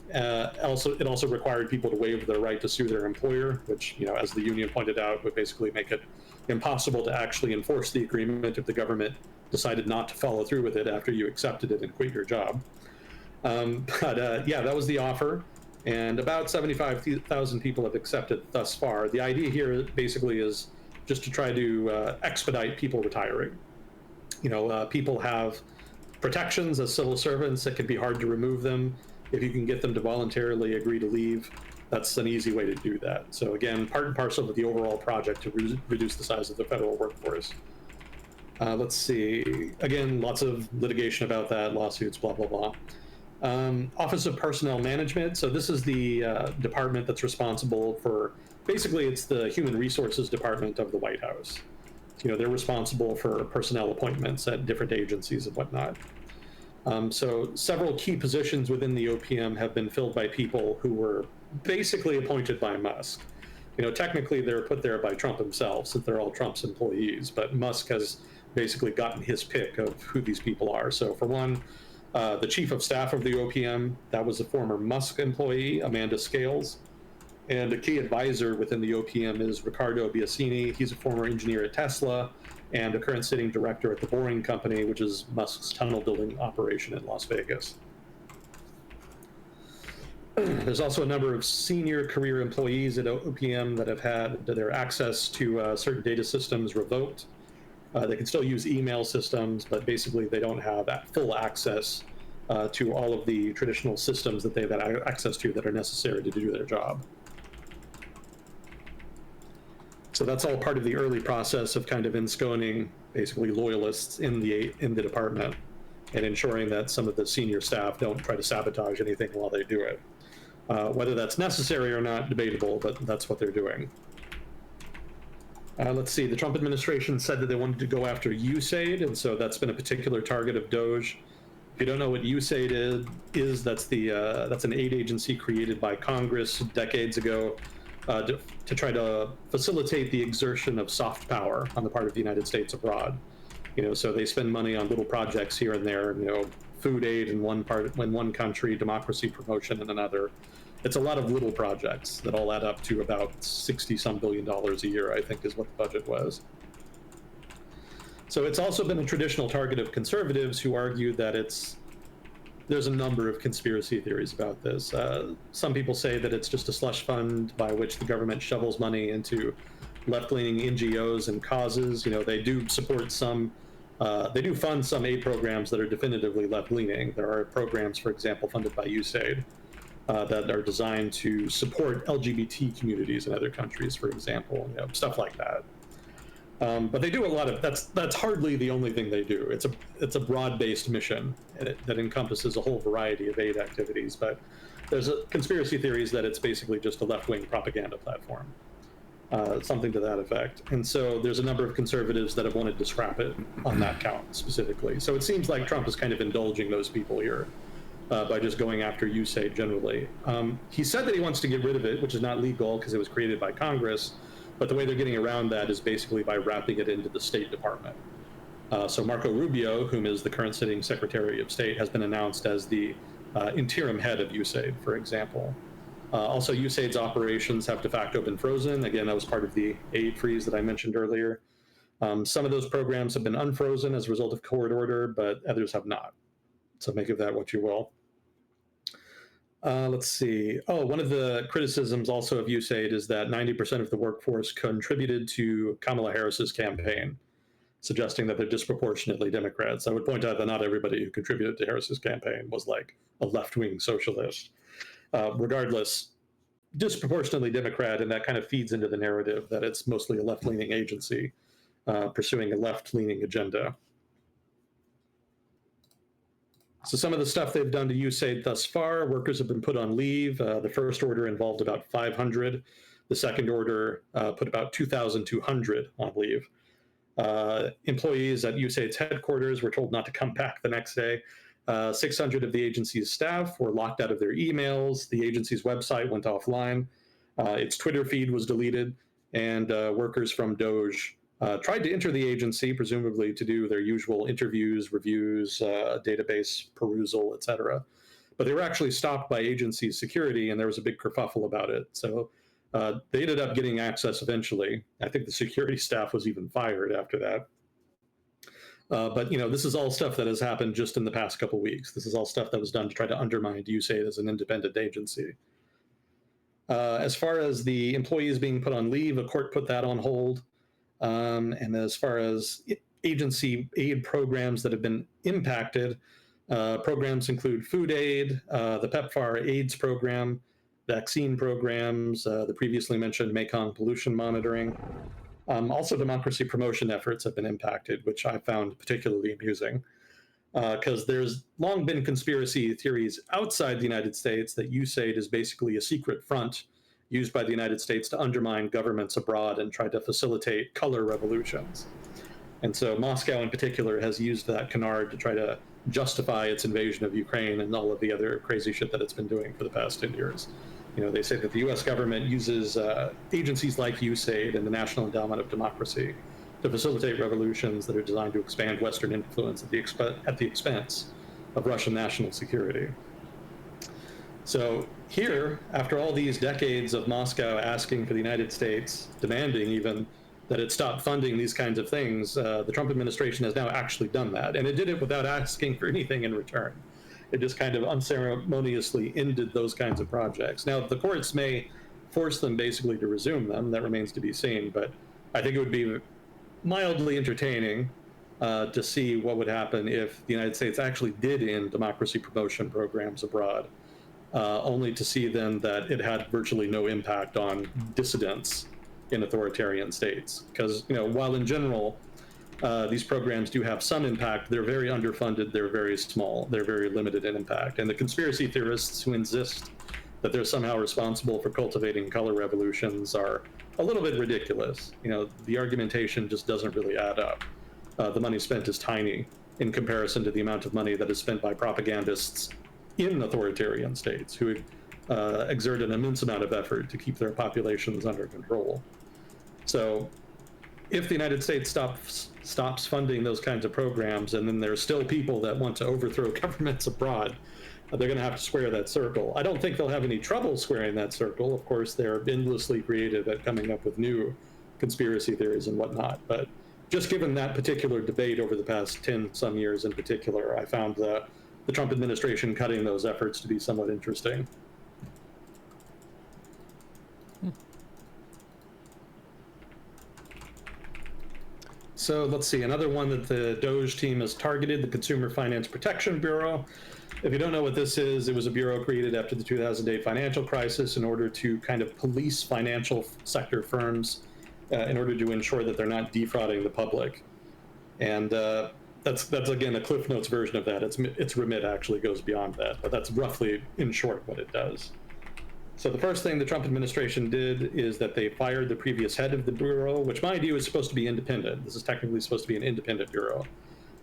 It also required people to waive their right to sue their employer, which, as the union pointed out, would basically make it impossible to actually enforce the agreement if the government decided not to follow through with it after you accepted it and quit your job. Yeah, that was the offer. And about 75,000 people have accepted thus far. The idea here basically is just to try to expedite people retiring. People have protections as civil servants that can be hard to remove them. If you can get them to voluntarily agree to leave, that's an easy way to do that. So again, part and parcel of the overall project to reduce the size of the federal workforce. Let's see, again, lots of litigation about that, lawsuits, blah, blah, blah. Office of Personnel Management. So this is the department that's responsible for, basically it's the human resources department of the White House. They're responsible for personnel appointments at different agencies and whatnot. So several key positions within the OPM have been filled by people who were basically appointed by Musk. Technically they're put there by Trump himself, since they're all Trump's employees, but Musk has basically gotten his pick of who these people are. So for one, the chief of staff of the OPM, that was a former Musk employee, Amanda Scales. And a key advisor within the OPM is Ricardo Biasini. He's a former engineer at Tesla and a current sitting director at the Boring Company, which is Musk's tunnel building operation in Las Vegas. There's also a number of senior career employees at OPM that have had their access to certain data systems revoked. They can still use email systems, but basically they don't have full access to all of the traditional systems that they've had access to that are necessary to do their job. So that's all part of the early process of kind of ensconing basically loyalists in the department and ensuring that some of the senior staff don't try to sabotage anything while they do it. Whether that's necessary or not, debatable, but that's what they're doing. Let's see, the Trump administration said that they wanted to go after USAID, and so that's been a particular target of DOGE. If you don't know what USAID is, that's an aid agency created by Congress decades ago to try to facilitate the exertion of soft power on the part of the United States abroad. So they spend money on little projects here and there, food aid in one country, democracy promotion in another. it's a lot of little projects that all add up to about 60-some billion dollars a year, I think is what the budget was. So it's also been a traditional target of conservatives who argue that there's a number of conspiracy theories about this. Some people say that it's just a slush fund by which the government shovels money into left-leaning NGOs and causes. They do support they do fund some aid programs that are definitively left-leaning. There are programs, for example, funded by USAID that are designed to support LGBT communities in other countries, for example, stuff like that. But they do a lot of that's hardly the only thing they do. It's a broad-based mission that encompasses a whole variety of aid activities. But there's conspiracy theories that it's basically just a left-wing propaganda platform, something to that effect. And so there's a number of conservatives that have wanted to scrap it on that count specifically. So it seems like Trump is kind of indulging those people here by just going after USAID generally. He said that he wants to get rid of it, which is not legal because it was created by Congress. But the way they're getting around that is basically by wrapping it into the State Department. So Marco Rubio, whom is the current sitting Secretary of State, has been announced as the interim head of USAID, for example. Also, USAID's operations have de facto been frozen. Again, that was part of the aid freeze that I mentioned earlier. Some of those programs have been unfrozen as a result of court order, but others have not. So make of that what you will. Let's see. One of the criticisms also of USAID is that 90% of the workforce contributed to Kamala Harris's campaign, suggesting that they're disproportionately Democrats. I would point out that not everybody who contributed to Harris's campaign was like a left-wing socialist. Regardless, disproportionately Democrat, and that kind of feeds into the narrative that it's mostly a left-leaning agency pursuing a left-leaning agenda. So some of the stuff they've done to USAID thus far, workers have been put on leave. The first order involved about 500. The second order put about 2,200 on leave. Employees at USAID's headquarters were told not to come back the next day. 600 of the agency's staff were locked out of their emails. The agency's website went offline. Its Twitter feed was deleted. And workers from DOGE tried to enter the agency, presumably to do their usual interviews, reviews, database perusal, etc. But they were actually stopped by agency security, and there was a big kerfuffle about it. So they ended up getting access eventually. I think the security staff was even fired after that. But this is all stuff that has happened just in the past couple weeks. This is all stuff that was done to try to undermine USAID as an independent agency. As far as the employees being put on leave, a court put that on hold. And as far as agency aid programs that have been impacted, programs include food aid, the PEPFAR AIDS program, vaccine programs, the previously mentioned Mekong pollution monitoring. Also, democracy promotion efforts have been impacted, which I found particularly amusing, because there's long been conspiracy theories outside the United States that USAID is basically a secret front used by the United States to undermine governments abroad and try to facilitate color revolutions. And so Moscow in particular has used that canard to try to justify its invasion of Ukraine and all of the other crazy shit that it's been doing for the past 10 years. They say that the US government uses agencies like USAID and the National Endowment of Democracy to facilitate revolutions that are designed to expand Western influence at the expense of Russian national security. So here, after all these decades of Moscow asking for the United States, demanding even that it stop funding these kinds of things, the Trump administration has now actually done that. And it did it without asking for anything in return. It just kind of unceremoniously ended those kinds of projects. Now, the courts may force them basically to resume them. That remains to be seen. But I think it would be mildly entertaining to see what would happen if the United States actually did end democracy promotion programs abroad. Only to see then that it had virtually no impact on dissidents in authoritarian states. Because, while in general, these programs do have some impact, they're very underfunded, they're very small, they're very limited in impact. And the conspiracy theorists who insist that they're somehow responsible for cultivating color revolutions are a little bit ridiculous. The argumentation just doesn't really add up. The money spent is tiny in comparison to the amount of money that is spent by propagandists in authoritarian states who exert an immense amount of effort to keep their populations under control. So if the United States stops funding those kinds of programs, and then there's still people that want to overthrow governments abroad, they're going to have to square that circle. I don't think they'll have any trouble squaring that circle. Of course, they're endlessly creative at coming up with new conspiracy theories and whatnot. But just given that particular debate over the past 10 some years in particular, I found the Trump administration cutting those efforts to be somewhat interesting. So let's see, another one that the DOGE team has targeted, the Consumer Finance Protection Bureau. If you don't know what this is, it was a bureau created after the 2008 financial crisis in order to kind of police financial sector firms in order to ensure that they're not defrauding the public. And that's again a Cliff Notes version of that. Its remit actually goes beyond that, but that's roughly in short what it does. So the first thing the Trump administration did is that they fired the previous head of the bureau, which mind you is supposed to be independent. This is technically supposed to be an independent bureau.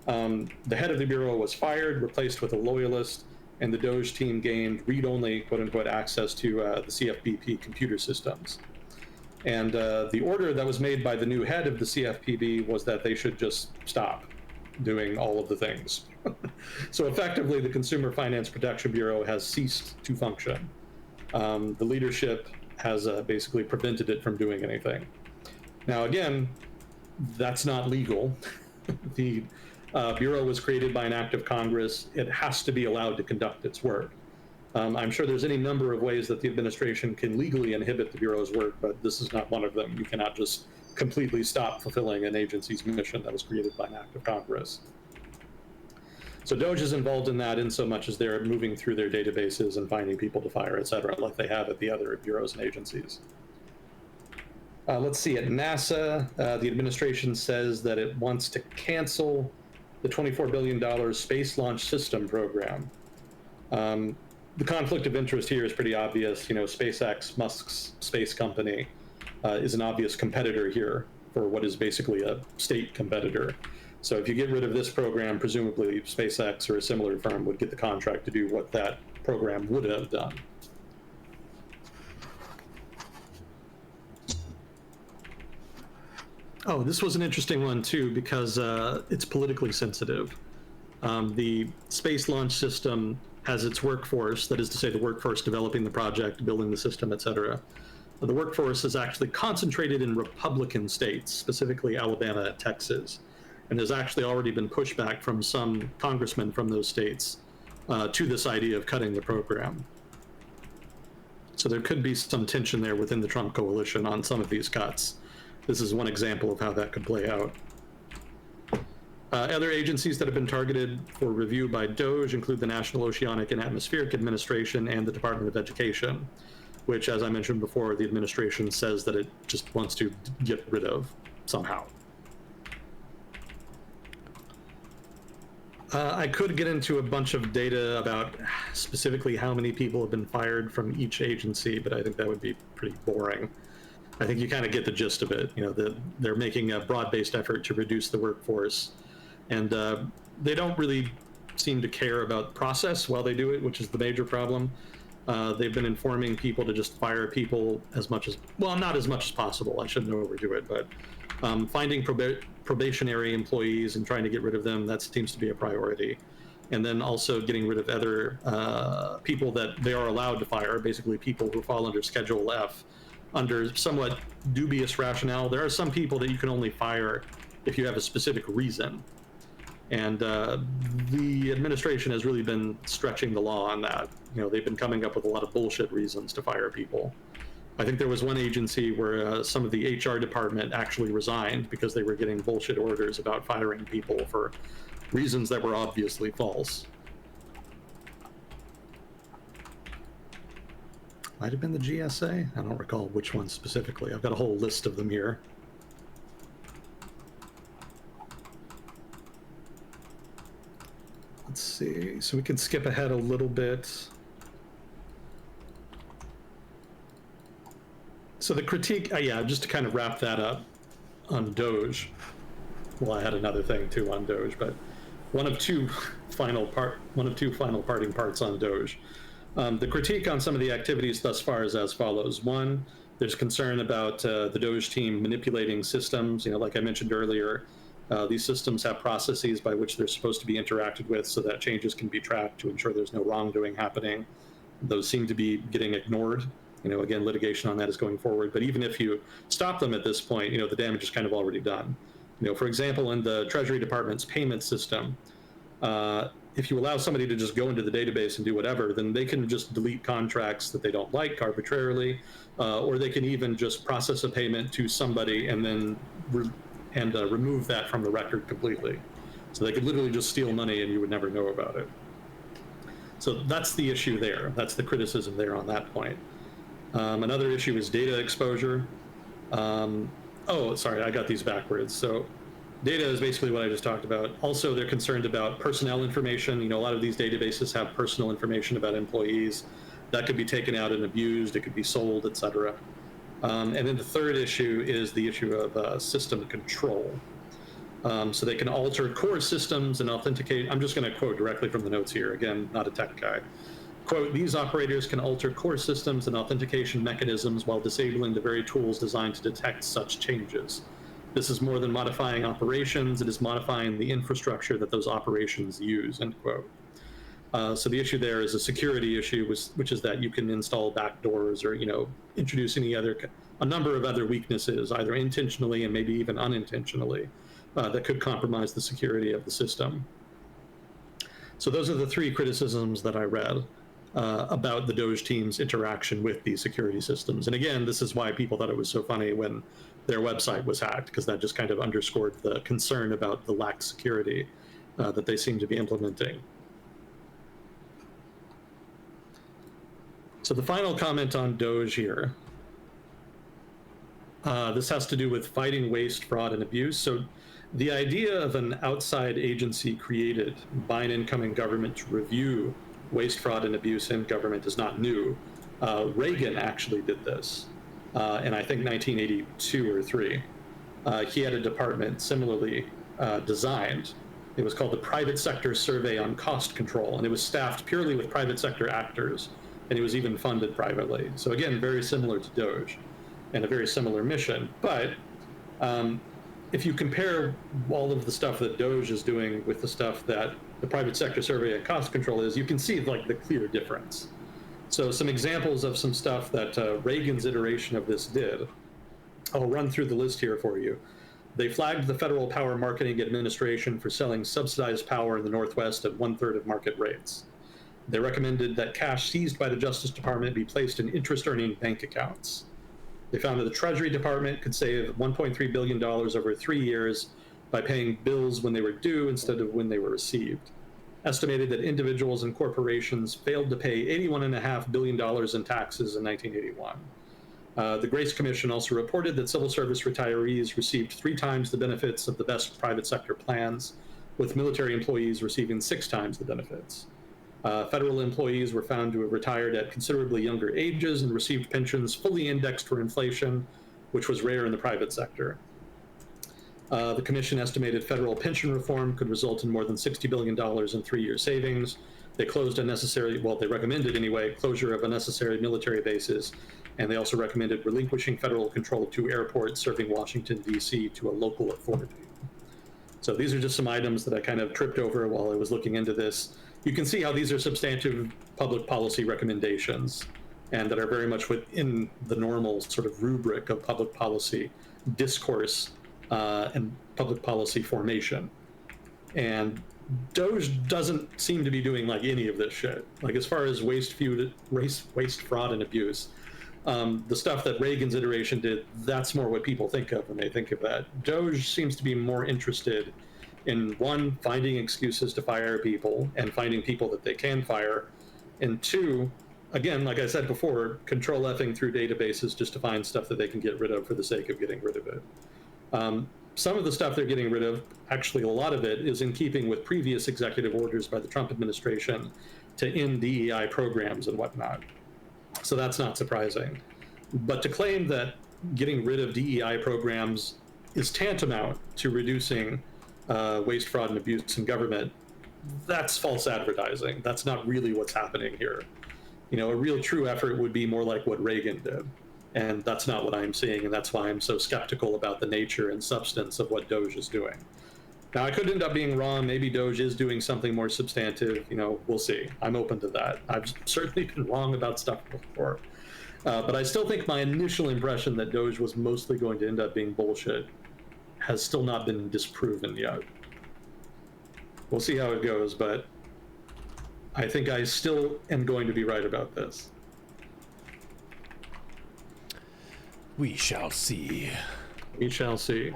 The head of the bureau was fired, replaced with a loyalist, and the DOGE team gained read-only, quote-unquote, access to the CFPB computer systems. And the order that was made by the new head of the CFPB was that they should just stop doing all of the things. So effectively, the Consumer Finance Protection Bureau has ceased to function. The leadership has basically prevented it from doing anything. Now, again, that's not legal. The Bureau was created by an act of Congress. It has to be allowed to conduct its work. I'm sure there's any number of ways that the administration can legally inhibit the Bureau's work, but this is not one of them. You cannot just completely stop fulfilling an agency's mission that was created by an act of Congress. So DOGE is involved in that in so much as they're moving through their databases and finding people to fire, et cetera, like they have at the other bureaus and agencies. Let's see, at NASA, the administration says that it wants to cancel the $24 billion Space Launch System program. The conflict of interest here is pretty obvious. You know, SpaceX, Musk's space company, is an obvious competitor here for what is basically a state competitor. So if you get rid of this program, presumably SpaceX or a similar firm would get the contract to do what that program would have done. Oh, this was an interesting one too, because it's politically sensitive. The Space Launch System has its workforce, that is to say the workforce developing the project, building the system, et cetera. The workforce is actually concentrated in Republican states, specifically Alabama and Texas. And there's actually already been pushback from some congressmen from those states to this idea of cutting the program. So there could be some tension there within the Trump coalition on some of these cuts. This is one example of how that could play out. Other agencies that have been targeted for review by DOGE include the National Oceanic and Atmospheric Administration and the Department of Education, which, as I mentioned before, the administration says that it just wants to get rid of somehow. I could get into a bunch of data about specifically how many people have been fired from each agency, but I think that would be pretty boring. I think you kind of get the gist of it. You know, they're making a broad-based effort to reduce the workforce, and they don't really seem to care about process while they do it, which is the major problem. They've been informing people to just fire people as much as, well, not as much as possible. I shouldn't overdo it, but finding probationary employees and trying to get rid of them, that seems to be a priority. And then also getting rid of other people that they are allowed to fire, basically people who fall under Schedule F, under somewhat dubious rationale. There are some people that you can only fire if you have a specific reason. And the administration has really been stretching the law on that. You know, they've been coming up with a lot of bullshit reasons to fire people. I think there was one agency where some of the HR department actually resigned because they were getting bullshit orders about firing people for reasons that were obviously false. Might have been the GSA? I don't recall which one specifically. I've got a whole list of them here. Let's see, so we can skip ahead a little bit. So the critique, yeah, just to kind of wrap that up on DOGE. Well, I had another thing too on DOGE, but one of two final parting parts on DOGE. The critique on some of the activities thus far is as follows. One, there's concern about the DOGE team manipulating systems. You know, like I mentioned earlier, These systems have processes by which they're supposed to be interacted with so that changes can be tracked to ensure there's no wrongdoing happening. Those seem to be getting ignored. Again, litigation on that is going forward. But even if you stop them at this point, the damage is kind of already done. For example, in the Treasury Department's payment system, if you allow somebody to just go into the database and do whatever, then they can just delete contracts that they don't like arbitrarily, or they can even just process a payment to somebody and then remove that from the record completely. So they could literally just steal money and you would never know about it. So that's the issue there. That's the criticism there on that point. Another issue is data exposure. Oh, sorry, I got these backwards. So data is basically what I just talked about. Also, they're concerned about personnel information. A lot of these databases have personal information about employees that could be taken out and abused. It could be sold, etc. And then the third issue is the issue of system control. So they can alter core systems and authenticate. I'm just going to quote directly from the notes here. Again, not a tech guy. Quote, these operators can alter core systems and authentication mechanisms while disabling the very tools designed to detect such changes. This is more than modifying operations. It is modifying the infrastructure that those operations use, end quote. So the issue there is a security issue, which is that you can install backdoors or, introduce a number of other weaknesses, either intentionally and maybe even unintentionally, that could compromise the security of the system. So those are the three criticisms that I read about the DOGE team's interaction with these security systems. And again, this is why people thought it was so funny when their website was hacked, because that just kind of underscored the concern about the lack of security that they seem to be implementing. So the final comment on DOGE here. This has to do with fighting waste, fraud, and abuse. So the idea of an outside agency created by an incoming government to review waste, fraud, and abuse in government is not new. Reagan actually did this in, I think, 1982 or 3. He had a department similarly designed. It was called the Private Sector Survey on Cost Control, and it was staffed purely with private sector actors, and it was even funded privately. So again, very similar to DOGE and a very similar mission. But if you compare all of the stuff that DOGE is doing with the stuff that the Private Sector Survey and Cost Control is, you can see like the clear difference. So some examples of some stuff that Reagan's iteration of this did. I'll run through the list here for you. They flagged the Federal Power Marketing Administration for selling subsidized power in the Northwest at 1/3 of market rates. They recommended that cash seized by the Justice Department be placed in interest-earning bank accounts. They found that the Treasury Department could save $1.3 billion over 3 years by paying bills when they were due instead of when they were received. Estimated that individuals and corporations failed to pay $81.5 billion in taxes in 1981. The Grace Commission also reported that civil service retirees received 3 times the benefits of the best private sector plans, with military employees receiving 6 times the benefits. Federal employees were found to have retired at considerably younger ages and received pensions fully indexed for inflation, which was rare in the private sector. The commission estimated federal pension reform could result in more than $60 billion in 3-year savings. They closed they recommended anyway, closure of unnecessary military bases, and they also recommended relinquishing federal control of 2 airports serving Washington, D.C. to a local authority. So these are just some items that I kind of tripped over while I was looking into this. You can see how these are substantive public policy recommendations and that are very much within the normal sort of rubric of public policy discourse and public policy formation. And DOGE doesn't seem to be doing like any of this shit. Like as far as waste, fraud, and abuse, the stuff that Reagan's iteration did, that's more what people think of when they think of that. DOGE seems to be more interested in, 1, finding excuses to fire people and finding people that they can fire, and 2, again, like I said before, control F'ing through databases just to find stuff that they can get rid of for the sake of getting rid of it. Some of the stuff they're getting rid of, actually a lot of it, is in keeping with previous executive orders by the Trump administration to end DEI programs and whatnot. So that's not surprising. But to claim that getting rid of DEI programs is tantamount to reducing waste, fraud, and abuse in government, that's false advertising. That's not really what's happening here. A real true effort would be more like what Reagan did. And that's not what I'm seeing, and that's why I'm so skeptical about the nature and substance of what DOGE is doing. Now, I could end up being wrong. Maybe Doge is doing something more substantive. We'll see. I'm open to that. I've certainly been wrong about stuff before. But I still think my initial impression that Doge was mostly going to end up being bullshit has still not been disproven yet. We'll see how it goes, but I think I still am going to be right about this. We shall see. We shall see.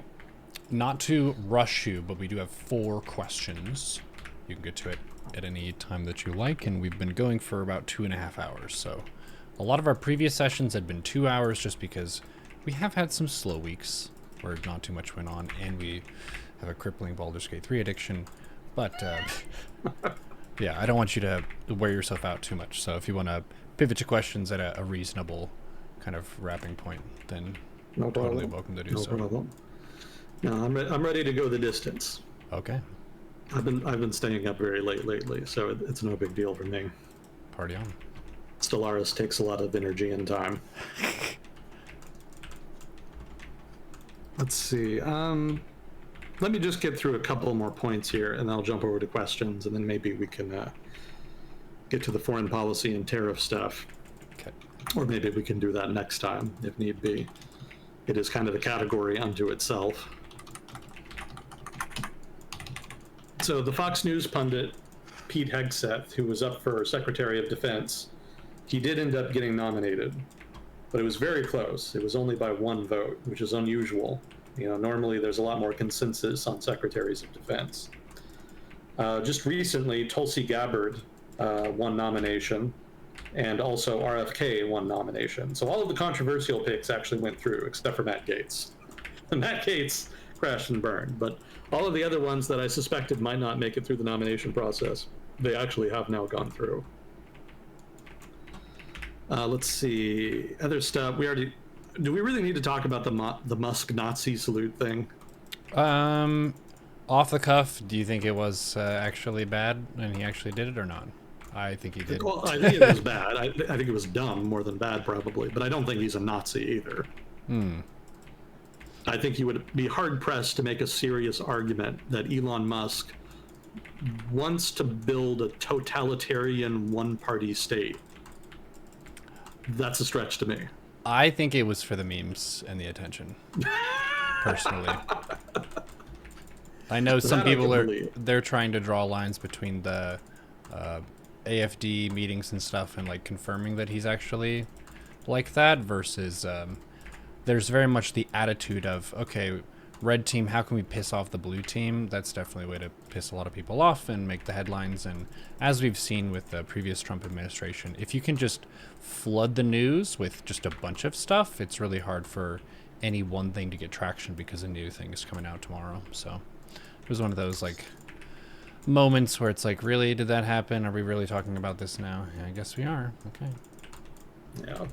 Not to rush you, but we do have 4 questions. You can get to it at any time that you like, and we've been going for about 2.5 hours. So a lot of our previous sessions had been 2 hours just because we have had some slow weeks where not too much went on, and we have a crippling Baldur's Gate 3 addiction. But yeah, I don't want you to wear yourself out too much. So if you want to pivot to questions at a reasonable kind of wrapping point, then no problem. Totally welcome to do so. No problem. No, I'm ready to go the distance. Okay. I've been staying up very late lately, so it's no big deal for me. Party on. Stellaris takes a lot of energy and time. Let's see. Let me just get through a couple more points here, and I'll jump over to questions, and then maybe we can get to the foreign policy and tariff stuff. Okay. Or maybe we can do that next time, if need be. It is kind of a category unto itself. So the Fox News pundit, Pete Hegseth, who was up for Secretary of Defense, he did end up getting nominated, but it was very close. It was only by 1 vote, which is unusual. Normally there's a lot more consensus on Secretaries of Defense. Just recently, Tulsi Gabbard won nomination, and also RFK won nomination. So all of the controversial picks actually went through, except for Matt Gaetz. And Matt Gaetz crashed and burned, but all of the other ones that I suspected might not make it through the nomination process, they actually have now gone through. Let's see, other stuff. Do we really need to talk about the Musk Nazi salute thing? Off the cuff, do you think it was actually bad and he actually did it or not? I think he did. Well, I think it was bad. I think it was dumb more than bad, probably. But I don't think he's a Nazi either. I think he would be hard-pressed to make a serious argument that Elon Musk wants to build a totalitarian one-party state. That's a stretch to me. I think it was for the memes and the attention, personally. I know some people they're trying to draw lines between the AFD meetings and stuff and like confirming that he's actually like that versus there's very much the attitude of, okay, red team, how can we piss off the blue team? That's definitely a way to piss a lot of people off and make the headlines. And as we've seen with the previous Trump administration, if you can just flood the news with just a bunch of stuff, it's really hard for any one thing to get traction because a new thing is coming out tomorrow. So it was one of those like moments where it's like, really, did that happen? Are we really talking about this now? Yeah, I guess we are. Okay. Yeah.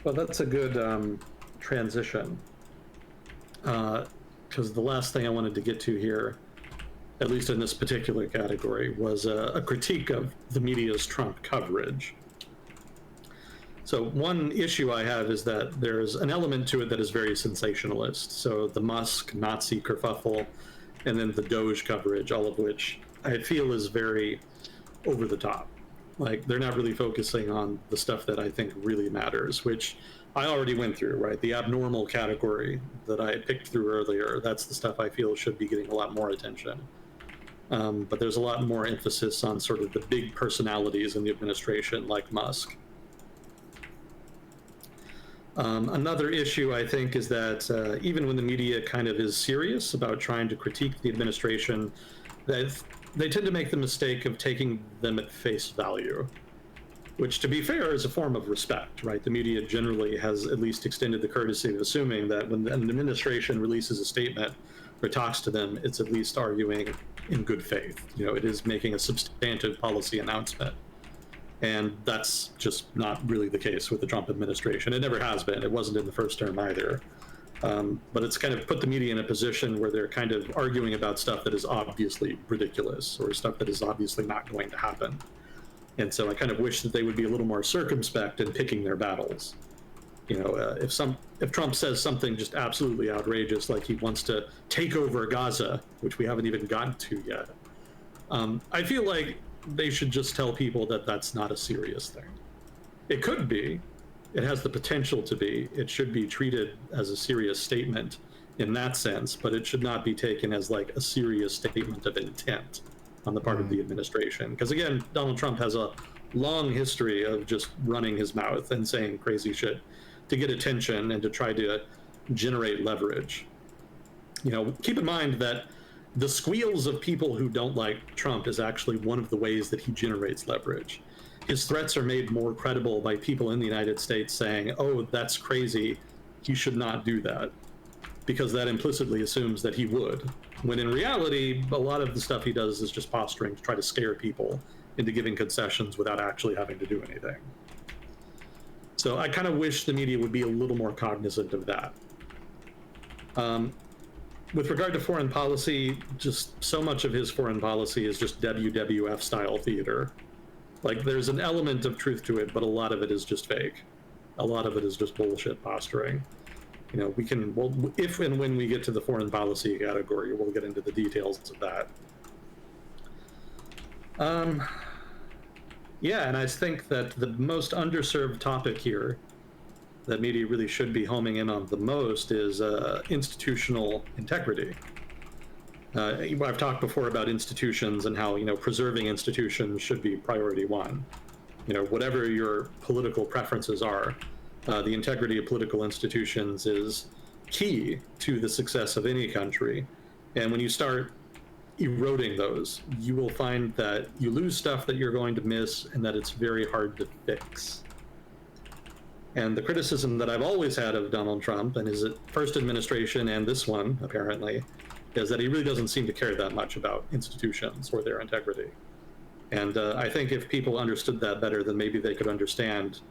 Well, that's a good transition. Because the last thing I wanted to get to here, at least in this particular category, was a critique of the media's Trump coverage. So one issue I have is that there's an element to it that is very sensationalist. So the Musk Nazi kerfuffle, and then the DOGE coverage, all of which I feel is very over the top. Like, they're not really focusing on the stuff that I think really matters, which I already went through, right? The abnormal category that I picked through earlier, that's the stuff I feel should be getting a lot more attention. But there's a lot more emphasis on sort of the big personalities in the administration, like Musk. Another issue, I think, is that even when the media kind of is serious about trying to critique the administration, that they tend to make the mistake of taking them at face value, which, to be fair, is a form of respect, right? The media generally has at least extended the courtesy of assuming that when an administration releases a statement or talks to them, it's at least arguing in good faith. It is making a substantive policy announcement. And that's just not really the case with the Trump administration. It never has been. It wasn't in the first term either. But it's kind of put the media in a position where they're kind of arguing about stuff that is obviously ridiculous or stuff that is obviously not going to happen. And so I kind of wish that they would be a little more circumspect in picking their battles. If Trump says something just absolutely outrageous, like he wants to take over Gaza, which we haven't even gotten to yet, I feel like they should just tell people that that's not a serious thing. It could be. It has the potential to be. It should be treated as a serious statement in that sense, but it should not be taken as like a serious statement of intent on the part of the administration. Because again, Donald Trump has a long history of just running his mouth and saying crazy shit to get attention and to try to generate leverage. Keep in mind that the squeals of people who don't like Trump is actually one of the ways that he generates leverage. His threats are made more credible by people in the United States saying, oh, that's crazy, he should not do that, because that implicitly assumes that he would, when in reality, a lot of the stuff he does is just posturing to try to scare people into giving concessions without actually having to do anything. So I kind of wish the media would be a little more cognizant of that. With regard to foreign policy, just so much of his foreign policy is just WWF style theater. Like, there's an element of truth to it, but a lot of it is just fake. A lot of it is just bullshit posturing. If and when we get to the foreign policy category, we'll get into the details of that. Yeah, and I think that the most underserved topic here that media really should be homing in on the most is institutional integrity. I've talked before about institutions and how, preserving institutions should be priority one. Whatever your political preferences are, the integrity of political institutions is key to the success of any country. And when you start eroding those, you will find that you lose stuff that you're going to miss and that it's very hard to fix. And the criticism that I've always had of Donald Trump and his first administration and this one, apparently, is that he really doesn't seem to care that much about institutions or their integrity. And I think if people understood that better, then maybe they could understand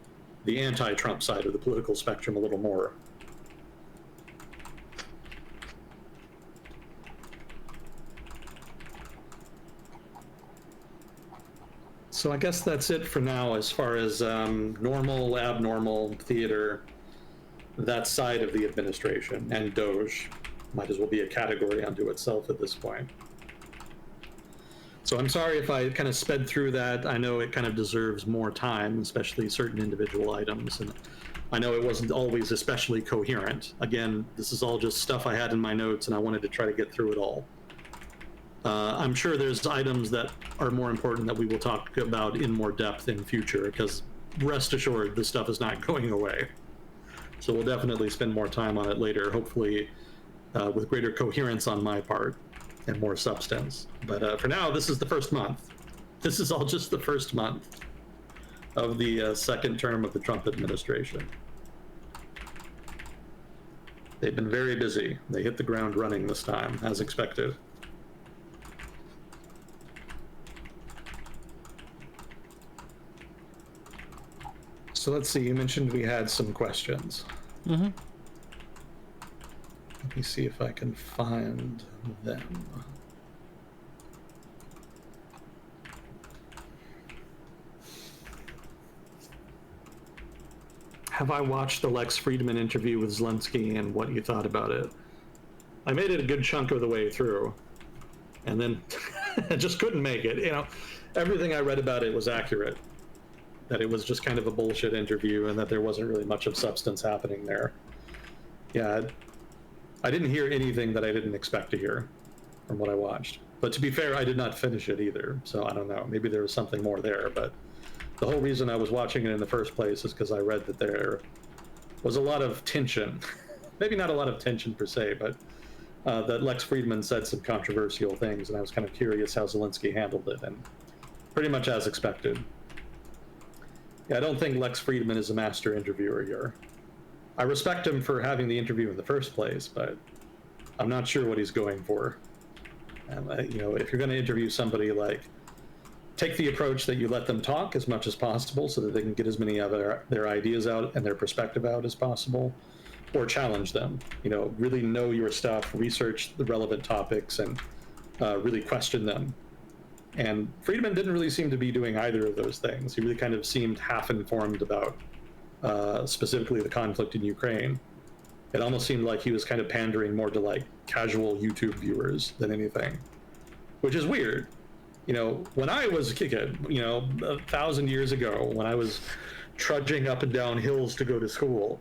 the anti-Trump side of the political spectrum a little more. So I guess that's it for now as far as normal, abnormal theater, that side of the administration, and DOGE might as well be a category unto itself at this point. So I'm sorry if I kind of sped through that. I know it kind of deserves more time, especially certain individual items, and I know it wasn't always especially coherent. Again, this is all just stuff I had in my notes, and I wanted to try to get through it all. I'm sure there's items that are more important that we will talk about in more depth in future, because rest assured, this stuff is not going away. So we'll definitely spend more time on it later, hopefully with greater coherence on my part and more substance. But for now, this is the first month. This is all just the first month of the second term of the Trump administration. They've been very busy. They hit the ground running this time, as expected. So let's see, you mentioned we had some questions. Mm-hmm. Let me see if I can find them. Have I watched the Lex Friedman interview with Zelensky and what you thought about it? I made it a good chunk of the way through, and then I just couldn't make it. Everything I read about it was accurate. That it was just kind of a bullshit interview and that there wasn't really much of substance happening there. Yeah, I didn't hear anything that I didn't expect to hear from what I watched. But to be fair, I did not finish it either, so I don't know. Maybe there was something more there, but the whole reason I was watching it in the first place is because I read that there was a lot of tension. Maybe not a lot of tension per se, but that Lex Friedman said some controversial things, and I was kind of curious how Zelensky handled it, and pretty much as expected. Yeah, I don't think Lex Friedman is a master interviewer here. I respect him for having the interview in the first place, but I'm not sure what he's going for. If you're going to interview somebody, take the approach that you let them talk as much as possible so that they can get as many of their ideas out and their perspective out as possible, or challenge them. Really know your stuff, research the relevant topics, and really question them. And Friedman didn't really seem to be doing either of those things. He really kind of seemed half-informed about specifically the conflict in Ukraine. It almost seemed like he was kind of pandering more to like casual YouTube viewers than anything, which is weird. When I was a kid, 1,000 years ago, when I was trudging up and down hills to go to school,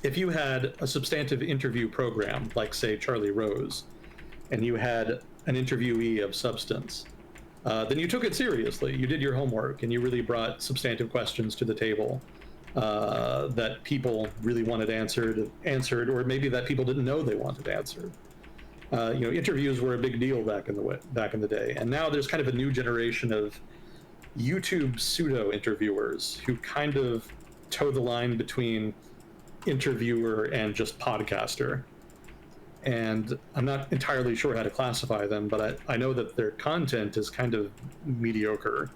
if you had a substantive interview program, like say Charlie Rose, and you had an interviewee of substance, then you took it seriously. You did your homework, and you really brought substantive questions to the table that people really wanted answered, or maybe that people didn't know they wanted answered. Interviews were a big deal back in the day, and now there's kind of a new generation of YouTube pseudo interviewers who kind of toe the line between interviewer and just podcaster. And I'm not entirely sure how to classify them, but I know that their content is kind of mediocre.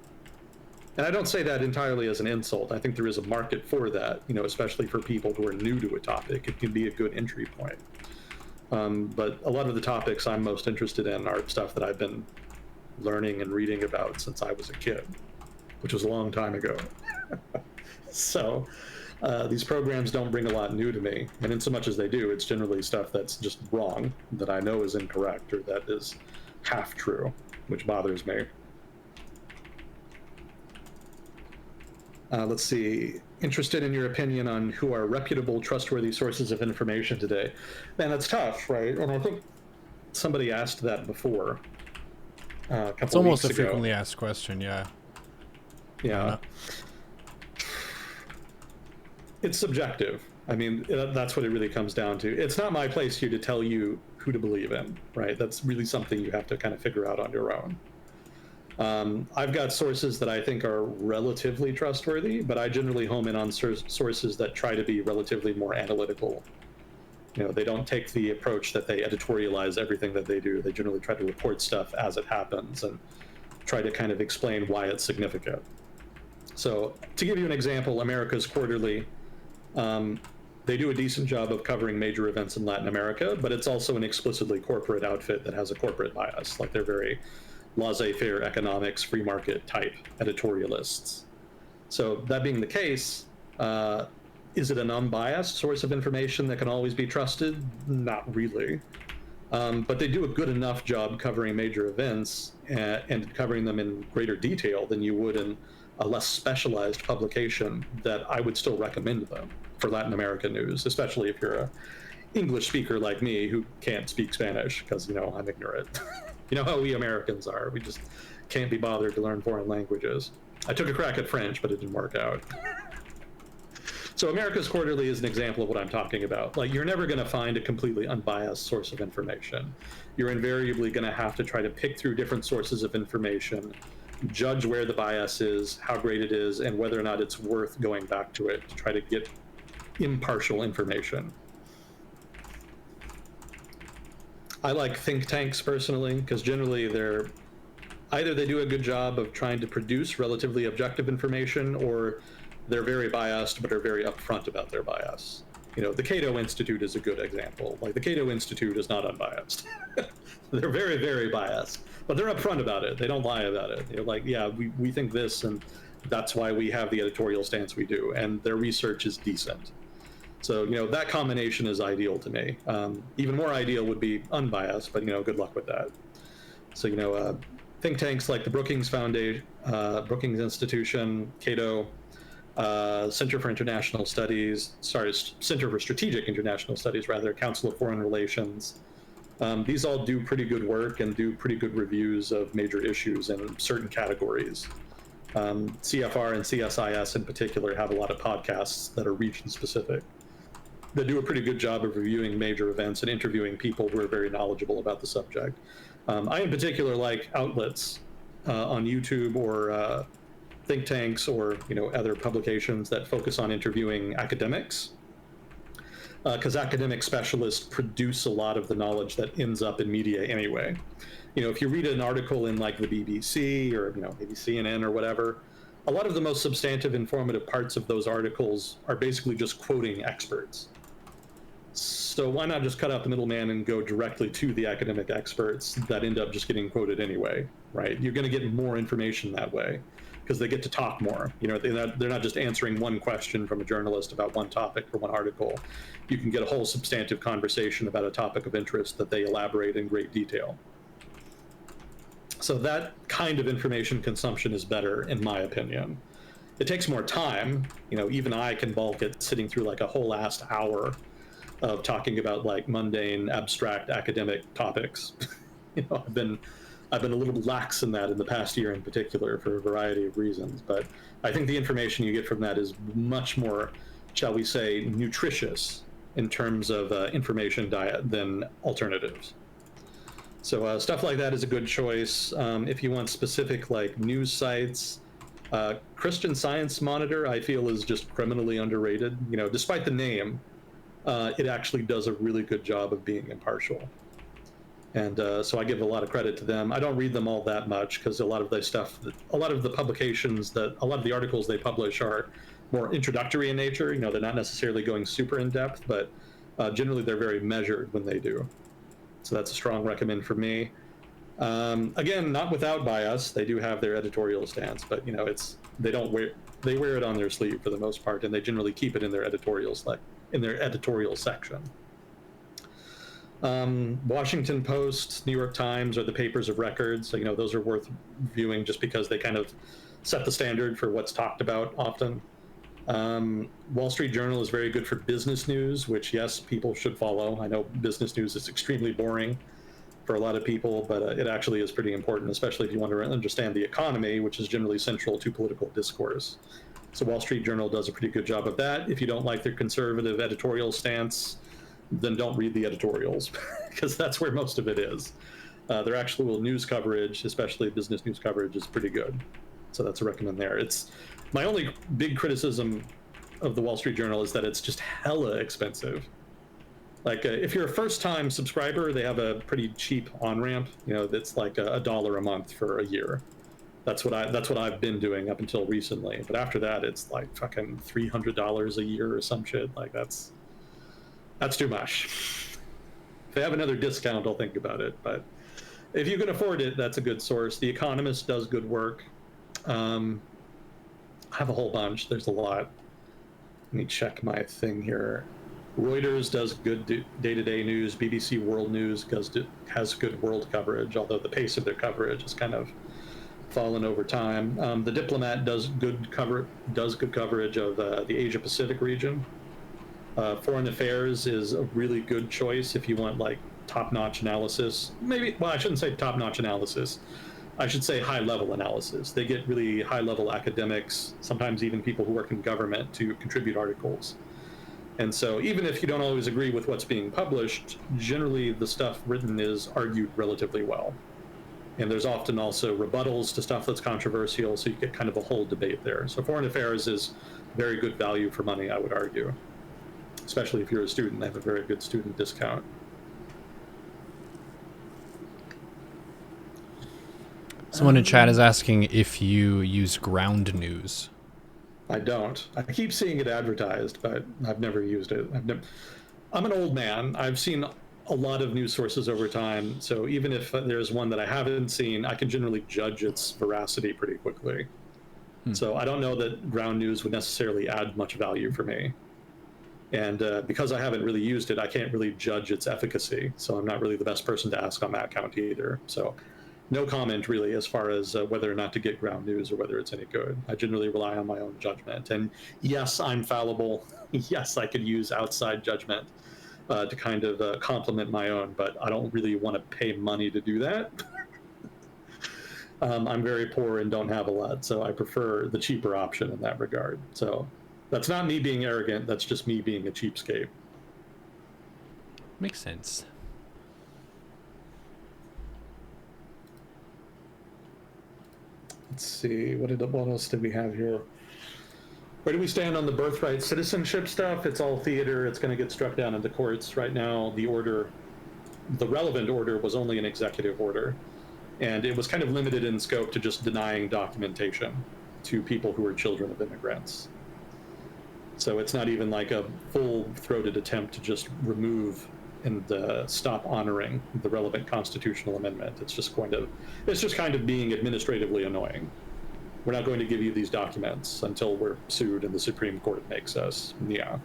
And I don't say that entirely as an insult. I think there is a market for that, especially for people who are new to a topic. It can be a good entry point. But a lot of the topics I'm most interested in are stuff that I've been learning and reading about since I was a kid, which was a long time ago. So these programs don't bring a lot new to me. And in so much as they do, it's generally stuff that's just wrong, that I know is incorrect, or that is half true, which bothers me. Let's see. Interested in your opinion on who are reputable, trustworthy sources of information today. Man, that's tough, right? And I think somebody asked that before. A couple It's almost weeks a ago. frequently asked question, yeah. Yeah. It's subjective. I mean, that's what it really comes down to. It's not my place here to tell you who to believe in, right? That's really something you have to kind of figure out on your own. I've got sources that I think are relatively trustworthy, but I generally home in on sources that try to be relatively more analytical. They don't take the approach that they editorialize everything that they do. They generally try to report stuff as it happens and try to kind of explain why it's significant. So to give you an example, America's Quarterly, they do a decent job of covering major events in Latin America, but it's also an explicitly corporate outfit that has a corporate bias. Like, they're very laissez-faire economics, free market type editorialists. So that being the case, is it an unbiased source of information that can always be trusted? Not really. But they do a good enough job covering major events and covering them in greater detail than you would in a less specialized publication that I would still recommend them for Latin American news, especially if you're a English speaker like me who can't speak Spanish, because, I'm ignorant. You know how we Americans are. We just can't be bothered to learn foreign languages. I took a crack at French, but it didn't work out. So America's Quarterly is an example of what I'm talking about. Like, you're never going to find a completely unbiased source of information. You're invariably going to have to try to pick through different sources of information, judge where the bias is, how great it is, and whether or not it's worth going back to it to try to get impartial information. I like think tanks personally, because generally either they do a good job of trying to produce relatively objective information, or they're very biased but are very upfront about their bias. The Cato Institute is a good example. Like, the Cato Institute is not unbiased. They're very, very biased, but they're upfront about it. They don't lie about it. They're like, yeah, we think this, and that's why we have the editorial stance we do, and their research is decent. So, that combination is ideal to me. Even more ideal would be unbiased, but, good luck with that. So, think tanks like the Brookings Foundation, Brookings Institution, Cato, Center for Strategic International Studies, Council of Foreign Relations. These all do pretty good work and do pretty good reviews of major issues in certain categories. CFR and CSIS in particular have a lot of podcasts that are region specific. They do a pretty good job of reviewing major events and interviewing people who are very knowledgeable about the subject. I in particular like outlets on YouTube or think tanks or other publications that focus on interviewing academics, because academic specialists produce a lot of the knowledge that ends up in media anyway. If you read an article in like the BBC or maybe CNN or whatever, a lot of the most substantive, informative parts of those articles are basically just quoting experts. So why not just cut out the middleman and go directly to the academic experts that end up just getting quoted anyway, right? You're going to get more information that way because they get to talk more. You know, they're not just answering one question from a journalist about one topic or one article. You can get a whole substantive conversation about a topic of interest that they elaborate in great detail. So that kind of information consumption is better, in my opinion. It takes more time. You know, even I can balk at sitting through like a whole last hour of talking about like mundane, abstract academic topics. You know, I've been a little lax in that in the past year in particular for a variety of reasons. But I think the information you get from that is much more, shall we say, nutritious in terms of information diet than alternatives. So stuff like that is a good choice. If you want specific like news sites, Christian Science Monitor, I feel, is just criminally underrated. You know, despite the name, it actually does a really good job of being impartial. And so I give a lot of credit to them. I don't read them all that much because a lot of the publications a lot of the articles they publish are more introductory in nature. You know, they're not necessarily going super in depth, but generally they're very measured when they do. So that's a strong recommend for me. Again, not without bias. They do have their editorial stance, but you know, they wear it on their sleeve for the most part, and they generally keep it in their editorial section. Washington Post, New York Times are the papers of record. So, you know, those are worth viewing just because they kind of set the standard for what's talked about often. Wall Street Journal is very good for business news, which, yes, people should follow. I know business news is extremely boring for a lot of people, but it actually is pretty important, especially if you want to understand the economy, which is generally central to political discourse. So Wall Street Journal does a pretty good job of that. If you don't like their conservative editorial stance, then don't read the editorials because that's where most of it is. Their actual news coverage, especially business news coverage, is pretty good. So that's a recommend there. It's my only big criticism of the Wall Street Journal is that it's just hella expensive. Like if you're a first-time subscriber, they have a pretty cheap on-ramp. You know, that's like $1 a month for a year. That's what I've been doing up until recently. But after that, it's like fucking $300 a year or some shit. Like that's too much. If they have another discount, I'll think about it. But if you can afford it, that's a good source. The Economist does good work. I have a whole bunch. There's a lot. Let me check my thing here. Reuters does good day-to-day news. BBC World News has good world coverage, although the pace of their coverage has kind of fallen over time. The Diplomat does good coverage of the Asia Pacific region. Foreign Affairs is a really good choice if you want like top-notch analysis. Well, I shouldn't say top-notch analysis. I should say high-level analysis. They get really high-level academics, sometimes even people who work in government, to contribute articles. And so even if you don't always agree with what's being published, generally the stuff written is argued relatively well. And there's often also rebuttals to stuff that's controversial, so you get kind of a whole debate there. So Foreign Affairs is very good value for money, I would argue. Especially if you're a student, they have a very good student discount. Someone in chat is asking if you use ground news. I don't. I keep seeing it advertised, but I've never used it. I'm an old man. I've seen a lot of news sources over time, so even if there's one that I haven't seen, I can generally judge its veracity pretty quickly. So I don't know that ground news would necessarily add much value for me. And because I haven't really used it, I can't really judge its efficacy. So I'm not really the best person to ask on that count either. So no comment really as far as whether or not to get ground news or whether it's any good. I generally rely on my own judgment. And yes, I'm fallible. Yes, I could use outside judgment to kind of complement my own, but I don't really want to pay money to do that. I'm very poor and don't have a lot, so I prefer the cheaper option in that regard. So that's not me being arrogant, that's just me being a cheapskate. Makes sense. Let's see, what else did we have here? Where do we stand on the birthright citizenship stuff? It's all theater. It's going to get struck down in the courts. Right now, the relevant order was only an executive order. And it was kind of limited in scope to just denying documentation to people who are children of immigrants. So it's not even like a full-throated attempt to just remove and stop honoring the relevant constitutional amendment. It's just kind of being administratively annoying. We're not going to give you these documents until we're sued and the Supreme Court makes us. Yeah.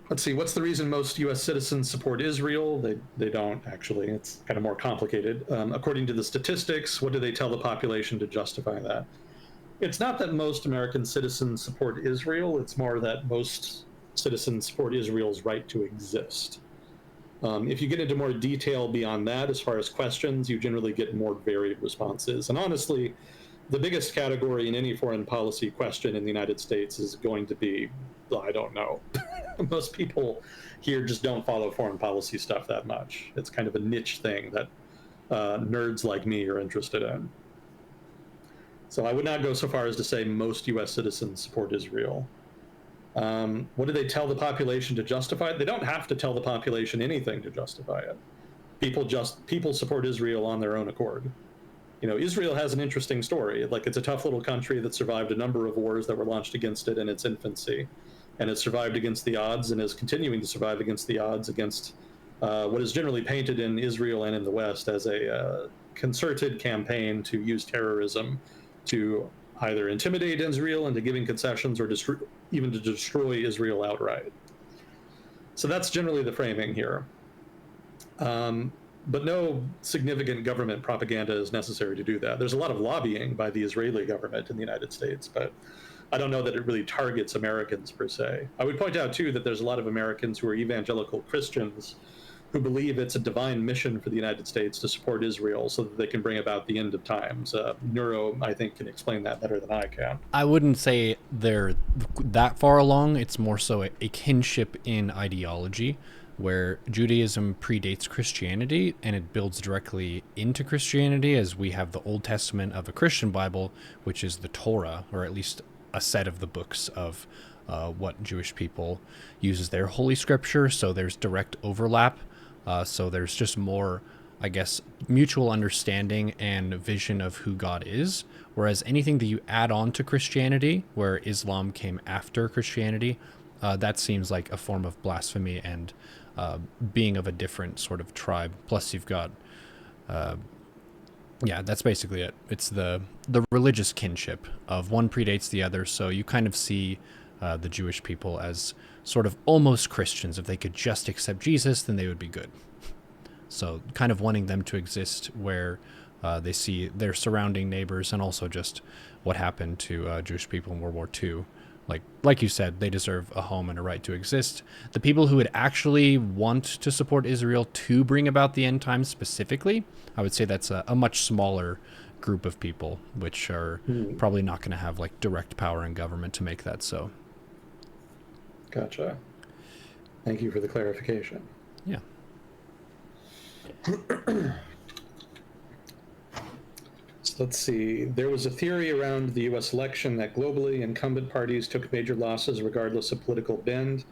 Let's see, what's the reason most U.S. citizens support Israel? They don't, actually. It's kind of more complicated. According to the statistics, what do they tell the population to justify that? It's not that most American citizens support Israel. It's more that most citizens support Israel's right to exist. If you get into more detail beyond that, as far as questions, you generally get more varied responses. And honestly, the biggest category in any foreign policy question in the United States is going to be, I don't know. Most people here just don't follow foreign policy stuff that much. It's kind of a niche thing that nerds like me are interested in. So I would not go so far as to say most U.S. citizens support Israel. What do they tell the population to justify it? They don't have to tell the population anything to justify it. People support Israel on their own accord. You know, Israel has an interesting story. Like, it's a tough little country that survived a number of wars that were launched against it in its infancy. And it survived against the odds and is continuing to survive against the odds against what is generally painted in Israel and in the West as a concerted campaign to use terrorism to either intimidate Israel into giving concessions or even to destroy Israel outright. So that's generally the framing here. But no significant government propaganda is necessary to do that. There's a lot of lobbying by the Israeli government in the United States, but I don't know that it really targets Americans per se. I would point out too that there's a lot of Americans who are evangelical Christians who believe it's a divine mission for the United States to support Israel so that they can bring about the end of times. Neuro, I think, can explain that better than I can. I wouldn't say they're that far along. It's more so a kinship in ideology, where Judaism predates Christianity and it builds directly into Christianity, as we have the Old Testament of a Christian Bible, which is the Torah, or at least a set of the books of what Jewish people use as their holy scripture. So there's direct overlap. So there's just more, I guess, mutual understanding and vision of who God is. Whereas anything that you add on to Christianity, where Islam came after Christianity, that seems like a form of blasphemy and being of a different sort of tribe. Plus you've got, yeah, that's basically it. It's the religious kinship of one predates the other. So you kind of see the Jewish people as sort of almost Christians. If they could just accept Jesus, then they would be good. So kind of wanting them to exist where they see their surrounding neighbors, and also just what happened to Jewish people in World War II. Like you said, they deserve a home and a right to exist. The people who would actually want to support Israel to bring about the end times specifically, I would say that's a much smaller group of people, which are probably not going to have like direct power in government to make that so. Gotcha. Thank you for the clarification. Yeah. So let's see. There was a theory around the U.S. election that globally incumbent parties took major losses regardless of political bend.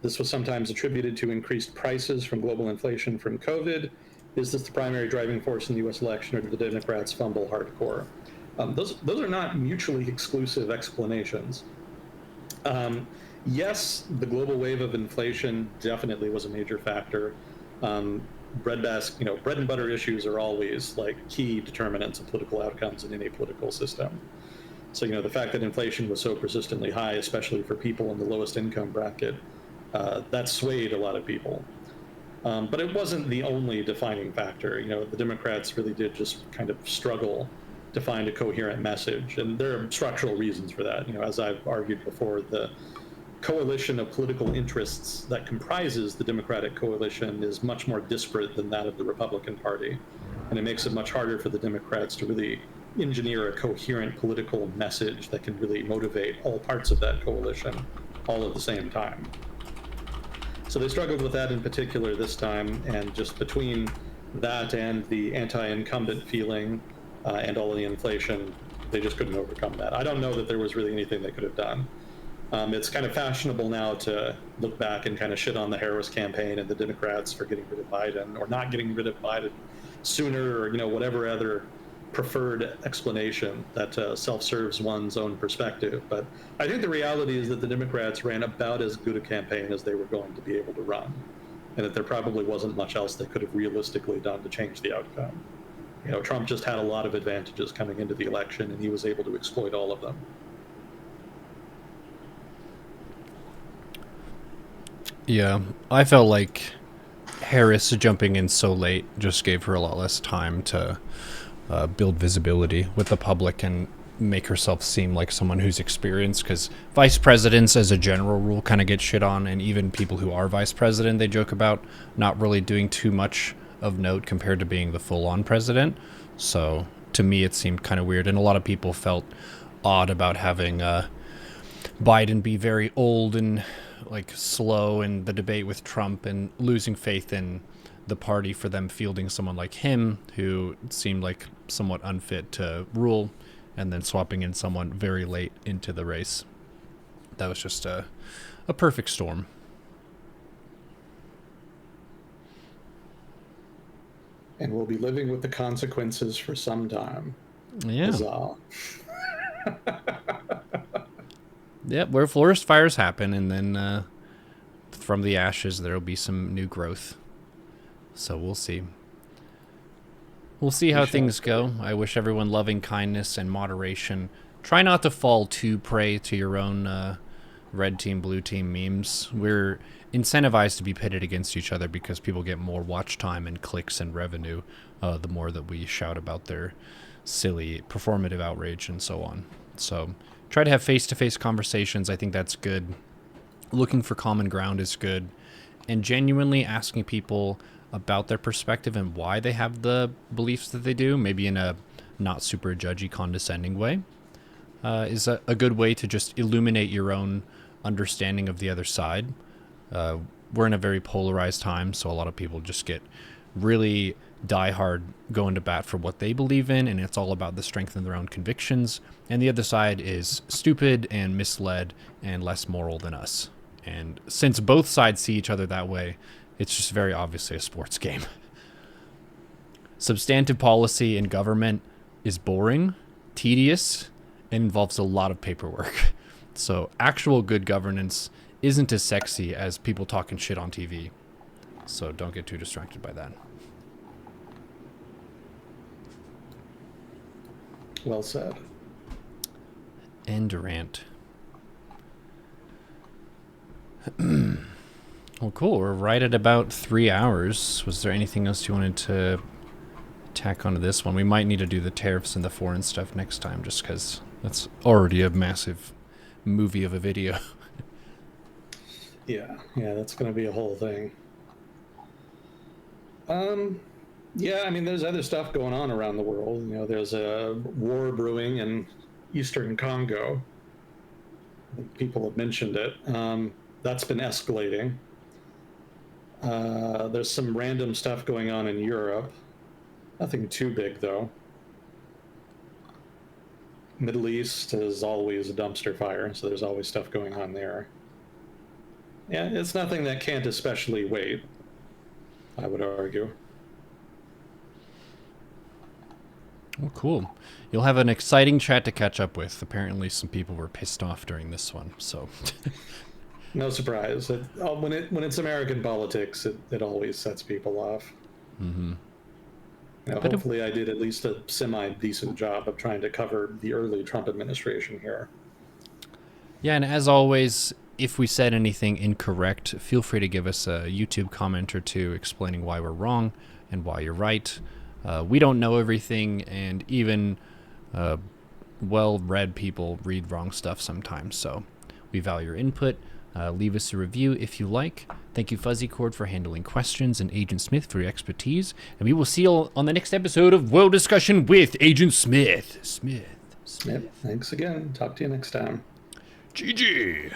This was sometimes attributed to increased prices from global inflation from COVID. Is this the primary driving force in the U.S. election, or did the Democrats fumble hardcore? Those are not mutually exclusive explanations. Yes, the global wave of inflation definitely was a major factor. Bread and butter issues are always like key determinants of political outcomes in any political system. So, the fact that inflation was so persistently high, especially for people in the lowest income bracket, that swayed a lot of people. But it wasn't the only defining factor. The Democrats really did just kind of struggle to find a coherent message. And there are structural reasons for that. As I've argued before, the coalition of political interests that comprises the Democratic coalition is much more disparate than that of the Republican Party. And it makes it much harder for the Democrats to really engineer a coherent political message that can really motivate all parts of that coalition all at the same time. So they struggled with that in particular this time, and just between that and the anti-incumbent feeling and all of the inflation, they just couldn't overcome that. I don't know that there was really anything they could have done. It's kind of fashionable now to look back and kind of shit on the Harris campaign and the Democrats for getting rid of Biden, or not getting rid of Biden sooner, or whatever other preferred explanation that self-serves one's own perspective. But I think the reality is that the Democrats ran about as good a campaign as they were going to be able to run, and that there probably wasn't much else they could have realistically done to change the outcome. You know, Trump just had a lot of advantages coming into the election, and he was able to exploit all of them. Yeah, I felt like Harris jumping in so late just gave her a lot less time to build visibility with the public and make herself seem like someone who's experienced, because vice presidents as a general rule kind of get shit on, and even people who are vice president, they joke about not really doing too much of note compared to being the full-on president. So to me it seemed kind of weird, and a lot of people felt odd about having Biden be very old and like slow in the debate with Trump, and losing faith in the party for them fielding someone like him who seemed like somewhat unfit to rule, and then swapping in someone very late into the race. That was just a perfect storm. And we'll be living with the consequences for some time. Yeah. Huzzah. Yep, where forest fires happen, and then from the ashes there will be some new growth. So we'll see. We'll see how things go. I wish everyone loving kindness and moderation. Try not to fall too prey to your own red team, blue team memes. We're incentivized to be pitted against each other because people get more watch time and clicks and revenue the more that we shout about their silly performative outrage and so on. So try to have face-to-face conversations. I think that's good. Looking for common ground is good. And genuinely asking people about their perspective and why they have the beliefs that they do, maybe in a not super judgy, condescending way, is a good way to just illuminate your own understanding of the other side. We're in a very polarized time, so a lot of people just get really diehard going to bat for what they believe in, and it's all about the strength of their own convictions. And the other side is stupid and misled and less moral than us. And since both sides see each other that way, it's just very obviously a sports game. Substantive policy in government is boring, tedious, and involves a lot of paperwork. So actual good governance isn't as sexy as people talking shit on TV. So don't get too distracted by that. Well said. End rant. Well, cool. We're right at about 3 hours. Was there anything else you wanted to tack onto this one? We might need to do the tariffs and the foreign stuff next time, just because that's already a massive movie of a video. Yeah, that's going to be a whole thing. Yeah, I mean, there's other stuff going on around the world. You know, there's a war brewing in Eastern Congo. I think people have mentioned it. That's been escalating. There's some random stuff going on in Europe. Nothing too big, though. Middle East is always a dumpster fire, so there's always stuff going on there. Yeah, it's nothing that can't especially wait, I would argue. Well, cool. You'll have an exciting chat to catch up with. Apparently some people were pissed off during this one, so... No surprise. When it's American politics, it always sets people off. Mm-hmm. You know, hopefully I did at least a semi-decent job of trying to cover the early Trump administration here. Yeah, and as always, if we said anything incorrect, feel free to give us a YouTube comment or two explaining why we're wrong and why you're right. We don't know everything, and even well-read people read wrong stuff sometimes, so we value your input. Leave us a review if you like. Thank you, Fuzzy Cord, for handling questions, and Agent Smith for your expertise. And we will see you on the next episode of World Discussion with Agent Smith. Smith. Yep, thanks again. Talk to you next time. GG.